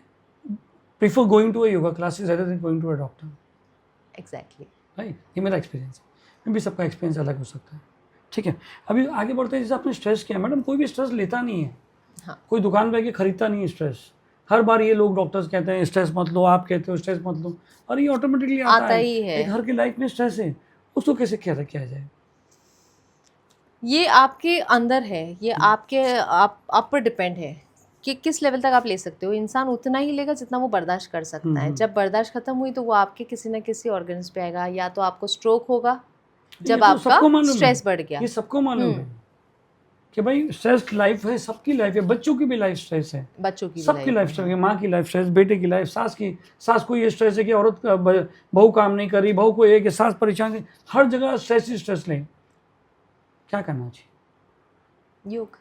prefer going to a yoga classes rather than going to a doctor. Exactly. Right, ये मेरा एक्सपीरियंस है। मे भी सबका एक्सपीरियंस अलग हो सकता है। ठीक है, अभी आगे बढ़ते हैं। जैसे आपने स्ट्रेस किया, मैडम कोई भी स्ट्रेस लेता नहीं है, हाँ। कोई दुकान पे आके खरीदता नहीं है स्ट्रेस। हर बार ये लोग डॉक्टर्स कहते हैं स्ट्रेस मत लो, आप कहते हो स्ट्रेस मत लो, और ये ऑटोमेटिकली आता आता है। ही है। एक हर की लाइफ में स्ट्रेस है, उसको कैसे किया जाए? ये आपके अंदर है, ये आपके आप पर डिपेंड है कि किस लेवल तक आप ले सकते हो। इंसान उतना ही लेगा जितना वो बर्दाश्त कर सकता है। जब बर्दाश्त खत्म हुई तो वो आपके किसी न किसी ऑर्गन्स पे आएगा, या तो आपको स्ट्रोक होगा ये जब तो आपका सबको मालूम है, स्ट्रेस बढ़ गया। ये सबको मालूम हम्म। है कि भाई स्ट्रेस लाइफ है, सबकी लाइफ है, बच्चों की भी लाइफ स्ट्रेस है, बच्चों की भी सबकी लाइफ लाइफ में स्ट्रेस है। है। माँ की लाइफ स्ट्रेस, बेटे की लाइफ, सास को ये स्ट्रेस है कि औरत बहू काम नहीं कर रही, बहू को ये कि सास परेशान है। हर जगह स्ट्रेस ही स्ट्रेस लें, क्या करना चाहिए? योग।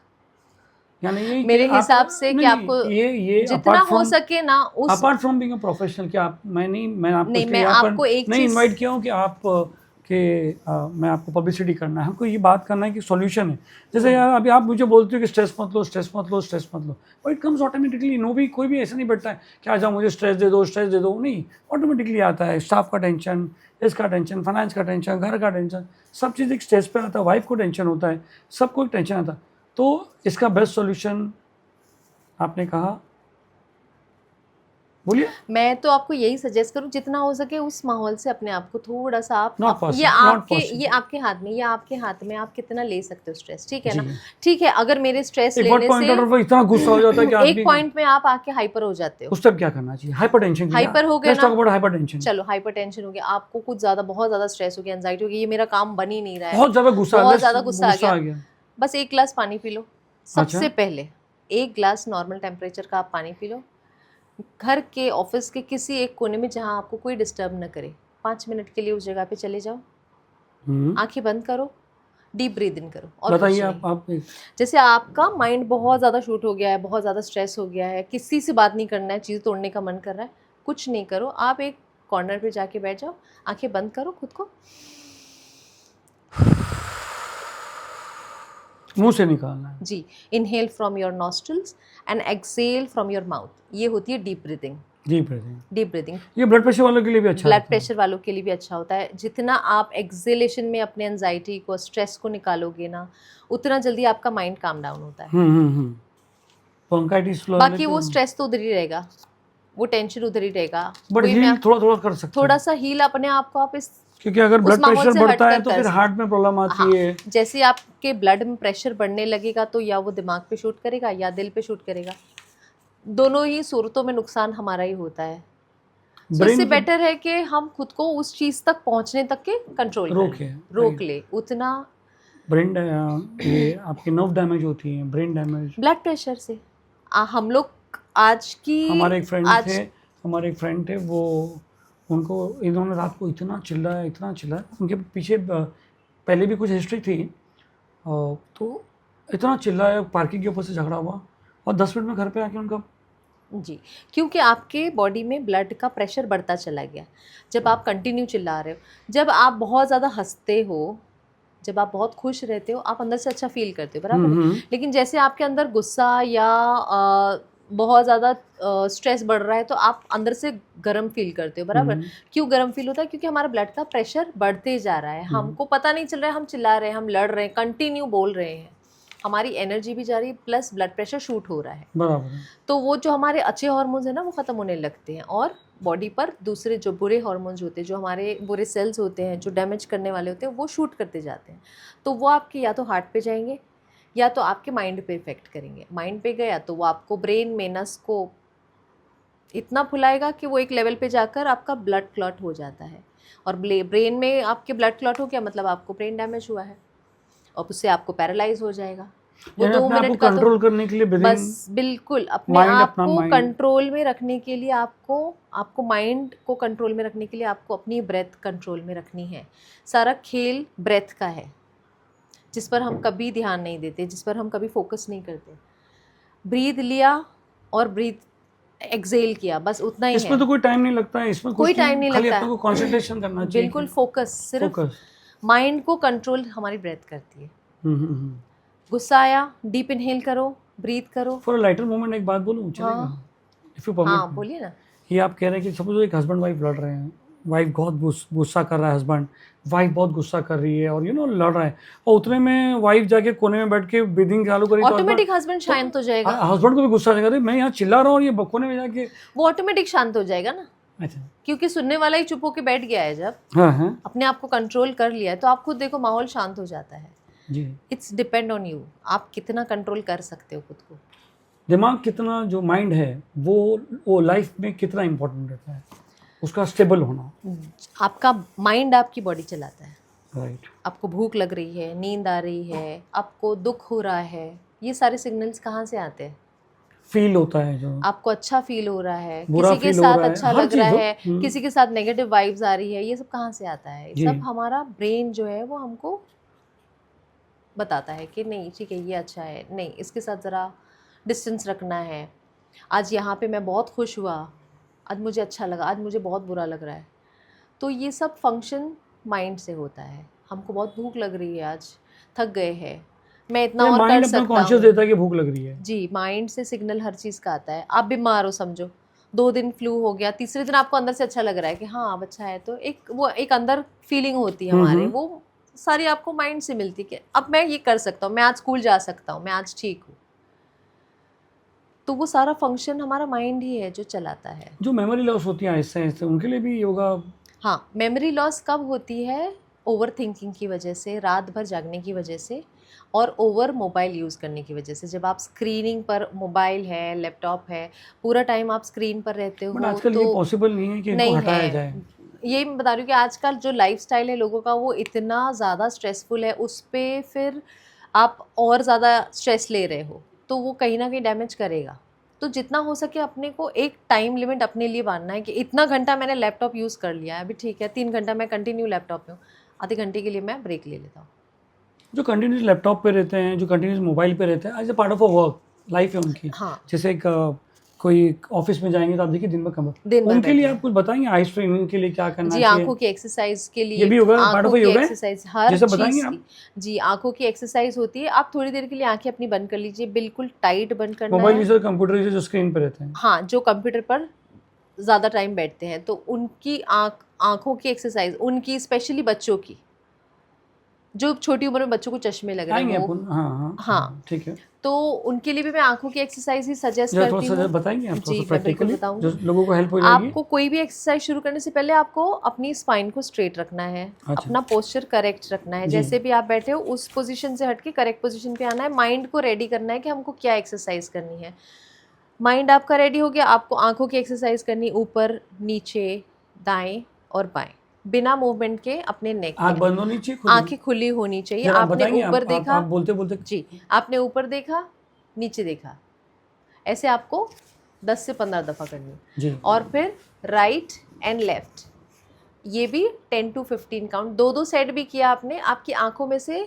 यानी यही कि मेरे आप हिसाब से कि नहीं नहीं, आपको ये जितना हो सके ना उस apart from being a professional, कि आप, मैं आपको नहीं, इसलिए मैं यहाँ पर आपको एक नहीं चीज़ इनवाइट किया हूँ कि आप मैं आपको पब्लिसिटी करना है, हमको ये बात करना है कि सॉल्यूशन है। जैसे यार अभी आप मुझे बोलते हो कि स्ट्रेस मत लो, स्ट्रेस मत लो, स्ट्रेस मत लो, but it comes automatically. No भी कोई भी ऐसा नहीं बैठता है कि आ जाओ मुझे स्ट्रेस दे दो, स्ट्रेस दे दो, नहीं, ऑटोमेटिकली आता है। स्टाफ का टेंशन, इसका टेंशन, फाइनेंस का टेंशन, घर का टेंशन, सब चीज़ एक स्ट्रेस पे आता है। वाइफ को टेंशन होता है, सबको एक टेंशन आता है। तो इसका बेस्ट सॉल्यूशन आपने कहा, बोलिए। मैं तो आपको यही सजेस्ट करूँ जितना हो सके उस माहौल से अपने आप को थोड़ा सा नॉट ये पॉसिबल, नॉट ये पॉसिबल। आपके हाथ में, ये आपके हाथ में आप कितना ले सकते हो स्ट्रेस, ठीक है जी, ना। ठीक है, अगर मेरे स्ट्रेस एक वर्ड लेने पॉइंट से आउट पर इतना गुस्सा हो जाता है कि एक आदमी पॉइंट में आप आके हाइपर हो जाते हो। उस टाइम क्या करना चाहिए? हाइपरटेंशन के लिए, हाइपर हो गए लेट्स ना, टॉक अबाउट हाइपरटेंशन। चलो हाइपर टेंशन हो गया, आपको कुछ ज़्यादा, बहुत ज़्यादा स्ट्रेस हो गया, एंजाइटी हो गई, ये मेरा काम बन ही नहीं रहा है, बहुत ज़्यादा गुस्सा, बहुत लेट्स ज़्यादा गुस्सा आ गुस्सा गया, आ गया। बस एक गिलास पानी पी लो। अच्छा, सबसे पहले एक गिलास नॉर्मल टेम्परेचर का आप पानी पी लो। घर के, ऑफिस के किसी एक कोने में जहाँ आपको कोई डिस्टर्ब न करे, 5 मिनट के लिए उस जगह पे चले जाओ, आंखें बंद करो, डीप ब्रीद इन करो, और बताइए कुछ नहीं। आप जैसे आपका माइंड बहुत ज़्यादा शूट हो गया है, बहुत ज़्यादा स्ट्रेस हो गया है, किसी से बात नहीं करना है, चीज़ तोड़ने का मन कर रहा है, कुछ नहीं करो, आप एक कॉर्नर पे जाके बैठ जाओ, आंखें बंद करो, खुद को मुंह से निकालना है। जी, inhale from your nostrils and exhale from your mouth, ये होती है डीप ब्रीदिंग। जी ब्रीथिंग, डीप ब्रीदिंग ये ब्लड प्रेशर वालों के लिए भी अच्छा ब्लड रहता है। प्रेशर वालों के लिए भी अच्छा होता है। जितना आप एक्सेलेशन में अपने एंजाइटी को, स्ट्रेस को निकालोगे ना, उतना जल्दी आपका माइंड काम डाउन होता है। ब्रोंकाइटिस बाकी वो स्ट्रेस तो उधर ही रहेगा, वो टेंशन उधर ही रहेगा। बट वही हील मैं थोड़ा थोड़ा कर सकते थोड़ा हैं, सा हील अपने आप को आप इस क्योंकि अगर उस ब्लड माहौल प्रेशर से बढ़ता है हटकर तो कर फिर सकते। हार्ट में प्रॉब्लम आती हाँ, है। जैसे आपके ब्लड में प्रेशर बढ़ने लगेगा तो या वो दिमाग पे शूट करेगा या दिल पे शूट करेगा, दोनों ही सूरतों में नुकसान हमारा ही होता है। सो इससे ब्रेन की बेटर है कि हम खुद को उस चीज़ तक पहुंचने तक के कंट्रोल कर रोके, लें, रोक ले उतना। ब्रेन, ये आपकी नर्व डैमेज होती है, ब्रेन डैमेज। ब्लड प्रेशर से हम लोग आज की हमारे एक आज फ्रेंड थे, वो, उनको इन्होंने रात को इतना चिल्लाया, इतना चिल्लाया, उनके पीछे पहले भी कुछ हिस्ट्री थी, तो इतना चिल्लाया, पार्किंग के ऊपर से झगड़ा हुआ, और 10 मिनट में घर पे आके उनका। जी, क्योंकि आपके बॉडी में ब्लड का प्रेशर बढ़ता चला गया जब आप कंटिन्यू चिल्ला रहे हो। जब आप बहुत ज़्यादा हंसते हो, जब आप बहुत खुश रहते हो, आप अंदर से अच्छा फील करते हो, बराबर है। लेकिन जैसे आपके अंदर गुस्सा या बहुत ज़्यादा स्ट्रेस बढ़ रहा है तो आप अंदर से गर्म फील करते हो, बराबर। क्यों गर्म फील होता है? क्योंकि हमारा ब्लड का प्रेशर बढ़ते जा रहा है, हमको पता नहीं चल रहा है, हम चिल्ला रहे हैं, हम लड़ रहे हैं, कंटिन्यू बोल रहे हैं, हमारी एनर्जी भी जा रही है, प्लस ब्लड प्रेशर शूट हो रहा है। बराबर है। तो वो जो हमारे अच्छे हार्मोन्स हैं ना, वो ख़त्म होने लगते हैं, और बॉडी पर दूसरे जो बुरे हार्मोन्स होते हैं, जो हमारे बुरे सेल्स होते हैं, जो डैमेज करने वाले होते हैं, वो शूट करते जाते हैं। तो वो आपके या तो हार्ट पे जाएंगे या तो आपके माइंड पे इफेक्ट करेंगे। माइंड पे गया तो वो आपको ब्रेन में नस को इतना फुलाएगा कि वो एक लेवल पे जाकर आपका ब्लड क्लॉट हो जाता है, और ब्रेन में आपके ब्लड क्लॉट हो गया मतलब आपको ब्रेन डैमेज हुआ है, और उससे आपको पैरालाइज हो जाएगा। वो यानी 2 अपने आप को मिनट का तो कंट्रोल करने के लिए ब्रीदिंग, बस बिल्कुल अपने माइंड, आप अपना को माइंड। कंट्रोल में रखने के लिए आपको माइंड को कंट्रोल में रखने के लिए आपको अपनी ब्रेथ कंट्रोल में रखनी है। सारा खेल ब्रेथ का है, जिस पर हम कभी ध्यान नहीं देते, जिस पर हम कभी फोकस नहीं करते। ब्रीथ लिया और ब्रीथ एक्सेल किया, बस उतना ही इसमें है। तो कोई टाइम नहीं लगता है, इसमें कोई कुछ टाइम नहीं खाली लगता अपने को कंसंट्रेशन करना चाहिए। बिल्कुल फोकस, सिर्फ फोकस। माइंड को कंट्रोल हमारी ब्रेथ करती है। गुस्सा आया, डीप इनहेल करो, ब्रीथ करो। फॉर अ लाइटर मोमेंट एक बात बोलूं, चलेगा? इफ यू हाँ परमिट। बोलिए ना। ये आप कह रहे हैं कि सपोज एक हस्बैंड वाइफ लड़ रहे हैं, वाइफ बहुत गुस्सा कर रहा है, हस्बैंड, वाइफ बहुत गुस्सा कर रही है और लड़ रहा है, और उतने में वाइफ जाके कोने में बैठ के ब्रीदिंग चालू करी तो ऑटोमेटिक हस्बैंड शांत हो जाएगा। हस्बैंड को भी गुस्सा आ जाएगा, अरे मैं यहाँ चिल्ला रहा हूँ और ये कोने में जाके। वो ऑटोमेटिक शांत हो जाएगा ना, अच्छा। क्योंकि सुनने वाला ही चुप होके बैठ गया है। जब हाँ हाँ अपने आप को कंट्रोल कर लिया है तो आप खुद देखो माहौल शांत हो जाता है। जी। इट्स डिपेंड ऑन यू, आप कितना कंट्रोल कर सकते हो खुद को। दिमाग कितना, जो माइंड है वो लाइफ में कितना इम्पोर्टेंट रहता है, उसका स्टेबल होना। आपका माइंड आपकी बॉडी चलाता है। राइट। आपको भूख लग रही है, नींद आ रही है, आपको दुख हो रहा है, ये सारे सिग्नल्स कहाँ से आते हैं? फील होता है जो आपको अच्छा फील हो रहा है, बुरा किसी के फील हो साथ रहा है, अच्छा हर लग रहा चीज़ है, किसी के साथ नेगेटिव वाइब्स आ रही है, ये सब कहाँ से आता है? जी। सब हमारा ब्रेन जो है वो हमको बताता है कि नहीं ठीक है, ये अच्छा है, नहीं इसके साथ ज़रा डिस्टेंस रखना है। आज यहाँ पे मैं बहुत खुश हुआ, आज मुझे अच्छा लगा, आज मुझे बहुत बुरा लग रहा है। तो ये सब फंक्शन माइंड से होता है। हमको बहुत भूख लग रही है, आज थक गए हैं, मैं इतना और कर माइंड अपना सकता कॉन्शियस हूँ। देता है कि भूख लग रही है। जी, माइंड से सिग्नल हर चीज़ का आता है। आप बीमार हो समझो, 2 दिन फ्लू हो गया, तीसरे दिन आपको अंदर से अच्छा लग रहा है कि हाँ अब अच्छा है, तो एक अंदर फीलिंग होती है हमारे, वो सारी आपको माइंड से मिलती है कि अब मैं ये कर सकता हूँ, मैं आज स्कूल जा सकता हूँ, मैं आज ठीक हूँ। तो वो सारा फंक्शन हमारा माइंड ही है जो चलाता है। जो मेमोरी लॉस होती है आहिस्ते आहिस्ते, उनके लिए भी योगा। हाँ, मेमोरी लॉस कब होती है? ओवर थिंकिंग की वजह से, रात भर जागने की वजह से, और ओवर मोबाइल यूज़ करने की वजह से। जब आप स्क्रीनिंग पर, मोबाइल है, लैपटॉप है, पूरा टाइम आप स्क्रीन पर रहते हो बट आजकल तो ये पॉसिबल नहीं है कि इनको नहीं हटाया है। जाए। यही मैं बता रही हूँ कि आजकल जो लाइफस्टाइल है लोगों का वो इतना ज़्यादा स्ट्रेसफुल है, उस पे फिर आप और ज़्यादा स्ट्रेस ले रहे हो, तो वो कहीं ना कहीं डैमेज करेगा। तो जितना हो सके अपने को एक टाइम लिमिट अपने लिए बांधना है कि इतना घंटा मैंने लैपटॉप यूज़ कर लिया है, अभी ठीक है 3 घंटा मैं कंटिन्यू लैपटॉप पे हूँ, आधे घंटे के लिए मैं ब्रेक ले लेता हूँ। जो कंटिन्यूस लैपटॉप पे रहते हैं, जो कंटिन्यूस मोबाइल पे रहते हैं, as a part of a work life है उनकी। हाँ, जैसे एक कोई ऑफिस में जाएंगे तो आप देखिए दिन भर कमर, दिन भर उनके लिए बैठे आप कुछ बताएंगे आई स्ट्रेनिंग के लिए क्या करना जी, चाहिए? आंखों की एक्सरसाइज के ये लिए, भी होगा पार्ट आंखों ऑफ की योगा है, एक्सरसाइज हर जैसे चीज़ बताएंगे आप? की। जी, आंखों की एक्सरसाइज होती है। आप थोड़ी देर के लिए आंखें अपनी बंद कर लीजिए, बिल्कुल टाइट बंद करना मोबाइल है। यूजर, कंप्यूटर यूजर जो स्क्रीन पे रहते हैं। हाँ, जो कंप्यूटर पर ज़्यादा टाइम बैठते हैं तो उनकी आंखों की एक्सरसाइज, उनकी स्पेशली बच्चों की, जो छोटी उम्र में बच्चों को चश्मे लग रहे आएंगे हैं वो, अपन, हाँ हाँ हाँ, ठीक है। तो उनके लिए भी मैं आंखों की एक्सरसाइज ही सजेस्ट जरा थोड़ा करती सा हूँ। बताएंगे आप, थोड़ा जी, सा मैं बिल्कुल प्रैक्टिकली, जो बताऊंगी। लोगों को हेल्प हो जाएगी। आपको कोई भी एक्सरसाइज शुरू करने से पहले आपको अपनी स्पाइन को स्ट्रेट रखना है, अच्छा। अपना पोस्चर करेक्ट रखना है। जी। जैसे भी आप बैठे हो उस पोजीशन से हट के करेक्ट पोजीशन पे आना है। माइंड को रेडी करना है कि हमको क्या एक्सरसाइज करनी है। माइंड आपका रेडी हो गया, आपको आंखों की एक्सरसाइज करनी, ऊपर नीचे दाएं और बाएं, बिना मूवमेंट के अपने नेक आँख के। बंद होनी चाहिए, खुली? आंखें खुली होनी चाहिए। जरा आपने बताएंगे ऊपर आप देखा, बोलते बोलते। जी, आपने ऊपर देखा, नीचे देखा, ऐसे आपको 10 से 15 दफ़ा करनी है। जी। और फिर राइट एंड लेफ्ट, ये भी 10 to 15 काउंट, 2-2 सेट भी किया आपने, आपकी आंखों में से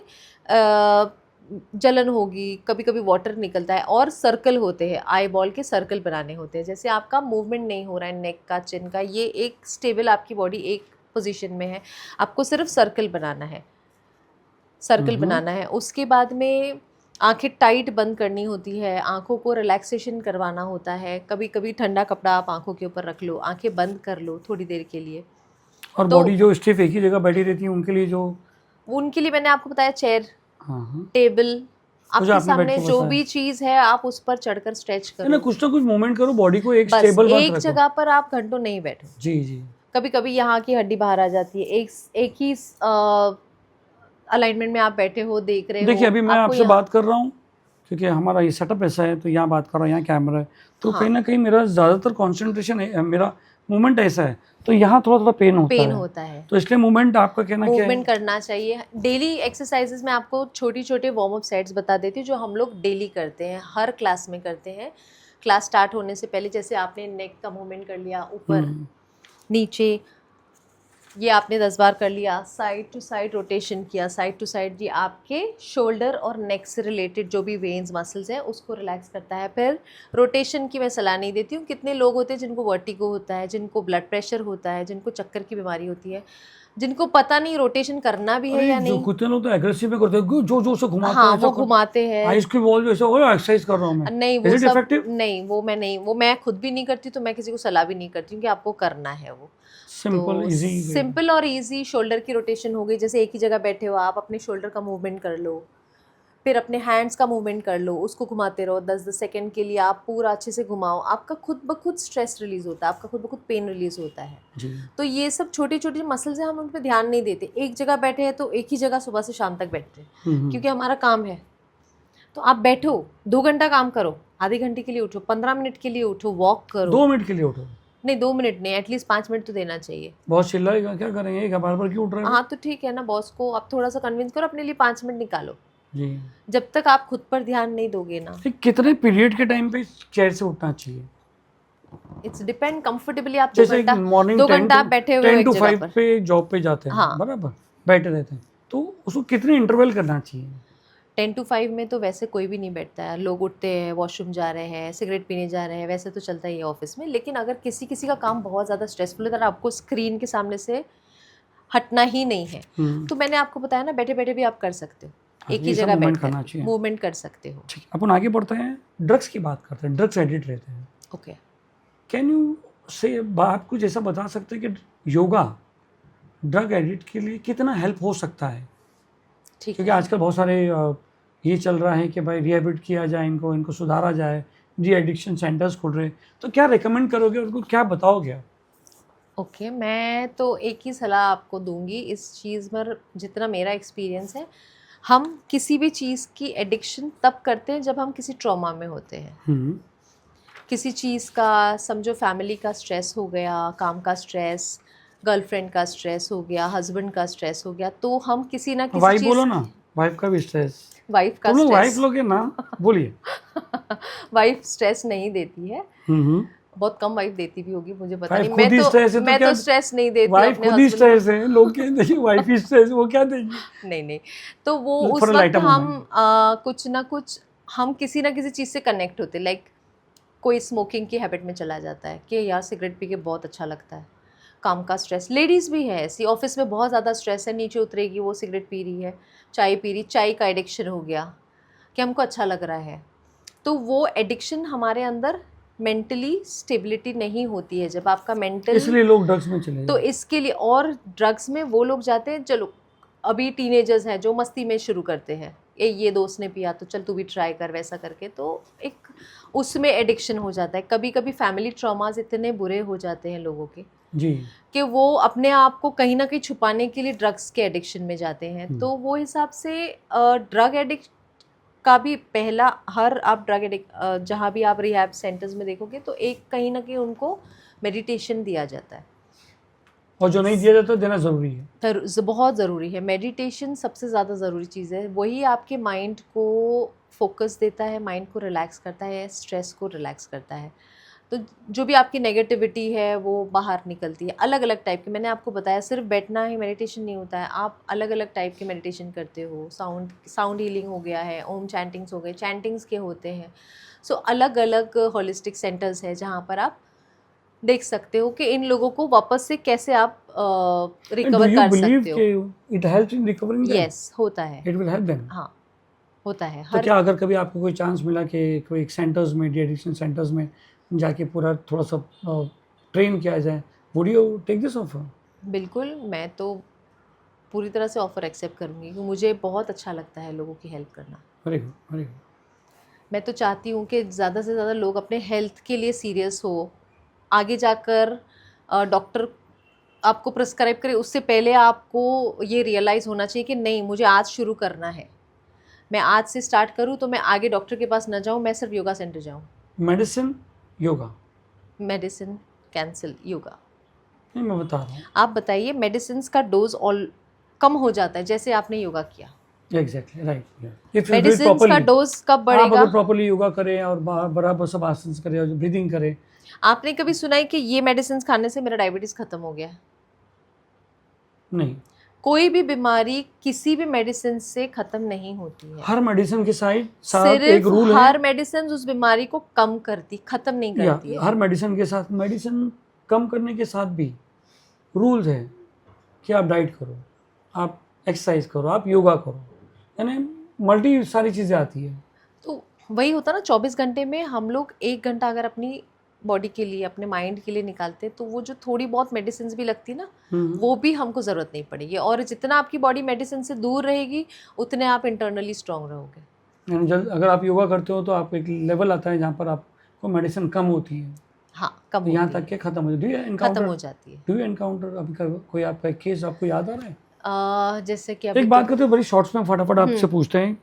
जलन होगी, कभी कभी वाटर निकलता है, और सर्कल होते हैं, आई बॉल के सर्कल बनाने होते हैं। जैसे आपका मूवमेंट नहीं हो रहा है नेक का, चिन का, ये एक स्टेबल आपकी बॉडी एक पोजीशन में है, आपको सिर्फ सर्कल बनाना है, सर्कल बनाना है। उसके बाद में आंखें टाइट बंद करनी होती है, आंखों को रिलैक्सेशन करवाना होता है। कभी कभी ठंडा कपड़ा आप आंखों के ऊपर रख लो, आंखें बंद कर लो थोड़ी देर के लिए। और तो बॉडी जो स्टिफ एक ही जगह बैठी रहती है उनके लिए, जो उनके लिए मैंने आपको बताया, चेयर, हाँ टेबल, कुछ आपके आपने बैठ सामने के जो बताया भी चीज़ है आप उस पर चढ़कर स्ट्रेच ना, करो। कुछ ना कुछ मूवमेंट करो, बॉडी को एक बस स्टेबल बात एक रखो। जगह पर आप घंटों नहीं बैठो। जी जी। कभी कभी यहाँ की हड्डी बाहर आ जाती है, एक ही अलाइनमेंट में आप बैठे हो, देख रहे हो। देखिए अभी मैं आपको आपसे यहाँ बात कर रहा हूँ, क्योंकि हमारा ये सेटअप ऐसा है, तो यहाँ बात कर रहा हूँ, यहाँ कैमरा है, तो हाँ। कहीं ना कहीं मेरा ज़्यादातर कंसंट्रेशन है, मेरा मूवमेंट ऐसा है, तो यहाँ थोड़ा थोड़ा पेन होता है। होता है। तो इसलिए मूवमेंट आपका कहना क्या है? मूवमेंट करना चाहिए। डेली एक्सरसाइजेज में आपको छोटी छोटे वार्म अप सेट्स बता देती हूँ जो हम लोग डेली करते हैं, हर क्लास में करते हैं। क्लास स्टार्ट होने से पहले जैसे आपने नेक का मूवमेंट कर लिया, ऊपर नीचे, ये आपने 10 बार कर लिया। साइड टू साइड रोटेशन किया, साइड टू साइड, ये आपके शोल्डर और नेक से रिलेटेड जो भी वेन्स मसल्स हैं उसको रिलैक्स करता है। फिर रोटेशन की मैं सलाह नहीं देती हूँ। कितने लोग होते हैं जिनको वर्टिगो होता है, जिनको ब्लड प्रेशर होता है, जिनको चक्कर की बीमारी होती है, जिनको पता नहीं रोटेशन करना भी है या जो नहीं। कितने लोग तो एग्रेसिव में करते हैं, जो जो से घुमाते हाँ, हैं, ऐसा वो घुमाते हैं। आइस की बॉल जैसे हो, एक्सरसाइज कर रहा हूँ मैं, नहीं, इज वो इट सब इफेक्टिव? नहीं, वो मैं खुद भी नहीं करती, तो मैं किसी को सलाह भी नहीं करती हूँ कि आपको करना है वो। सिंपल तो इजी। सिंपल और इजी शोल्डर की रोटेशन हो गई। जैसे एक ही जगह बैठे हो आप, अपने शोल्डर का मूवमेंट कर लो, फिर अपने हैंड्स का मूवमेंट कर लो, उसको घुमाते रहो 10-10 सेकंड के लिए, आप पूरा अच्छे से घुमाओ। आपका खुद ब खुद स्ट्रेस रिलीज होता है, आपका खुद ब खुद पेन रिलीज होता है। जी। तो ये सब छोटे छोटे मसल्स हैं, हम उन पर ध्यान नहीं देते। एक जगह बैठे हैं तो एक ही जगह सुबह से शाम तक बैठते हैं, क्योंकि हमारा काम है। तो आप बैठो, 2 घंटा काम करो, आधे घंटे के लिए उठो, 15 मिनट के लिए उठो, वॉक करो। 2 मिनट के लिए उठो? नहीं, 2 मिनट नहीं, एटलीस्ट 5 मिनट तो देना चाहिए। बहुत चिल्लाएगा, क्या करेंगे, एक बार बार क्यों उठ रहे हैं? हाँ, तो ठीक है ना, बॉस को आप थोड़ा सा कन्विंस करो, अपने लिए 5 मिनट निकालो। जी। जब तक आप खुद पर ध्यान नहीं दोगे ना। फिर कितने पीरियड के टाइम पे चेयर से उठना चाहिए? इट्स डिपेंड, कंफर्टेबली आप 2 जैसे घंटा मॉर्निंग 2 घंटा आप बैठे हुए हो 10 एक to जगह 5 पर। पे जॉब पे जाते हैं, हाँ। बराबर बैठे रहते हैं, तो उसको कितने इंटरवल करना चाहिए? 10 to 5 में तो वैसे कोई भी नहीं बैठता है। लोग उठते हैं, वॉशरूम जा रहे हैं, सिगरेट पीने जा रहे हैं, वैसे तो चलता ही है ऑफिस में। लेकिन अगर किसी किसी का काम बहुत ज़्यादा स्ट्रेसफुल है, तो आपको स्क्रीन के सामने से हटना ही नहीं है, तो मैंने आपको बताया ना, बैठे बैठे भी आप कर सकते हो, हाँ, एक ही ये सब जगह मूवमेंट बैठ करना कर चाहिए। मूवमेंट कर सकते हो। ठीक, अपन आगे बढ़ते हैं, ड्रग्स की बात करते हैं। ड्रग्स एडिक्ट रहते हैं, ओके। कैन यू से बात कुछ ऐसा बता सकते हैं कि योगा ड्रग एडिक्ट के लिए कितना हेल्प हो सकता है? ठीक क्योंकि है। आजकल बहुत सारे ये चल रहा है कि भाई रिहेबिलिट किया जाए, इनको इनको सुधारा जाए, डी एडिक्शन सेंटर्स खुल रहे हैं, तो क्या रिकमेंड करोगे, उनको क्या बताओगे आप? ओके, मैं तो एक ही सलाह आपको दूंगी इस चीज़ पर, जितना मेरा एक्सपीरियंस है। हम किसी भी चीज़ की एडिक्शन तब करते हैं जब हम किसी ट्रॉमा में होते हैं। किसी चीज़ का, समझो फैमिली का स्ट्रेस हो गया, काम का स्ट्रेस, गर्लफ्रेंड का स्ट्रेस हो गया, हस्बैंड का स्ट्रेस हो गया, तो हम किसी ना किसी वाइफ चीज़, बोलो ना, वाइफ का भी स्ट्रेस। वाइफ का तुम लोग वाइफ स्ट्रेस, लोग हैं ना, बोलिए। वाइफ स्ट्रेस नहीं देती है, हम्म। बहुत कम वाइफ देती भी होगी, मुझे पता वाइफ नहीं। खुद ही स्ट्रेस है, तो मैं क्या? तो स्ट्रेस नहीं देती वाइफ अपने खुद ही हस्बैंड स्ट्रेस है, लोग कहते हैं वाइफ ही स्ट्रेस, वो क्या देगी? नहीं नहीं, तो वो उस फॉर वक्त लाइटर हम मोमेंट। कुछ ना कुछ, हम किसी ना किसी चीज़ से कनेक्ट होते। लाइक कोई स्मोकिंग की हैबिट में चला जाता है कि यार सिगरेट पी के बहुत अच्छा लगता है। काम का स्ट्रेस, लेडीज़ भी है ऐसी, ऑफिस में बहुत ज़्यादा स्ट्रेस है, नीचे उतरेगी वो सिगरेट पी रही है, चाय पी रही, चाय का एडिक्शन हो गया कि हमको अच्छा लग रहा है। तो वो एडिक्शन हमारे अंदर मेंटली स्टेबिलिटी नहीं होती है जब आपका मेंटल, इसलिए लोग ड्रग्स में चले तो जाते इसके लिए, और ड्रग्स में वो लोग जाते हैं, चलो अभी टीनेजर्स हैं जो मस्ती में शुरू करते हैं, ये दोस्त ने पिया तो चल तू भी ट्राई कर, वैसा करके, तो एक उसमें एडिक्शन हो जाता है। कभी कभी फैमिली ट्रॉमास इतने बुरे हो जाते हैं लोगों के जी। कि वो अपने आप को कहीं ना कहीं छुपाने के लिए ड्रग्स के एडिक्शन में जाते हैं। तो वो हिसाब से ड्रग एडिक्ट का भी पहला, हर आप ड्रग एडिक्ट जहाँ भी आप रिहैब सेंटर्स में देखोगे तो एक कहीं ना कहीं उनको मेडिटेशन दिया जाता है, और जो नहीं दिया जाता देना ज़रूरी है। बहुत ज़रूरी है। मेडिटेशन सबसे ज़्यादा ज़रूरी चीज़ है, वही आपके माइंड को फोकस देता है, माइंड को रिलैक्स करता है, स्ट्रेस को रिलैक्स करता है। तो जो भी आपकी नेगेटिविटी है वो बाहर निकलती है। अलग अलग टाइप के, मैंने आपको बताया सिर्फ बैठना ही मेडिटेशन नहीं होता है, आप अलग अलग टाइप के मेडिटेशन करते हो। साउंड हीलिंग हो गया है, ओम चैंटिंग्स हो गए, चैंटिंग्स के होते हैं। सो अलग अलग होलिस्टिक सेंटर्स है जहाँ पर आप देख सकते हो कि इन लोगों को वापस से कैसे आप रिकवर कर सकते हो। It helps in recovering them? Yes, होता है। It will help them. हाँ, होता है। तो क्या अगर कभी आपको कोई चांस मिला कि कोई सेंटर्स में, डी एडिक्शन सेंटर्स में जाके पूरा थोड़ा सा ट्रेन किया जाए, would you take this offer? बिल्कुल, मैं तो पूरी तरह से ऑफ़र एक्सेप्ट करूँगी, क्योंकि मुझे बहुत अच्छा लगता है लोगों की हेल्प करना। Very good, very good. मैं तो चाहती हूँ कि ज़्यादा से ज़्यादा लोग अपने हेल्थ के लिए सीरियस हो। आगे जाकर डॉक्टर आपको प्रिस्क्राइब करे उससे पहले आपको ये रियलाइज़ होना चाहिए कि नहीं, मुझे आज शुरू करना है। मैं आज से स्टार्ट करूँ तो मैं आगे डॉक्टर के पास न जाऊँ, मैं सिर्फ योगा सेंटर जाऊँ। Medicine yoga medicine cancel, yoga. नहीं, मैं बता रहा हूँ आप बताइए, मेडिसिन का डोज ऑल कम हो जाता है जैसे आपने योगा किया। Exactly right. मेडिसिन का डोज कब आप बढ़ेगा? अगर प्रॉपर्ली योगा करें और बराबर सब आसन करें और ब्रीदिंग करें। आपने कभी सुना है कि ये मेडिसिन खाने से मेरा डायबिटीज खत्म हो गया? नहीं, कोई भी बीमारी किसी भी मेडिसिन से खत्म नहीं होती है। हर मेडिसिन के साथ एक सिर्फ रूल हर है। मेडिसिन उस बीमारी को कम करती, खत्म नहीं करती है। हर मेडिसिन के साथ, मेडिसिन कम करने के साथ भी रूल्स है कि आप डाइट करो, आप एक्सरसाइज करो, आप योगा करो, यानी मल्टी सारी चीज़ें आती है। तो वही होता ना, 24 घंटे में हम लोग 1 घंटा अगर अपनी बॉडी के लिए, अपने माइंड के लिए निकालते हैं, तो वो जो थोड़ी बहुत मेडिसिन भी लगती ना, वो भी हमको ज़रूरत नहीं पड़ेगी। और जितना आपकी बॉडी मेडिसिन से दूर रहेगी, उतने आप इंटरनली स्ट्रांग रहोगे। यानी जब अगर आप योगा करते हो तो आप एक लेवल आता है जहाँ पर आपको मेडिसिन कम होती है। हाँ, कम यहाँ होती तक कि खत्म हो जाती है। खत्म हो जाती है। डू यू एनकाउंटर अभी कोई आपका केस आपको याद आ रहा है? जैसे कि अभी एक बात करते हैं बड़ी शॉर्ट्स में, फटाफट आपसे पूछते हैं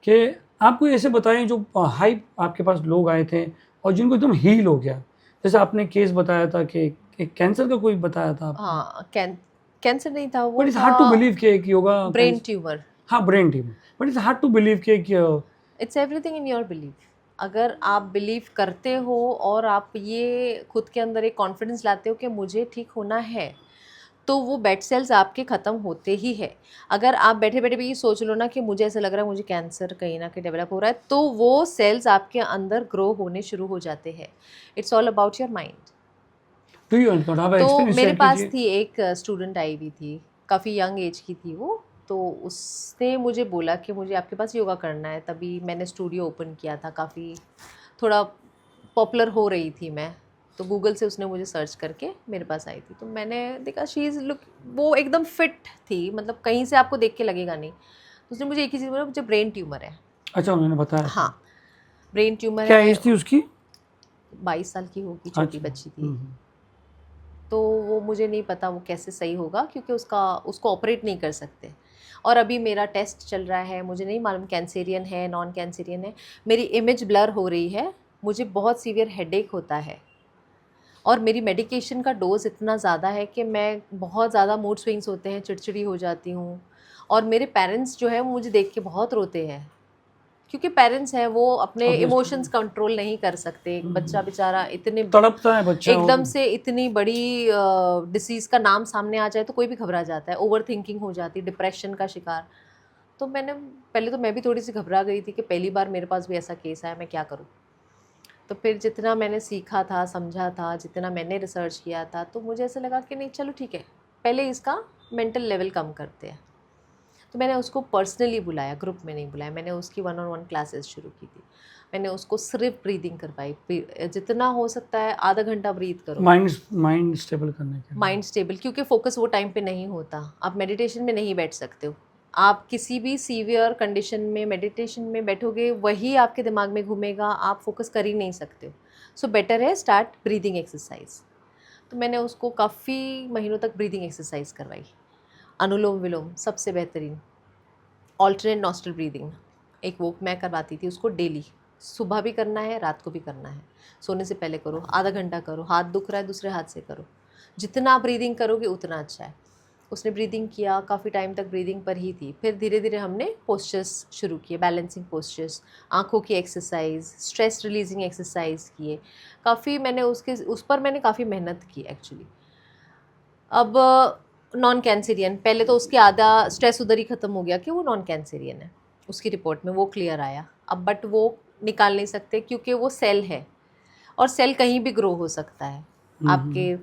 कि आपको ऐसे बताएं जो हाई आपके पास लोग आए थे और जिनको एकदम हील हो गया, जैसे आपने केस बताया था कि एक कैंसर का कोई बताया था आपने। हाँ, कैंसर नहीं था वो, but it's hard to believe कि एक योगा ब्रेन ट्यूमर। हाँ, brain tumour. But it's hard to believe कि it's everything in your belief. अगर आप बिलीव करते हो और आप ये खुद के अंदर एक कॉन्फिडेंस लाते हो कि मुझे ठीक होना है, तो वो बेड सेल्स आपके ख़त्म होते ही है। अगर आप बैठे बैठे भी ये सोच लो ना कि मुझे ऐसा लग रहा है मुझे कैंसर कहीं ना कहीं डेवलप हो रहा है, तो वो सेल्स आपके अंदर ग्रो होने शुरू हो जाते हैं। It's all about your mind. Do you encounter आप तो एक्सपीरियंस मेरे शेयर पास कीजिए। थी एक स्टूडेंट आई हुई थी, काफ़ी यंग एज की थी वो। तो उसने मुझे बोला कि मुझे आपके पास योगा करना है। तभी मैंने स्टूडियो ओपन किया था, काफ़ी थोड़ा पॉपुलर हो रही थी मैं। तो गूगल से उसने मुझे सर्च करके मेरे पास आई थी। तो मैंने देखा शी इज़ लुक, वो एकदम फिट थी, मतलब कहीं से आपको देख के लगेगा नहीं। तो उसने मुझे एक ही चीज़ बोला, मुझे ब्रेन ट्यूमर है। अच्छा, उन्होंने बताया। हाँ, ब्रेन ट्यूमर क्या है। एज थी उसकी? 22 साल की होगी, छोटी अच्छा। बच्ची थी। तो वो मुझे नहीं पता वो कैसे सही होगा, क्योंकि उसको ऑपरेट नहीं कर सकते। और अभी मेरा टेस्ट चल रहा है, मुझे नहीं मालूम कैंसेरियन है, नॉन कैंसेरियन है। मेरी इमेज ब्लर हो रही है, मुझे बहुत सीवियर हेडेक होता है और मेरी मेडिकेशन का डोज़ इतना ज़्यादा है कि मैं बहुत ज़्यादा मूड स्विंग्स होते हैं, चिड़चिड़ी हो जाती हूँ। और मेरे पेरेंट्स जो है वो मुझे देख के बहुत रोते हैं, क्योंकि पेरेंट्स हैं वो अपने इमोशंस कंट्रोल नहीं कर सकते। एक बच्चा बेचारा इतने तड़पता है बच्चा, एकदम से इतनी बड़ी डिसीज़ का नाम सामने आ जाए तो कोई भी घबरा जाता है, ओवर थिंकिंग हो जाती है, डिप्रेशन का शिकार। तो पहले तो मैं भी थोड़ी सी घबरा गई थी कि पहली बार मेरे पास भी ऐसा केस आया, मैं क्या करूँ। तो फिर जितना मैंने सीखा था, समझा था, जितना मैंने रिसर्च किया था, तो मुझे ऐसा लगा कि नहीं चलो ठीक है, पहले इसका मेंटल लेवल कम करते हैं। तो मैंने उसको पर्सनली बुलाया, ग्रुप में नहीं बुलाया। मैंने उसकी 1-on-1 क्लासेस शुरू की थी। मैंने उसको सिर्फ ब्रीदिंग करवाई, जितना हो सकता है आधा घंटा ब्रीथ करो, माइंड स्टेबल करने के लिए। माइंड स्टेबल, क्योंकि फोकस वो टाइम पे नहीं होता। आप मेडिटेशन में नहीं बैठ सकते हो। आप किसी भी सीवियर कंडीशन में मेडिटेशन में बैठोगे, वही आपके दिमाग में घूमेगा, आप फोकस कर ही नहीं सकते हो। सो बेटर है स्टार्ट ब्रीदिंग एक्सरसाइज। तो मैंने उसको काफ़ी महीनों तक ब्रीदिंग एक्सरसाइज करवाई। अनुलोम विलोम सबसे बेहतरीन, ऑल्टरनेट नॉस्ट्रल ब्रीदिंग, एक वो मैं करवाती थी उसको डेली। सुबह भी करना है, रात को भी करना है, सोने से पहले करो, आधा घंटा करो। हाथ दुख रहा है दूसरे हाथ से करो, जितना आप ब्रीदिंग करोगे उतना अच्छा है। उसने ब्रीदिंग किया, काफ़ी टाइम तक ब्रीदिंग पर ही थी। फिर धीरे धीरे हमने पोस्चर्स शुरू किए, बैलेंसिंग पोस्चर्स, आँखों की एक्सरसाइज, स्ट्रेस रिलीजिंग एक्सरसाइज किए। काफ़ी मैंने उस पर मैंने काफ़ी मेहनत की एक्चुअली। अब नॉन कैंसेरियन, पहले तो उसकी आधा स्ट्रेस उधर ही ख़त्म हो गया कि वो नॉन कैंसेरियन है, उसकी रिपोर्ट में वो क्लियर आया। अब बट वो निकाल नहीं सकते क्योंकि वो सेल है, और सेल कहीं भी ग्रो हो सकता है, आपके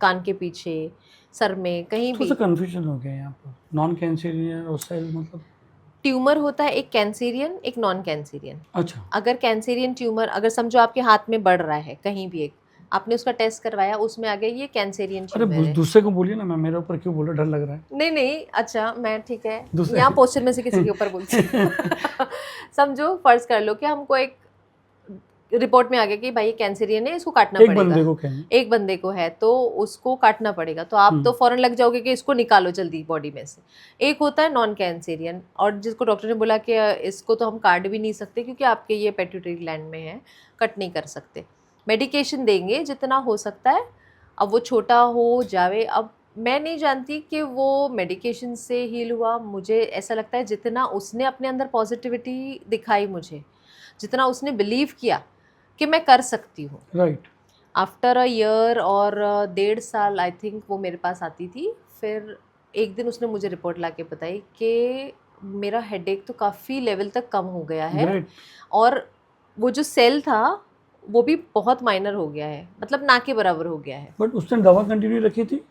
कान के पीछे, सर में, कहीं भी। थोड़ा सा कंफ्यूजन हो गया यहाँ पर, नॉन कैंसेरियन और सेल मतलब। ट्यूमर होता है एक कैंसेरियन, एक नॉन कैंसेरियन। अच्छा, अगर कैंसेरियन ट्यूमर, अगर समझो आपके हाथ में बढ़ रहा है कहीं भी, एक आपने उसका टेस्ट करवाया, उसमें आ गया ये कैंसेरियन अरे ट्यूमर है। दूसरे को बोलिए ना, मैं मेरे ऊपर क्यों बोल रहा, डर लग रहा है। नहीं नहीं, अच्छा मैं ठीक है, दूसरे यहाँ पोस्चर में से किसी के ऊपर बोलती हूँ। समझो, फर्ज कर लो कि हमको एक रिपोर्ट में आ गया कि भाई ये कैंसरियन है, इसको काटना एक पड़ेगा। बंदे को क्या है? एक बंदे को है तो उसको काटना पड़ेगा, तो आप तो फौरन लग जाओगे कि इसको निकालो जल्दी बॉडी में से। एक होता है नॉन कैंसेरियन, और जिसको डॉक्टर ने बोला कि इसको तो हम काट भी नहीं सकते क्योंकि आपके ये पेट्यूटरी ग्लैंड में है, कट नहीं कर सकते। मेडिकेशन देंगे जितना हो सकता है, अब वो छोटा हो जावे। अब मैं नहीं जानती कि वो मेडिकेशन से हील हुआ, मुझे ऐसा लगता है जितना उसने अपने अंदर पॉजिटिविटी दिखाई मुझे, जितना उसने बिलीव किया कि मैं कर सकती हूँ। राइट। आफ्टर अ ईयर और 1.5 साल आई थिंक वो मेरे पास आती थी। फिर एक दिन उसने मुझे रिपोर्ट ला के बताई कि मेरा हेडेक तो काफ़ी लेवल तक कम हो गया है, ग्रेट। और वो जो सेल था वो भी बहुत माइनर हो गया है, मतलब ना के बराबर हो गया है। बट उसने दवा कंटिन्यू रखी थी?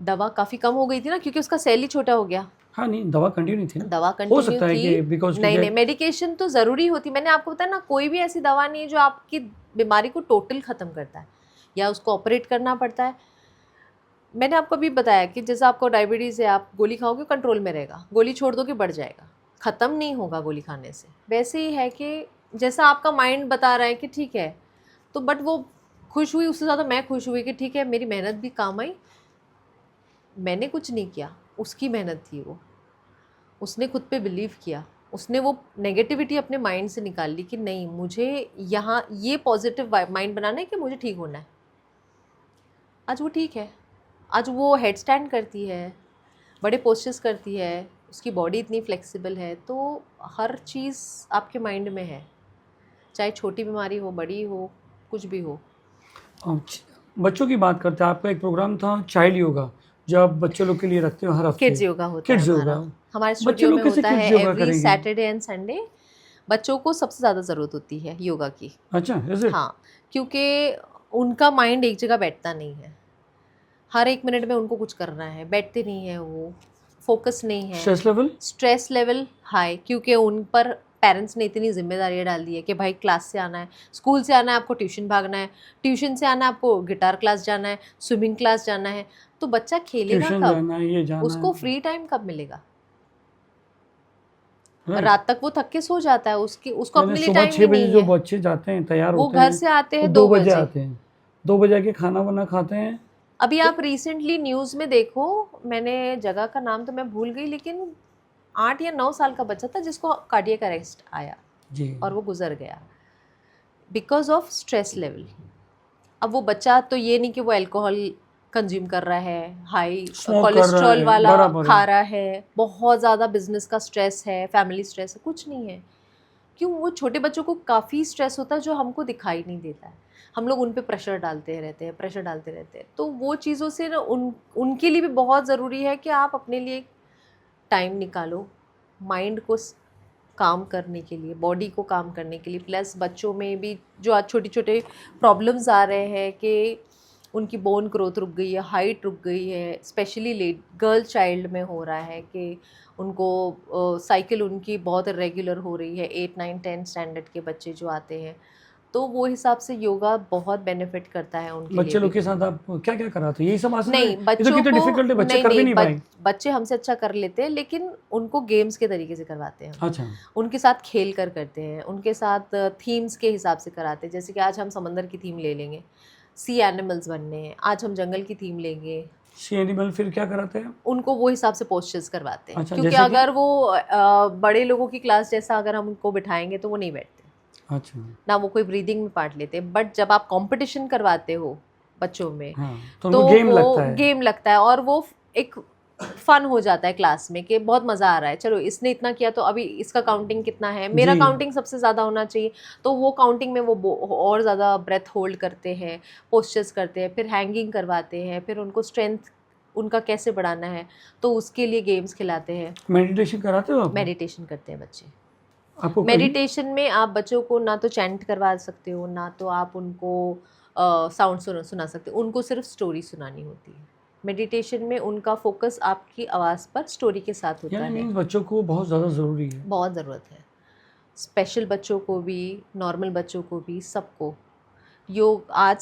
दवा काफ़ी कम हो गई थी ना, क्योंकि उसका सेल ही छोटा हो गया। हाँ नहीं, दवा कंटिन्यू थी ना? दवा हो कंटिन्यू सकता है थी। कि बिकॉज नहीं नहीं, मेडिकेशन तो ज़रूरी होती। मैंने आपको बताया ना, कोई भी ऐसी दवा नहीं है जो आपकी बीमारी को टोटल ख़त्म करता है, या उसको ऑपरेट करना पड़ता है। मैंने आपको अभी बताया कि जैसे आपको डायबिटीज़ है, आप गोली खाओगे कंट्रोल में रहेगा, गोली छोड़ दोगे बढ़ जाएगा, ख़त्म नहीं होगा गोली खाने से। वैसे ही है कि जैसा आपका माइंड बता रहा है कि ठीक है, तो बट वो खुश हुई, उससे ज़्यादा मैं खुश हुई कि ठीक है मेरी मेहनत भी काम आई। मैंने कुछ नहीं किया, उसकी मेहनत थी वो, उसने खुद पे बिलीव किया, उसने वो नेगेटिविटी अपने माइंड से निकाल ली कि नहीं, मुझे यहाँ ये पॉजिटिव माइंड बनाना है कि मुझे ठीक होना है। आज वो ठीक है, आज वो हेड स्टैंड करती है, बड़े पोस्चर्स करती है, उसकी बॉडी इतनी फ्लेक्सिबल है। तो हर चीज़ आपके माइंड में है, चाहे छोटी बीमारी हो, बड़ी हो, कुछ भी हो। बच्चों की बात करते हैं, आपका एक प्रोग्राम था चाइल्ड योगा जो आप बच्चों लोग के लिए रखते हो हर हफ्ते। किड्स योगा होता है किड्स हमारा, योगा। हमारे बच्चे स्टूडियो लोग में कैसे होता किड्स है योगा एवरी करेंगे? Saturday and Sunday. बच्चों को सबसे ज़्यादा ज़रूरत होती है योगा की। अच्छा, इज इट? हाँ, क्योंकि उनका माइंड एक जगह बैठता नहीं है, हर एक मिनट में उनको कुछ करना है, बैठते नहीं है वो, फोकस नहीं है। Stress level? Stress level high, क्योंकि उन पर पेरेंट्स ने इतनी जिम्मेदारियाँ डाल दी है कि भाई क्लास से आना है, स्कूल से आना है आपको ट्यूशन भागना है, ट्यूशन से आना है आपको गिटार क्लास जाना है, स्विमिंग क्लास जाना है। तो बच्चा खेलेगा ट्यूशन कब? जाना है, ये जाना उसको है। फ्री टाइम कब मिलेगा? राइट। रात तक वो थक के सो जाता है, उसको मैंने अपने लिए सुबह टाइम 6 भी बजे नहीं जो है। बच्चे जाते हैं, तैयार वो होते घर हैं, से आते वो हैं 2 2 बजे बजे। आते हैं, 2 बजे आके खाना वाना खाते हैं। अभी आप रिसेंटली न्यूज़ में देखो, मैंने जगह का नाम तो मैं भूल गई, लेकिन 8 या 9 साल का बच्चा था जिसको कार्डियक अरेस्ट आया जी। और वो गुजर गया बिकॉज ऑफ स्ट्रेस लेवल। अब वो बच्चा तो ये नहीं कि वो अल्कोहल कंज्यूम कर रहा है, हाई स्मोक कर रहा कोलेस्ट्रॉल है, वाला बराबर खा है। रहा है, बहुत ज़्यादा बिजनेस का स्ट्रेस है, फैमिली स्ट्रेस है, कुछ नहीं है। क्यों? वो छोटे बच्चों को काफ़ी स्ट्रेस होता है जो हमको दिखाई नहीं देता है। हम लोग उन पे प्रेशर डालते रहते हैं, प्रेशर डालते रहते हैं। तो वो चीज़ों से ना उनके लिए भी बहुत ज़रूरी है कि आप अपने लिए टाइम निकालो, माइंड को काम करने के लिए, बॉडी को काम करने के लिए। प्लस बच्चों में भी जो आज छोटे छोटे प्रॉब्लम्स आ रहे हैं कि उनकी बोन ग्रोथ रुक गई है, हाइट रुक गई है, स्पेशली लेट गर्ल चाइल्ड में हो रहा है कि उनको साइकिल उनकी बहुत रेगुलर हो रही है। 8, 9, 10 स्टैंडर्ड के बच्चे जो आते हैं, तो वो हिसाब से योगा बहुत बेनिफिट करता है उनके लिए बच्चे लोग भी। के साथ आप क्या क्या कराते हो? यही सब आसन है? नहीं, ये तो बच्चों कितने को डिफिकल्ट है, बच्चे नहीं कर भी नहीं, नहीं पाएंगे। बच्चे हमसे अच्छा कर लेते हैं, लेकिन उनको गेम्स के तरीके से करवाते हैं हम। अच्छा। उनके साथ खेल कर करते हैं, उनके साथ थीम्स के हिसाब से कराते हैं। जैसे कि आज हम समंदर की थीम ले लेंगे, सी एनिमल्स बनने हैं, आज हम जंगल की थीम लेंगे, सी एनिमल फिर क्या कराते हैं? उनको वो हिसाब से पोस्चर्स करवाते हैं। अच्छा, क्योंकि जैसे कि? अगर वो बड़े लोगों की क्लास जैसा अगर हम उनको बिठाएंगे तो वो नहीं बैठते, अच्छा। ना वो कोई ब्रीदिंग में पार्ट लेते। बट जब आप कंपटीशन करवाते हो बच्चों में, हाँ, तो तो उनको गेम वो लगता है। गेम लगता है, और वो एक फन हो जाता है क्लास में कि बहुत मज़ा आ रहा है, चलो इसने इतना किया तो अभी इसका काउंटिंग कितना है, मेरा जी। काउंटिंग सबसे ज़्यादा होना चाहिए। तो वो काउंटिंग में वो और ज़्यादा ब्रेथ होल्ड करते हैं, पोस्चर्स करते हैं, फिर हैंगिंग करवाते हैं, फिर उनको स्ट्रेंथ उनका कैसे बढ़ाना है तो उसके लिए गेम्स खिलाते हैं। मेडिटेशन कराते हो आप? मेडिटेशन करते हैं बच्चे। आपको कहीं? मेडिटेशन में आप बच्चों को ना तो चैंट करवा सकते हो, ना तो आप उनको साउंड सुना सकते हो, उनको सिर्फ स्टोरी सुनानी होती है। मेडिटेशन में उनका फोकस आपकी आवाज़ पर स्टोरी के साथ होता यानी है। मीन्स बच्चों को बहुत ज़्यादा ज़रूरी है। बहुत ज़रूरत है, स्पेशल बच्चों को भी, नॉर्मल बच्चों को भी, सबको। योग आज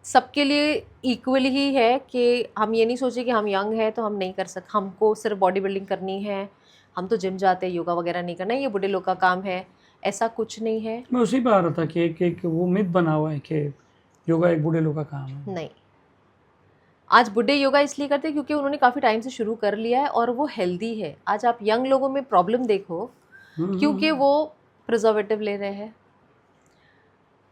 सबके लिए इक्वली ही है कि हम ये नहीं सोचे कि हम यंग हैं तो हम नहीं कर सकते, हमको सिर्फ बॉडी बिल्डिंग करनी है, हम तो जिम जाते हैं, योगा वगैरह नहीं करना, ये बूढ़े लोग का काम है, ऐसा कुछ नहीं है। मैं उसी पे आ रहा था कि एक वो मिथ बना हुआ है कि योगा एक बूढ़े लोग का काम है। नहीं, आज बुढ़े योगा इसलिए करते हैं क्योंकि उन्होंने काफ़ी टाइम से शुरू कर लिया है और वो हेल्दी है। आज आप यंग लोगों में प्रॉब्लम देखो क्योंकि वो प्रिजर्वेटिव ले रहे हैं,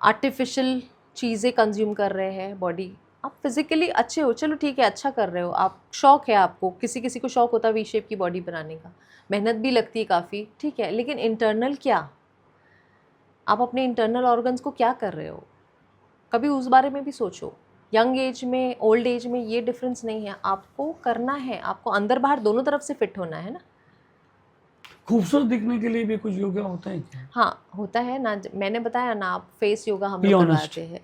आर्टिफिशियल चीज़ें कंज्यूम कर रहे हैं बॉडी। आप फिजिकली अच्छे हो, चलो ठीक है, अच्छा कर रहे हो, आप शौक है आपको, किसी किसी को शौक होता है वी शेप की बॉडी बनाने का, मेहनत भी लगती है काफ़ी, ठीक है, लेकिन इंटरनल क्या, आप अपने इंटरनल ऑर्गन्स को क्या कर रहे हो, कभी उस बारे में भी सोचो। यंग एज में, ओल्ड एज में ये डिफरेंस नहीं है, आपको करना है, आपको अंदर बाहर दोनों तरफ से फिट होना है ना। खूबसूरत दिखने के लिए भी कुछ योगा होता है क्या? हाँ होता है ना, मैंने बताया ना, आप फेस योगा हम Be लोग honest. करवाते हैं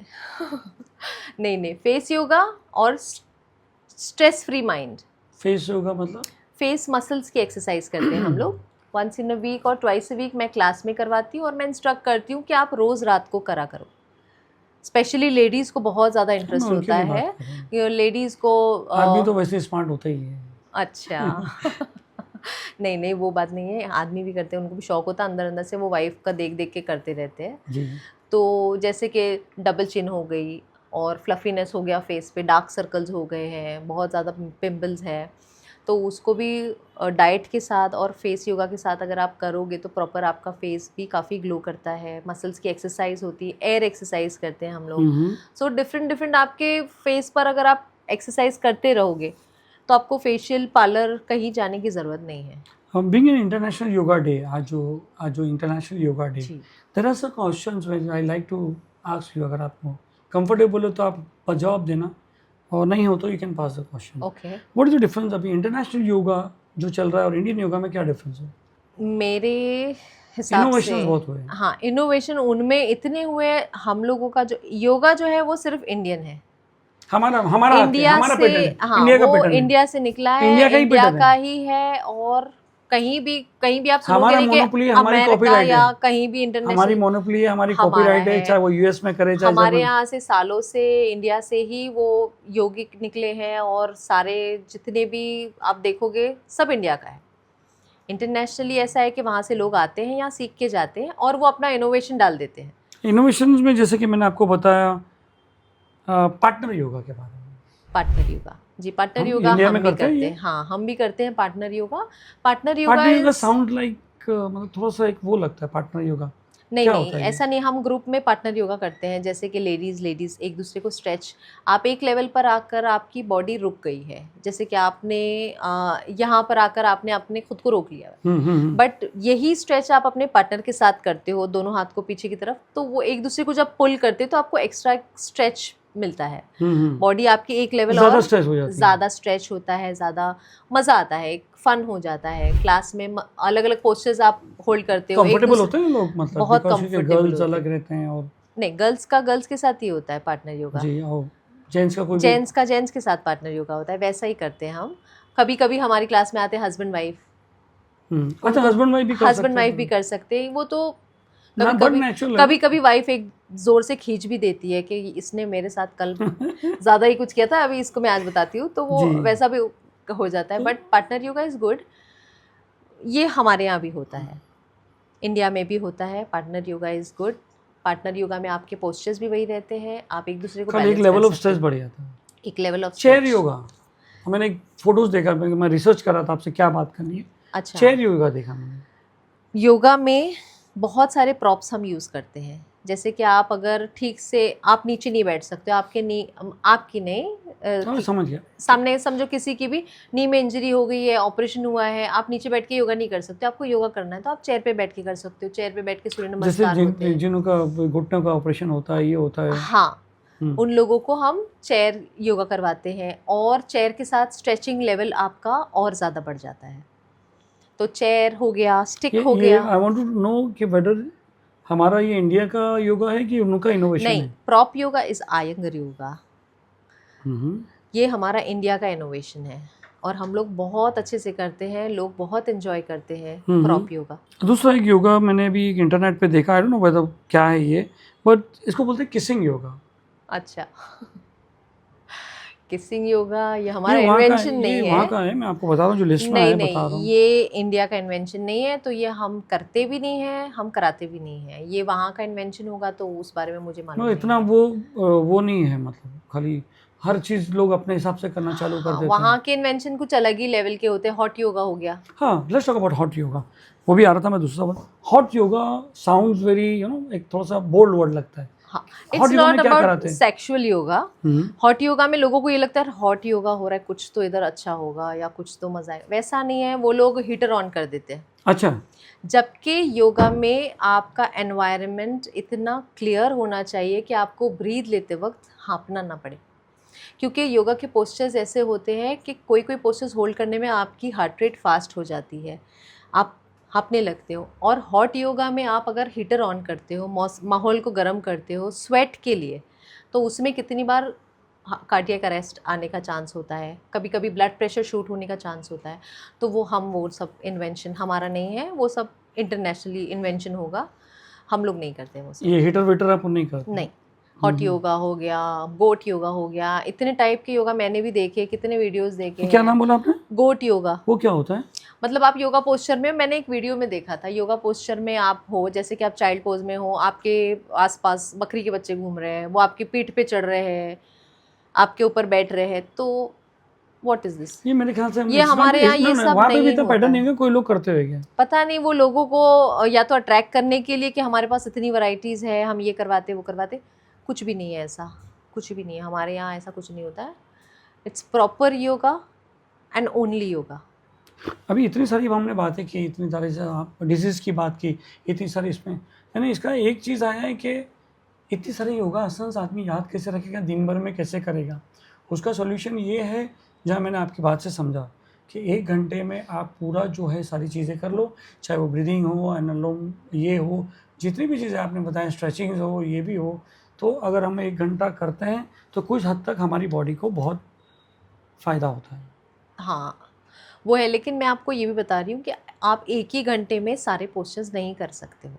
नहीं नहीं, फेस योगा और stress free mind. Face yoga मतलब? फेस मसल्स की एक्सरसाइज करते हैं हम लोग, वंस इन अ वीक और ट्वाइस अ वीक मैं क्लास में करवाती हूँ और मैं इंस्ट्रक्ट करती हूँ कि आप रोज़ रात को करा करो। स्पेशली लेडीज़ को बहुत ज़्यादा मैं इंटरेस्ट उनके होता लिए बात है कर रहा हूँ। कि लेडीज़ को आदमी तो वैसे स्मार्ट होता ही है। अच्छा नहीं नहीं, वो बात नहीं है, आदमी भी करते हैं, उनको भी शौक होता है अंदर अंदर से, वो वाइफ का देख देख के करते रहते हैं। जी। तो जैसे कि डबल चिन हो गई और फ्लफीनेस हो गया फेस पे, डार्क सर्कल्स हो गए हैं, बहुत ज़्यादा पिंपल्स है, तो उसको भी डाइट के साथ और फेस योगा के साथ अगर आप करोगे तो प्रॉपर आपका फेस भी काफ़ी ग्लो करता है। मसल्स की एक्सरसाइज होती है, एयर एक्सरसाइज करते हैं हम लोग। सो डिफरेंट डिफरेंट आपके फेस पर अगर आप एक्सरसाइज करते रहोगे तो आपको फेशियल पार्लर कहीं जाने की ज़रूरत नहीं है। Being an international yoga day, आज जो इंटरनेशनल योगा डे, जी, there are some questions which I like to ask you. अगर आपको कंफर्टेबल हो तो आप जवाब देना, और नहीं हो तो you can pass the question. Okay. What is the difference अभी इंटरनेशनल योगा जो चल रहा है और इंडियन योगा में क्या डिफरेंस है? मेरे हिसाब से इनोवेशंस बहुत हुए हैं। हाँ, इनोवेशन उनमें इतने हुए, हम लोगों का जो योगा जो है वो सिर्फ इंडियन है, हमारा हमारा आके इंडिया हमारा से, पैटर्न है, हाँ इंडिया का वो पैटर्न है, इंडिया से निकला इंडिया है, का ही इंडिया पैटर्न का है। ही है। और कहीं भी आप सुनोगे हमारा नहीं कि मोनोपोली है, हमारी अमेरिका कॉपीराइट है, या कहीं भी हमारी इंटरनेशनल मोनोपोली है, हमारी हमारा कॉपीराइट है, है। चाहे वो यूएस में करे चाहे हमारे जर्मन। यहाँ से सालों से, इंडिया से ही वो योगिक निकले हैं और सारे जितने भी आप देखोगे सब इंडिया का है। इंटरनेशनली ऐसा है कि वहाँ से लोग आते हैं, यहाँ सीख के जाते हैं और वो अपना इनोवेशन डाल देते हैं। इनोवेशंस में जैसे कि मैंने आपको बताया पार्टनर योगा के बारे में, पार्टनर योगा, जी पार्टनर हम योगा इंडिया हम में भी करते हैं करते ये। हैं, हाँ हम भी करते हैं partner yoga. Partner yoga partner yoga is- sound like मतलब थोड़ा सा एक वो लगता है पार्टनर योगा, नहीं क्या नहीं, होता है ये? ऐसा नहीं, हम ग्रुप में पार्टनर योगा करते हैं, जैसे कि लेडीज़ एक दूसरे को स्ट्रेच, आप एक लेवल पर आकर आपकी बॉडी रुक गई है, जैसे कि आपने यहाँ पर आकर आपने अपने खुद को रोक लिया है, हम्म। बट यही स्ट्रेच आप अपने पार्टनर के साथ करते हो, दोनों हाथ को पीछे की तरफ, तो वो एक दूसरे को जब पुल करते हो तो आपको एक्स्ट्रा स्ट्रेच मिलता है, बॉडी आपकी एक लेवल ज़्यादा और स्ट्रेस हो जाती है। ज़्यादा स्ट्रेच होता है, ज़्यादा मज़ा आता है, एक फन हो जाता है। क्लास में अलग अलग पोस्चर्स आप होल्ड करते हो, एक कंफर्टेबल दूसरे होते हैं लोग, मतलब बहुत बिकॉज क्योंकि कंफर्टेबल गर्ल्स होते अलग हैं। रहते हैं और नहीं, गर्ल्स का गर्ल्स के साथ ही होता है पार्टनर योगा, जी, और जेंट्स का कोई भी। जेंट्स का जेंट्स के साथ पार्टनर योगा होता है, वैसा ही करते हैं हम। कभी कभी हमारी क्लास में आते हैं हस्बैंड वाइफ, अच्छा, हस्बैंड वाइफ भी कर सकते हस्बैंड वाइफ भी हैं कर सकते हैं, वो तो ना, कभी बट कभी नेचुरल कभी कभी वाइफ एक जोर से खींच भी देती है कि इसने मेरे साथ कल ज़्यादा ही कुछ किया था, अभी इसको मैं आज बताती हूँ, तो वो जी। वैसा भी हो जाता है। तो- but partner yoga is good, ये हमारे यहाँ भी होता है, इंडिया में भी होता है। Partner yoga is good. Partner yoga में आपके पोस्चर्स भी वही रहते हैं, आप एक दूसरे को कल एक बैलेंस लेवल कर ऑफ सकते स्ट्रेस हो। बढ़ जाता है। एक लेवल ऑफ चेयर योगा, मैंने एक फोटोज देखा, मैं रिसर्च कर रहा था आपसे क्या बात करनी है। अच्छा, चेयर योगा देखा मैंने। योगा में बहुत सारे प्रॉप्स हम यूज़ करते हैं, जैसे कि आप अगर ठीक से आप नीचे नहीं बैठ सकते हो, आपके नी आपकी नहीं हाँ, समझ गया। सामने समझो किसी की भी नी में इंजरी हो गई है, ऑपरेशन हुआ है, आप नीचे बैठ के योगा नहीं कर सकते, आपको योगा करना है तो आप चेयर पे बैठ के कर सकते हो। चेयर पे बैठ के सूर्य जैसे नमस्कार होते हैं। जिनों का घुटनों का ऑपरेशन होता है, ये होता है। हाँ, उन लोगों को हम चेयर योगा करवाते हैं और चेयर के साथ स्ट्रेचिंग लेवल आपका और ज़्यादा बढ़ जाता है। तो चेयर हो गया, स्टिक हो गया। आई वांट टू नो कि वेदर हमारा ये इंडिया का योगा है कि उनका इनोवेशन नहीं, है? प्रॉप योगा इज़ आयंगर योगा, हम्म। ये हमारा इंडिया का इनोवेशन है और हम लोग बहुत अच्छे से करते हैं, लोग बहुत एंजॉय करते हैं प्रॉप योगा। दूसरा एक योगा मैंने अभी इंटरनेट पे देखा, आई डोंट नो वेदर क्या है ये, बट इसको बोलते हैं किसिंग योगा। अच्छा किसिंग योगा ये हमारा ये वहाँ का इन्वेंशन नहीं ये है। वहाँ का है, मैं आपको बता रहा हूँ जो लिस्ट में नहीं है बता रहा नहीं, हूँ। ये इंडिया का इन्वेंशन नहीं है, तो ये हम करते भी नहीं है, हम कराते भी नहीं है। ये वहाँ का इन्वेंशन होगा तो उस बारे में मुझे मालूम मतलब नहीं इतना है। वो नहीं है, मतलब खाली हर चीज़ लोग अपने हिसाब से करना चालू कर हाँ, देते वहाँ हैं। के इन्वेंशन कुछ अलग ही लेवल के होते हैं। हॉट योगा हो गया। हाँ, let's talk about hot yoga. वो भी आ रहा था मैं दूसरा word. Hot yoga sounds very एक थोड़ा सा बोल्ड वर्ड लगता है। हाँ, हॉट इट्स योगा में नॉट क्या अबाउट कराते हैं? सेक्सुअल योगा। हम्म, हॉट योगा में लोगों को ये लगता है हॉट योगा हो रहा है, कुछ तो इधर अच्छा होगा या कुछ तो मजा आएगा। वैसा नहीं है, वो लोग हीटर ऑन कर देते हैं। अच्छा। जबकि योगा में आपका एनवायरनमेंट इतना क्लियर होना चाहिए कि आपको ब्रीथ लेते वक्त हाँफना ना पड़े, क्योंकि योगा के पोस्चर्स ऐसे होते हैं कि कोई कोई पोस्चर्स होल्ड करने में आपकी हार्ट रेट फास्ट हो जाती है, आप हाँफने लगते हो। और हॉट योगा में आप अगर हीटर ऑन करते हो, माहौल को गर्म करते हो स्वेट के लिए, तो उसमें कितनी बार कार्डियक अरेस्ट आने का चांस होता है, कभी कभी ब्लड प्रेशर शूट होने का चांस होता है। तो वो सब इन्वेंशन हमारा नहीं है, वो सब इंटरनेशनली इन्वेंशन होगा, हम लोग नहीं करते वो सब। ये हीटर वीटर आप नहीं करते? नहीं। हॉट योगा हो गया, गोट योगा हो गया, इतने टाइप के योगा मैंने भी देखे, कितने वीडियोस देखे क्या हैं। नाम बोला आपने? गोट योगा। वो क्या होता है? मतलब आप योगा पोस्चर में, मैंने एक वीडियो में देखा था, योगा पोस्चर में आप हो जैसे कि आप चाइल्ड पोज में हो, आपके आसपास बकरी के बच्चे घूम रहे हैं, वो आपकी पीठ पे चढ़ रहे हैं, आपके ऊपर बैठ रहे हैं, तो व्हाट इज दिस? ये मेरे ख्याल से ये हमारे यहाँ ये सब वहाँ पे भी नहीं इतना होता पैटर्न नहीं है। होगा, कोई लोग करते हुए क्या? पता नहीं, वो लोगों को या तो अट्रैक्ट करने के लिए कि हमारे पास इतनी वैरायटीज़ है, हम ये करवाते वो करवाते। कुछ भी नहीं है ऐसा, कुछ भी नहीं है हमारे यहाँ, ऐसा कुछ नहीं होता है। It's proper yoga and only yoga. अभी इतनी सारी हमने बातें की, इतनी सारी डिजीज़ की बात की, इतनी सारी इसमें, यानी इसका एक चीज़ आया है कि इतनी सारी योगा आसन्स आदमी याद कैसे रखेगा, दिन भर में कैसे करेगा? उसका सॉल्यूशन ये है, जहाँ मैंने आपकी बात से समझा कि 1 घंटे में आप पूरा जो है सारी चीज़ें कर लो, चाहे वो ब्रीदिंग हो, अनुलोम ये हो, जितनी भी चीज़ें आपने बताया, स्ट्रेचिंग हो, ये भी हो, तो अगर हम 1 घंटा करते हैं तो कुछ हद तक हमारी बॉडी को बहुत फ़ायदा होता है। हाँ, वो है, लेकिन मैं आपको ये भी बता रही हूँ कि आप एक ही घंटे में सारे पोस्चर्स नहीं कर सकते हो।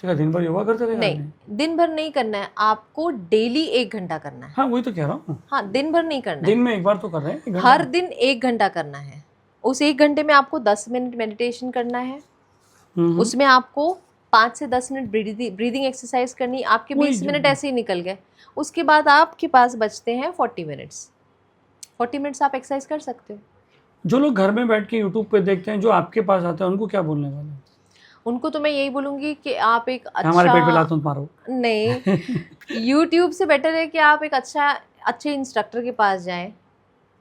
ठीक है, दिन भर योगा करते रहेगा नहीं, आदमी? दिन भर नहीं करना है, आपको डेली 1 घंटा करना है। हाँ, वही तो कह रहा हूँ। हाँ, दिन भर नहीं करना है, दिन में एक बार तो कर रहे हैं, 1 घंटा। हर दिन 1 घंटा करना है। उस 1 घंटे में आपको 10 मिनट मेडिटेशन करना है, उसमें आपको 5 से 10 मिनट ब्रीदिंग एक्सरसाइज करनी। आपके 20 मिनट ऐसे ही निकल गए। उसके बाद आपके पास बचते हैं 40 मिनट्स। 40 मिनट्स आप एक्सरसाइज कर सकते हो। जो लोग घर में बैठ के यूट्यूब पे देखते हैं, जो आपके पास आते हैं, उनको क्या बोलने वाले हैं? उनको तो मैं यही बोलूँगी कि आप एक हमारे पेट पे अच्छा, लात मत मारो। नहीं, यूट्यूब से बेटर है कि आप एक अच्छे इंस्ट्रक्टर के पास जाएं।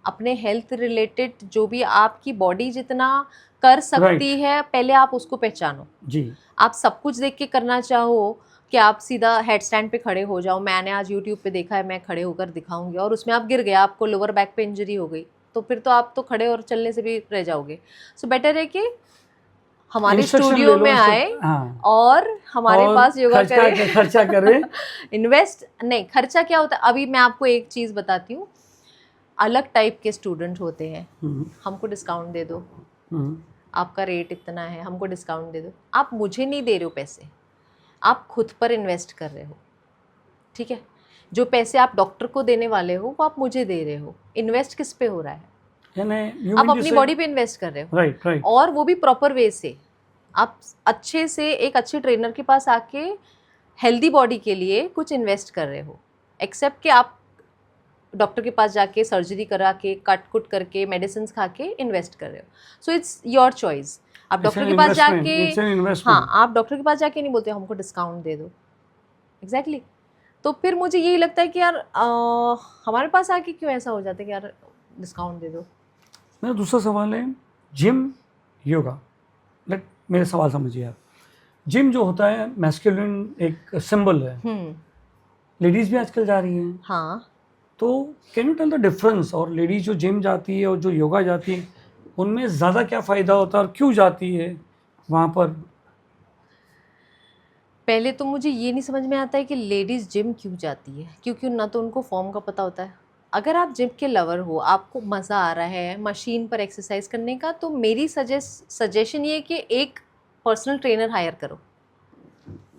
अपने हेल्थ रिलेटेड जो भी आपकी बॉडी जितना कर सकती है, पहले आप उसको पहचानो। जी। आप सब कुछ देख के करना चाहो कि आप सीधा हेड स्टैंड पे खड़े हो जाओ, मैंने आज यूट्यूब पे देखा है, मैं खड़े होकर दिखाऊंगी, और उसमें आप गिर गए, आपको लोअर बैक पे इंजरी हो गई, तो फिर तो आप तो खड़े और चलने से भी रह जाओगे। सो बेटर है कि हमारे Instruction स्टूडियो ले लो, में आए हाँ, और हमारे और पास योगा करें। खर्चा करें। इन्वेस्ट नहीं, खर्चा क्या होता है, अभी मैं आपको एक चीज़ बताती हूँ। अलग टाइप के स्टूडेंट होते हैं, हमको डिस्काउंट दे दो, आपका रेट इतना है, हमको डिस्काउंट दे दो। आप मुझे नहीं दे रहे हो पैसे, आप खुद पर इन्वेस्ट कर रहे हो, ठीक है? जो पैसे आप डॉक्टर को देने वाले हो वो आप मुझे दे रहे हो। इन्वेस्ट किस पे हो रहा है? आप अपनी बॉडी पे इन्वेस्ट कर रहे हो, राइट राइट, और वो भी प्रॉपर वे से। आप अच्छे से एक अच्छे ट्रेनर के पास आके हेल्दी बॉडी के लिए कुछ इन्वेस्ट कर रहे हो, एक्सेप्ट कि आप डॉक्टर के पास जाके सर्जरी करा के कट कुट करके मेडिसिन खा के इन्वेस्ट कर रहे हो। So it's your choice. आप डॉक्टर के पास जाके, हाँ, आप डॉक्टर के पास जाके नहीं बोलते हमको डिस्काउंट दे दो। एग्जैक्टली। तो फिर मुझे यही लगता है कि यार हमारे पास आके क्यों ऐसा हो जाता है कि यार डिस्काउंट दे दो। मेरा दूसरा सवाल है, जिम योगा, मेरे सवाल समझिए आप। जिम जो होता है मैस्कुलिन एक सिंबल है, लेडीज़ भी आजकल जा रही हैं, हाँ, तो can you tell the difference? और लेडीज जो जिम जाती है और जो योगा जाती है, उनमें ज़्यादा क्या फ़ायदा होता है और क्यों जाती है वहाँ पर? पहले तो मुझे ये नहीं समझ में आता है कि लेडीज़ जिम क्यों जाती है, क्योंकि ना तो उनको फॉर्म का पता होता है। अगर आप जिम के लवर हो, आपको मज़ा आ रहा है मशीन पर एक्सरसाइज करने का, तो मेरी सजेशन ये है कि एक पर्सनल ट्रेनर हायर करो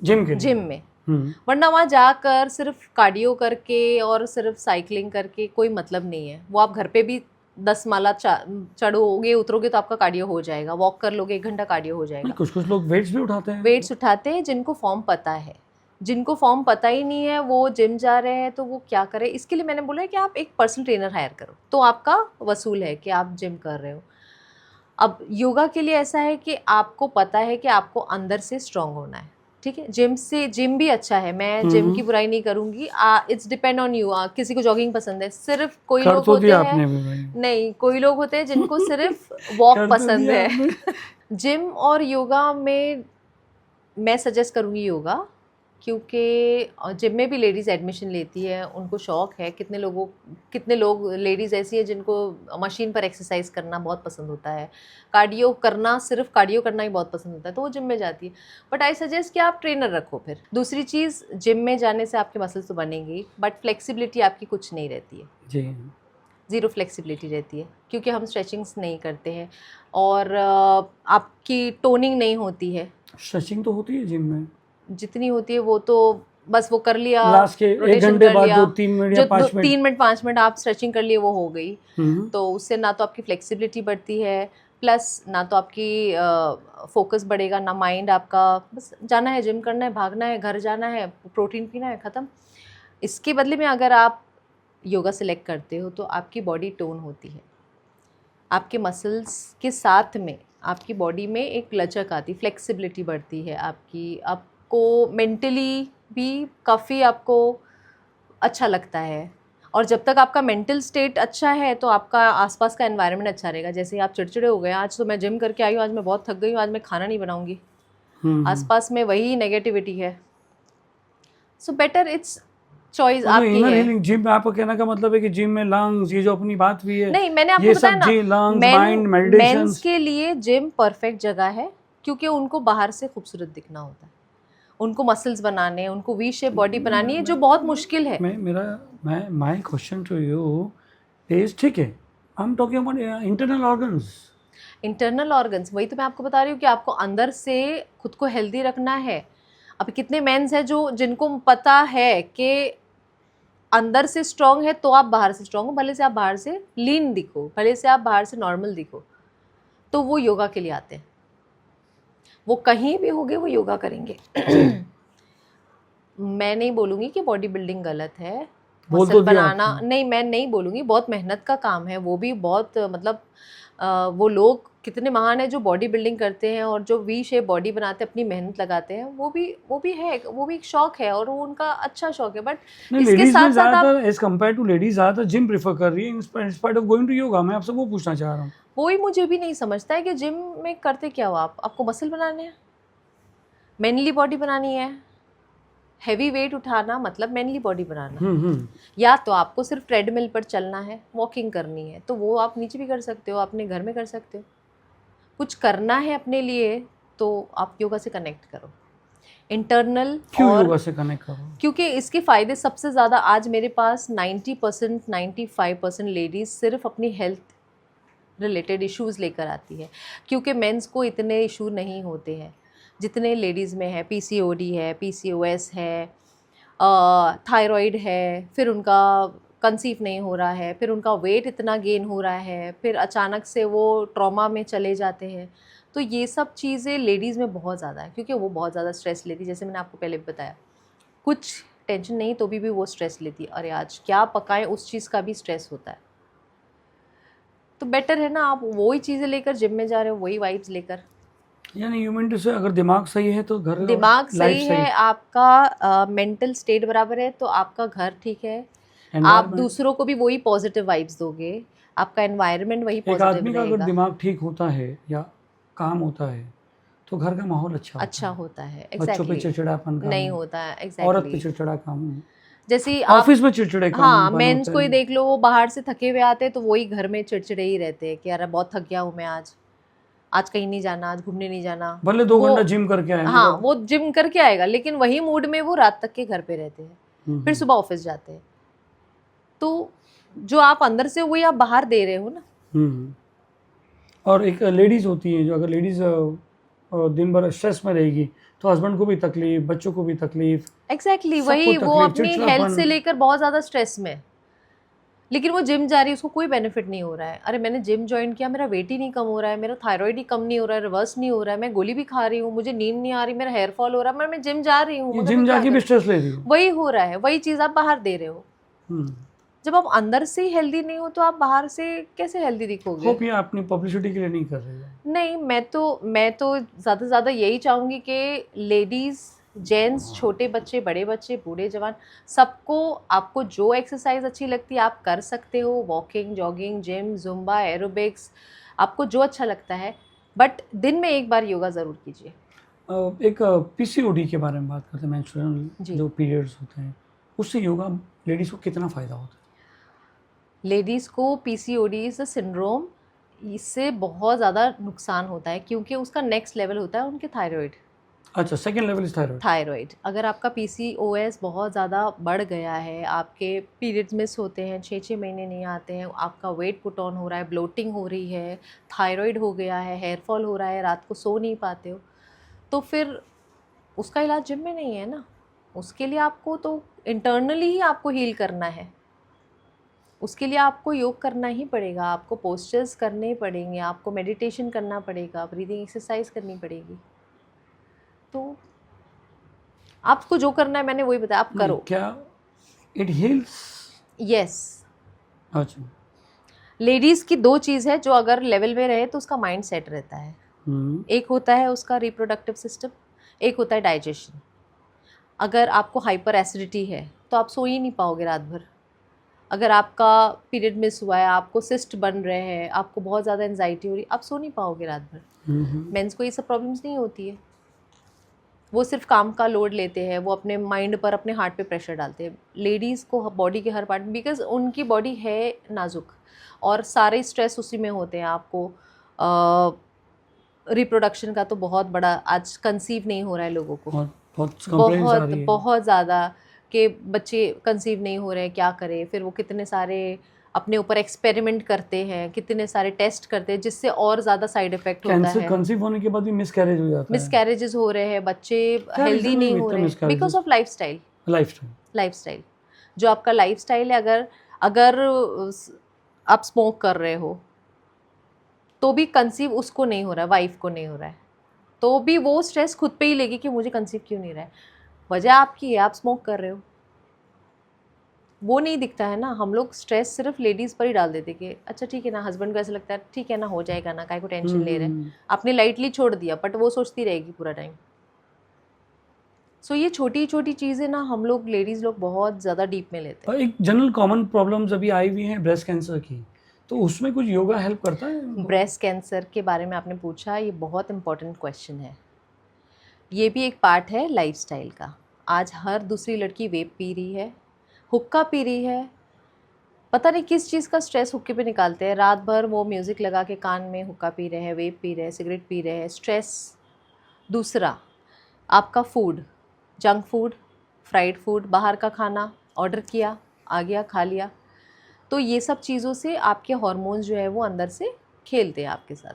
जिम के लिए? जिम में। वरना वहाँ जाकर सिर्फ कार्डियो करके और सिर्फ साइकिलिंग करके कोई मतलब नहीं है। वो आप घर पे भी 10 माला चढ़ोगे उतरोगे तो आपका कार्डियो हो जाएगा, वॉक कर लोगे 1 घंटा कार्डियो हो जाएगा। कुछ कुछ लोग वेट्स भी उठाते हैं। वेट्स उठाते हैं जिनको फॉर्म पता है, जिनको फॉर्म पता ही नहीं है वो जिम जा रहे हैं तो वो क्या करें। इसके लिए मैंने बोला है कि आप एक पर्सनल ट्रेनर हायर करो तो आपका वसूल है कि आप जिम कर रहे हो। अब योगा के लिए ऐसा है कि आपको पता है कि आपको अंदर से स्ट्रांग होना है, ठीक है। जिम भी अच्छा है, मैं जिम की बुराई नहीं करूंगी। It's depend on you. किसी को जॉगिंग पसंद है, सिर्फ कोई लोग होते हैं नहीं, कोई लोग होते हैं जिनको सिर्फ वॉक पसंद है। जिम और योगा में मैं सजेस्ट करूंगी योगा, क्योंकि जिम में भी लेडीज़ एडमिशन लेती है, उनको शौक़ है। कितने लोग लेडीज़ ऐसी है जिनको मशीन पर एक्सरसाइज करना बहुत पसंद होता है, सिर्फ कार्डियो करना ही बहुत पसंद होता है, तो वो जिम में जाती है। बट आई सजेस्ट कि आप ट्रेनर रखो। फिर दूसरी चीज़, जिम में जाने से आपके मसल्स तो बनेंगे बट फ्लेक्सिबिलिटी आपकी कुछ नहीं रहती है जी, ज़ीरो फ्लेक्सिबिलिटी रहती है, क्योंकि हम स्ट्रेचिंग्स नहीं करते हैं और आपकी टोनिंग नहीं होती है। स्ट्रेचिंग तो होती है जिम में, जितनी होती है वो तो बस वो कर लिया, लास्ट के 1 घंटे बाद जो 3 मिनट या 5 मिनट आप स्ट्रेचिंग कर लिए वो हो गई। तो उससे ना तो आपकी फ्लेक्सिबिलिटी बढ़ती है, प्लस ना तो आपकी फोकस बढ़ेगा, ना माइंड आपका। बस जाना है, जिम करना है, भागना है, घर जाना है, प्रोटीन पीना है, ख़त्म। इसके बदले में अगर आप योगा सेलेक्ट करते हो तो आपकी बॉडी टोन होती है, आपके मसल्स के साथ में आपकी बॉडी में एक लचक आती, फ्लेक्सिबिलिटी बढ़ती है आपको मेंटली भी काफ़ी आपको अच्छा लगता है। और जब तक आपका मेंटल स्टेट अच्छा है तो आपका आसपास का एनवायरनमेंट अच्छा रहेगा। जैसे आप चिड़चिड़े हो गए, आज तो मैं जिम करके आई हूँ, आज मैं बहुत थक गई हूँ, आज मैं खाना नहीं बनाऊँगी, आसपास में वही नेगेटिविटी है। सो बेटर इट्स चॉइस आपकी है। जिम में आपका कहने का मतलब है कि जिम में लंग्स, ये जो अपनी बात हुई है, नहीं, मैंने आपको बताया ना, लंग्स, माइंड, मेडिटेशन, मेंस के लिए जिम परफेक्ट जगह है, क्योंकि उनको बाहर से खूबसूरत दिखना होता है, उनको मसल्स बनाने, उनको वी शेप बॉडी बनानी है, जो बहुत मुश्किल है। My question to you is, ठीक है, I am talking about internal organs, वही तो मैं आपको बता रही हूँ कि आपको अंदर से खुद को हेल्दी रखना है। अब कितने मेंस हैं जिनको पता है कि अंदर से स्ट्रांग है तो आप बाहर से स्ट्रांग हो, भले से आप बाहर से लीन दिखो, भले से आप बाहर से नॉर्मल दिखो, तो वो योगा के लिए आते हैं। वो कहीं भी होंगे वो योगा करेंगे। मैं नहीं बोलूँगी कि बॉडी बिल्डिंग गलत है, मसल बनाना नहीं, मैं नहीं बोलूँगी, बहुत मेहनत का काम है वो भी, बहुत मतलब वो लोग कितने महान है जो बॉडी बिल्डिंग करते हैं और जो वी शेप बॉडी बनाते हैं, अपनी मेहनत लगाते हैं, वो भी है, वो भी एक शौक है और वो उनका अच्छा शौक है। बट इसके साथ साथ आप एज कंपेयर टू लेडीज ज़्यादातर जिम प्रेफर कर रही है in spite of going to yoga. मैं आपसे वो पूछना चाह रहा हूँ, वही मुझे भी नहीं समझता है कि जिम में करते क्या हो आपको मसल बनाने हैं, मेनली बॉडी बनानी है, हैवी वेट उठाना मतलब मेनली बॉडी बनाना। या तो आपको सिर्फ ट्रेडमिल पर चलना है, वॉकिंग करनी है, तो वो आप नीचे भी कर सकते हो, अपने घर में कर सकते हो। कुछ करना है अपने लिए तो आप योगा से कनेक्ट करो, इंटरनल। क्यों योगा से कनेक्ट करो? क्योंकि इसके फ़ायदे सबसे ज़्यादा, आज मेरे पास 90% 95% लेडीज़ सिर्फ अपनी हेल्थ रिलेटेड इश्यूज़ लेकर आती है, क्योंकि मेंस को इतने इशू नहीं होते हैं जितने लेडीज़ में है। PCOD है, PCOS है, थायराइड है, फिर उनका कंसीव नहीं हो रहा है, फिर उनका वेट इतना गेन हो रहा है, फिर अचानक से वो ट्रॉमा में चले जाते हैं। तो ये सब चीज़ें लेडीज़ में बहुत ज़्यादा है, क्योंकि वो बहुत ज़्यादा स्ट्रेस लेती है। जैसे मैंने आपको पहले भी बताया, कुछ टेंशन नहीं तो भी वो स्ट्रेस लेती है, अरे आज क्या पकाएं, उस चीज़ का भी स्ट्रेस होता है। तो बेटर है ना आप वही चीज़ें लेकर जिम में जा रहे हो, वही वाइब्स लेकर। यानी यू मीन टू से अगर दिमाग सही है तो घर, दिमाग सही है, आपका मेंटल स्टेट बराबर है तो आपका घर ठीक है, आप दूसरों को भी वही पॉजिटिव वाइब्स दोगे, आपका एनवायरनमेंट वही पॉजिटिव रहेगा। एक आदमी का अगर दिमाग ठीक होता है या काम होता है तो घर का माहौल अच्छा होता है। बच्चों पे चिड़चिड़ापन नहीं होता है, एग्जैक्टली। औरत पे चिड़चिड़ा काम, जैसे ऑफिस में चिड़चिड़े काम। हाँ, मेंस को ही देख लो, वो बाहर से थके हुए आते हैं तो वही घर में चिड़चिड़े ही रहते हैं कि यार बहुत थक गया हूँ मैं, आज कहीं नहीं जाना, आज घूमने नहीं जाना, भले 2 घंटा जिम करके आए। हाँ, वो जिम करके आएगा, लेकिन वही मूड में वो रात तक के घर पे रहते हैं, फिर सुबह ऑफिस जाते हैं। तो जो आप अंदर से वही आप बाहर दे रहे हो ना। और एक लेडीज़ होती है, जो अगर लेडीज़ दिन भर स्ट्रेस में रहेगी तो हस्बैंड को भी तकलीफ, बच्चों को भी तकलीफ, एग्जैक्टली सबको वही, वो तकलीफ, अपनी हेल्थ चिड़चिड़ापन। से लेकर बहुत ज़्यादा स्ट्रेस में, लेकिन वो जिम जा रही है, उसको कोई बेनिफिट नहीं हो रहा है। अरे मैंने जिम ज्वाइन किया, मेरा वेट ही नहीं कम हो रहा है, मेरा थायराइड ही कम नहीं हो रहा है, रिवर्स नहीं हो रहा है, मैं गोली भी खा रही हूँ, मुझे नींद नहीं आ रही, मेरा हेयर फॉल हो रहा है, मैं जिम जा रही हूँ, ये मगर जिम मैं क्या जाके भी करूँ? स्ट्रेस ले रही हो। वही हो रहा है, वही चीज़ आप बाहर दे रहे हो। हम्म। जब आप अंदर से ही हेल्दी नहीं हो तो आप बाहर से कैसे हेल्दी दिखोगे? होप ये अपनी पब्लिसिटी के लिए नहीं कर रही हो। नहीं, मैं तो ज़्यादा से ज़्यादा यही चाहूँगी कि लेडीज़, जेंट्स, छोटे बच्चे, बड़े बच्चे, बूढ़े जवान, सबको, आपको जो एक्सरसाइज अच्छी लगती है आप कर सकते हो। Walking, jogging, gym, Zumba, aerobics, आपको जो अच्छा लगता है, बट दिन में एक बार योगा ज़रूर कीजिए। एक पीसीओडी के बारे में बात करते हैं, मेंस्ट्रुअल जी। जो पीरियड्स होते हैं, उससे योगा लेडीज़ को कितना फ़ायदा होता है? लेडीज़ को पीसीओडी सिंड्रोम, इससे बहुत ज़्यादा नुकसान होता है, क्योंकि उसका नेक्स्ट लेवल होता है उनके थायराइड। अच्छा, second level is thyroid. Thyroid, अगर आपका पीसीओएस बहुत ज़्यादा बढ़ गया है, आपके पीरियड्स मिस होते हैं, 6-6 महीने नहीं आते हैं, आपका वेट पुट ऑन हो रहा है, ब्लोटिंग हो रही है, थायराइड हो गया है, हेयर फॉल हो रहा है, रात को सो नहीं पाते हो, तो फिर उसका इलाज जिम में नहीं है ना। उसके लिए आपको तो इंटरनली ही आपको हील करना है। उसके लिए आपको योग करना ही पड़ेगा, आपको पोस्चर्स करने पड़ेंगे, आपको मेडिटेशन करना पड़ेगा, ब्रीदिंग एक्सरसाइज करनी पड़ेगी। तो आपको जो करना है मैंने वही बताया, आप नहीं, करो। क्या इट हील्स? यस, अच्छा। लेडीज़ की दो चीज़ है जो अगर लेवल में रहे तो उसका माइंड सेट रहता है। एक होता है उसका रिप्रोडक्टिव सिस्टम, एक होता है डाइजेशन। अगर आपको हाइपर एसिडिटी है तो आप सो ही नहीं पाओगे रात भर। अगर आपका पीरियड मिस हुआ है, आपको सिस्ट बन रहे हैं, आपको बहुत ज़्यादा एंजाइटी हो रही है, आप सो नहीं पाओगे रात भर। मेंस को ये सब प्रॉब्लम्स नहीं होती है, वो सिर्फ काम का लोड लेते हैं, वो अपने माइंड पर, अपने हार्ट पे प्रेशर डालते हैं। लेडीज़ को बॉडी के हर पार्ट, बिकॉज उनकी बॉडी है नाजुक, और सारे स्ट्रेस उसी में होते हैं। आपको रिप्रोडक्शन का तो बहुत बड़ा, आज कंसीव नहीं हो रहा है लोगों को, बहुत कंप्लेंट्स आ रही है। बहुत ज़्यादा, कि बच्चे कंसीव नहीं हो रहे हैं, क्या करें। फिर वो कितने सारे अपने ऊपर एक्सपेरिमेंट करते हैं, कितने सारे टेस्ट करते हैं, जिससे और ज़्यादा साइड इफेक्ट होता कैंसर है। कंसीव होने के बाद भी मिसकैरेज हो जाता है। मिसकैरेजेस हो रहे हैं, बच्चे क्या हेल्दी reason नहीं है हो इतना रहे हैं, miscarriages? Because of lifestyle. Lifestyle. जो आपका लाइफस्टाइल है, अगर अगर आप स्मोक कर रहे हो तो भी कंसीव उसको नहीं हो रहा है, वाइफ को नहीं हो रहा है, तो भी वो स्ट्रेस खुद पे ही लेगी कि मुझे कंसीव क्यों नहीं रहा है। वजह आपकी है, आप स्मोक कर रहे हो, वो नहीं दिखता है ना। हम लोग स्ट्रेस सिर्फ लेडीज़ पर ही डाल देते कि अच्छा ठीक है ना, हस्बैंड को ऐसा लगता है ठीक है ना, हो जाएगा ना, काहे को टेंशन ले रहे हैं, आपने लाइटली छोड़ दिया, बट वो सोचती रहेगी पूरा टाइम। सो ये छोटी छोटी चीज़ें ना हम लोग लेडीज़ लोग बहुत ज़्यादा डीप में लेते हैं। और एक जनरल कॉमन प्रॉब्लम्स अभी आई हुई हैं ब्रेस्ट कैंसर की, तो उसमें कुछ योगा हेल्प करता है? ब्रेस्ट कैंसर के बारे में आपने पूछा, ये बहुत इंपॉर्टेंट क्वेश्चन है। ये भी एक पार्ट है लाइफस्टाइल का। आज हर दूसरी लड़की वेप पी रही है, हुक्का पी रही है, पता नहीं किस चीज़ का स्ट्रेस हुक्के पे निकालते हैं। रात भर वो म्यूज़िक लगा के कान में हुक्का पी रहे हैं, वेप पी रहे हैं, सिगरेट पी रहे हैं, स्ट्रेस। दूसरा, आपका food, junk food, fried food, बाहर का खाना ऑर्डर किया, आ गया, खा लिया, तो ये सब चीज़ों से आपके हार्मोन्स जो है वो अंदर से खेलते हैं आपके साथ,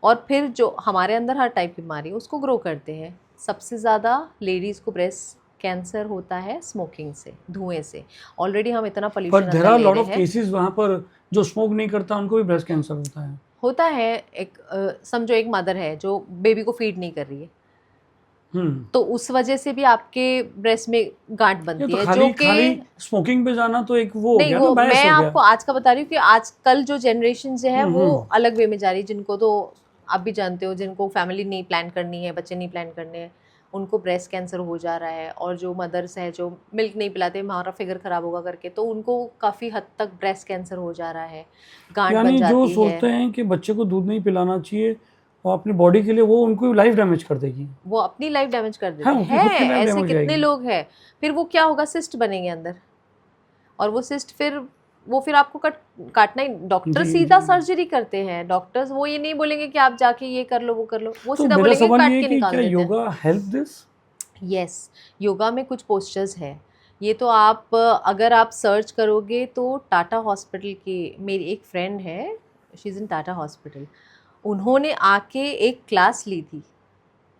और फिर जो हमारे अंदर हर टाइप की बीमारी है उसको ग्रो करते हैं। सबसे ज़्यादा लेडीज़ को ब्रेस्ट कैंसर होता है स्मोकिंग से, धुएं से। ऑलरेडी हम इतना पर पोल्यूशन देयर अंदर आर ले लॉट रहे ऑफ हैं। केसेस वहाँ पर जो स्मोक नहीं करता उनको भी ब्रेस्ट कैंसर होता है। एक समझो एक मदर है जो बेबी को फीड नहीं कर रही है, तो उस वजह से भी आपके ब्रेस्ट में गांठ ये बनती तो है, खाली जो कि खाली स्मोकिंग पे जाना तो एक वो हो नहीं, गया ना, वो बायस मैं हो गया। आपको आज का बता रही हूँ कि आजकल जो जनरेशन जो है वो हम्म। अलग वे में जा रही है। जिनको तो आप भी जानते हो, जिनको फैमिली नहीं प्लान करनी है, बच्चे नहीं प्लान करने हैं, उनको ब्रेस्ट कैंसर हो जा रहा है। और जो मदर्स है जो मिल्क नहीं पिलाते, हमारा फिगर ख़राब होगा करके, तो उनको काफ़ी हद तक ब्रेस्ट कैंसर हो जा रहा है, गांठ बन यानी जो जाती है। सोचते हैं कि बच्चे को दूध नहीं पिलाना चाहिए और अपनी बॉडी के लिए, वो उनको लाइफ डैमेज कर देगी। वो अपनी लाइफ डैमेज कर देते हाँ, हैं। उनकी खुद की लाइफ ऐसे डैमेज कितने जाएगी। लोग हैं। फिर वो क्या होगा, सिस्ट बनेंगे अंदर, और वो सिस्ट फिर आपको काटना ही, डॉक्टर जी सीधा जी। सर्जरी करते हैं। डॉक्टर्स वो ये नहीं बोलेंगे कि आप जाके ये कर लो वो कर लो, वो तो सीधा मेरा बोलेंगे सवाल ये काट है के कि निकाल क्या देते हैं। Yoga help this? Yes, yoga में कुछ पोस्चर्स है। ये तो आप अगर आप सर्च करोगे तो टाटा हॉस्पिटल की मेरी एक फ्रेंड है, she is in Tata hospital, उन्होंने आके एक क्लास ली थी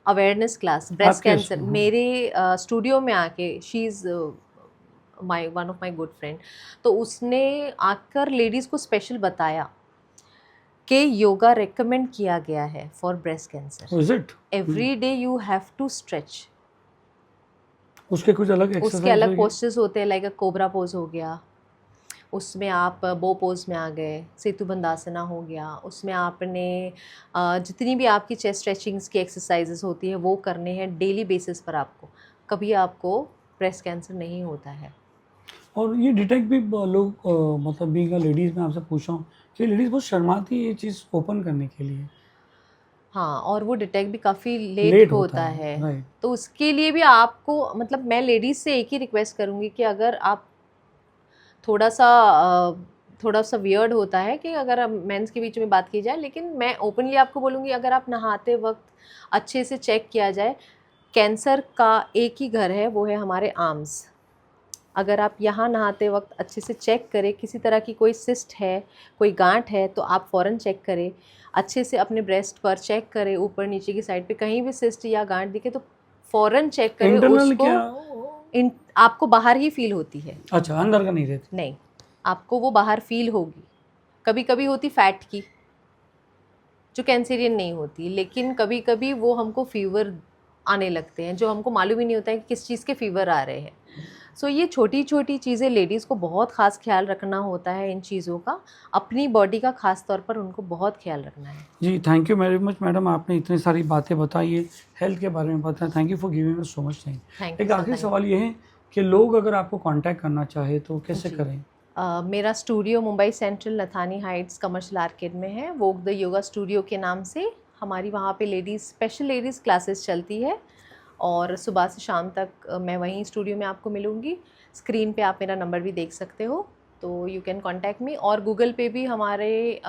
अवेयरनेस क्लास ब्रेस्ट आपके कैंसर हाँ। मेरे स्टूडियो में आके, she is my one of my good friend, तो उसने आकर लेडीज़ को स्पेशल बताया कि योगा रेकमेंड किया गया है for breast cancer. Is it? Every day you have to stretch. उसके कुछ अलग उसके एक्सरसाइज अलग होगी? पोस्टर्स होते हैं, लाइक अ कोबरा पोज हो गया, उसमें आप बो पोज में आ गए, सेतु बंदासना हो गया, उसमें आपने जितनी भी आपकी चेस्ट स्ट्रेचिंग्स की एक्सरसाइजेस होती है वो करने हैं डेली बेसिस पर आपको, कभी आपको ब्रेस्ट कैंसर नहीं होता है। और ये डिटेक्ट भी लोग मतलब बीइंग अ लेडीज़, मैं आपसे पूछ रहा हूँ कि लेडीज़ बहुत शर्माती है ये चीज़ ओपन करने के लिए, हाँ, और वो डिटेक्ट भी काफ़ी लेट लेट होता होता है, है। राइट? तो उसके लिए भी आपको, मतलब मैं लेडीज़ से एक ही रिक्वेस्ट करूँगी कि अगर आप थोड़ा सा थोड़ा सा वियर्ड होता है कि अगर मेंस के बीच में बात की जाए, लेकिन मैं ओपनली आपको बोलूँगी, अगर आप नहाते वक्त अच्छे से चेक किया जाए, कैंसर का एक ही घर है, वो है हमारे आर्म्स। अगर आप यहाँ नहाते वक्त अच्छे से चेक करें, किसी तरह की कोई सिस्ट है, कोई गांठ है, तो आप फ़ौरन चेक करें। अच्छे से अपने ब्रेस्ट पर चेक करें, ऊपर नीचे की साइड पे कहीं भी सिस्ट या गांठ दिखे तो फ़ौरन चेक करें इंटरनल उसको। क्या? आपको बाहर ही फील होती है, अच्छा, अंदर का नहीं रहती? नहीं, आपको वो बाहर फील होगी। कभी कभी होती फैट की, जो कैंसेरियन नहीं होती, लेकिन कभी कभी वो हमको फीवर आने लगते हैं, जो हमको मालूम ही नहीं होता है कि किस चीज़ के फीवर आ रहे हैं। सो ये छोटी छोटी चीज़ें लेडीज़ को बहुत ख़ास ख्याल रखना होता है इन चीज़ों का, अपनी बॉडी का ख़ास तौर पर उनको बहुत ख्याल रखना है। जी, thank you very much madam, आपने इतनी सारी बातें बताई है, हेल्थ के बारे में बताया। Thank you for giving us so much time. Thank you एक सर, आखिरी थैंक सवाल ये है कि लोग अगर आपको कांटेक्ट करना चाहे तो कैसे जी। करें? मेरा studio Mumbai central Nathani Heights commercial arcade में है, वोक द योगा स्टूडियो के नाम से। हमारी वहाँ पे लेडीज़, स्पेशल लेडीज़ क्लासेस चलती है, और सुबह से शाम तक मैं वहीं स्टूडियो में आपको मिलूँगी। स्क्रीन पे आप मेरा नंबर भी देख सकते हो, तो यू कैन कॉन्टैक्ट मी। और गूगल पे भी हमारे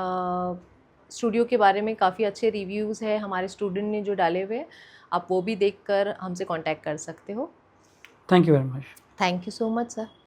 स्टूडियो के बारे में काफ़ी अच्छे रिव्यूज़ है हमारे स्टूडेंट ने जो डाले हुए हैं, आप वो भी देखकर हमसे कॉन्टैक्ट कर सकते हो। Thank you very much. Thank you so much sir.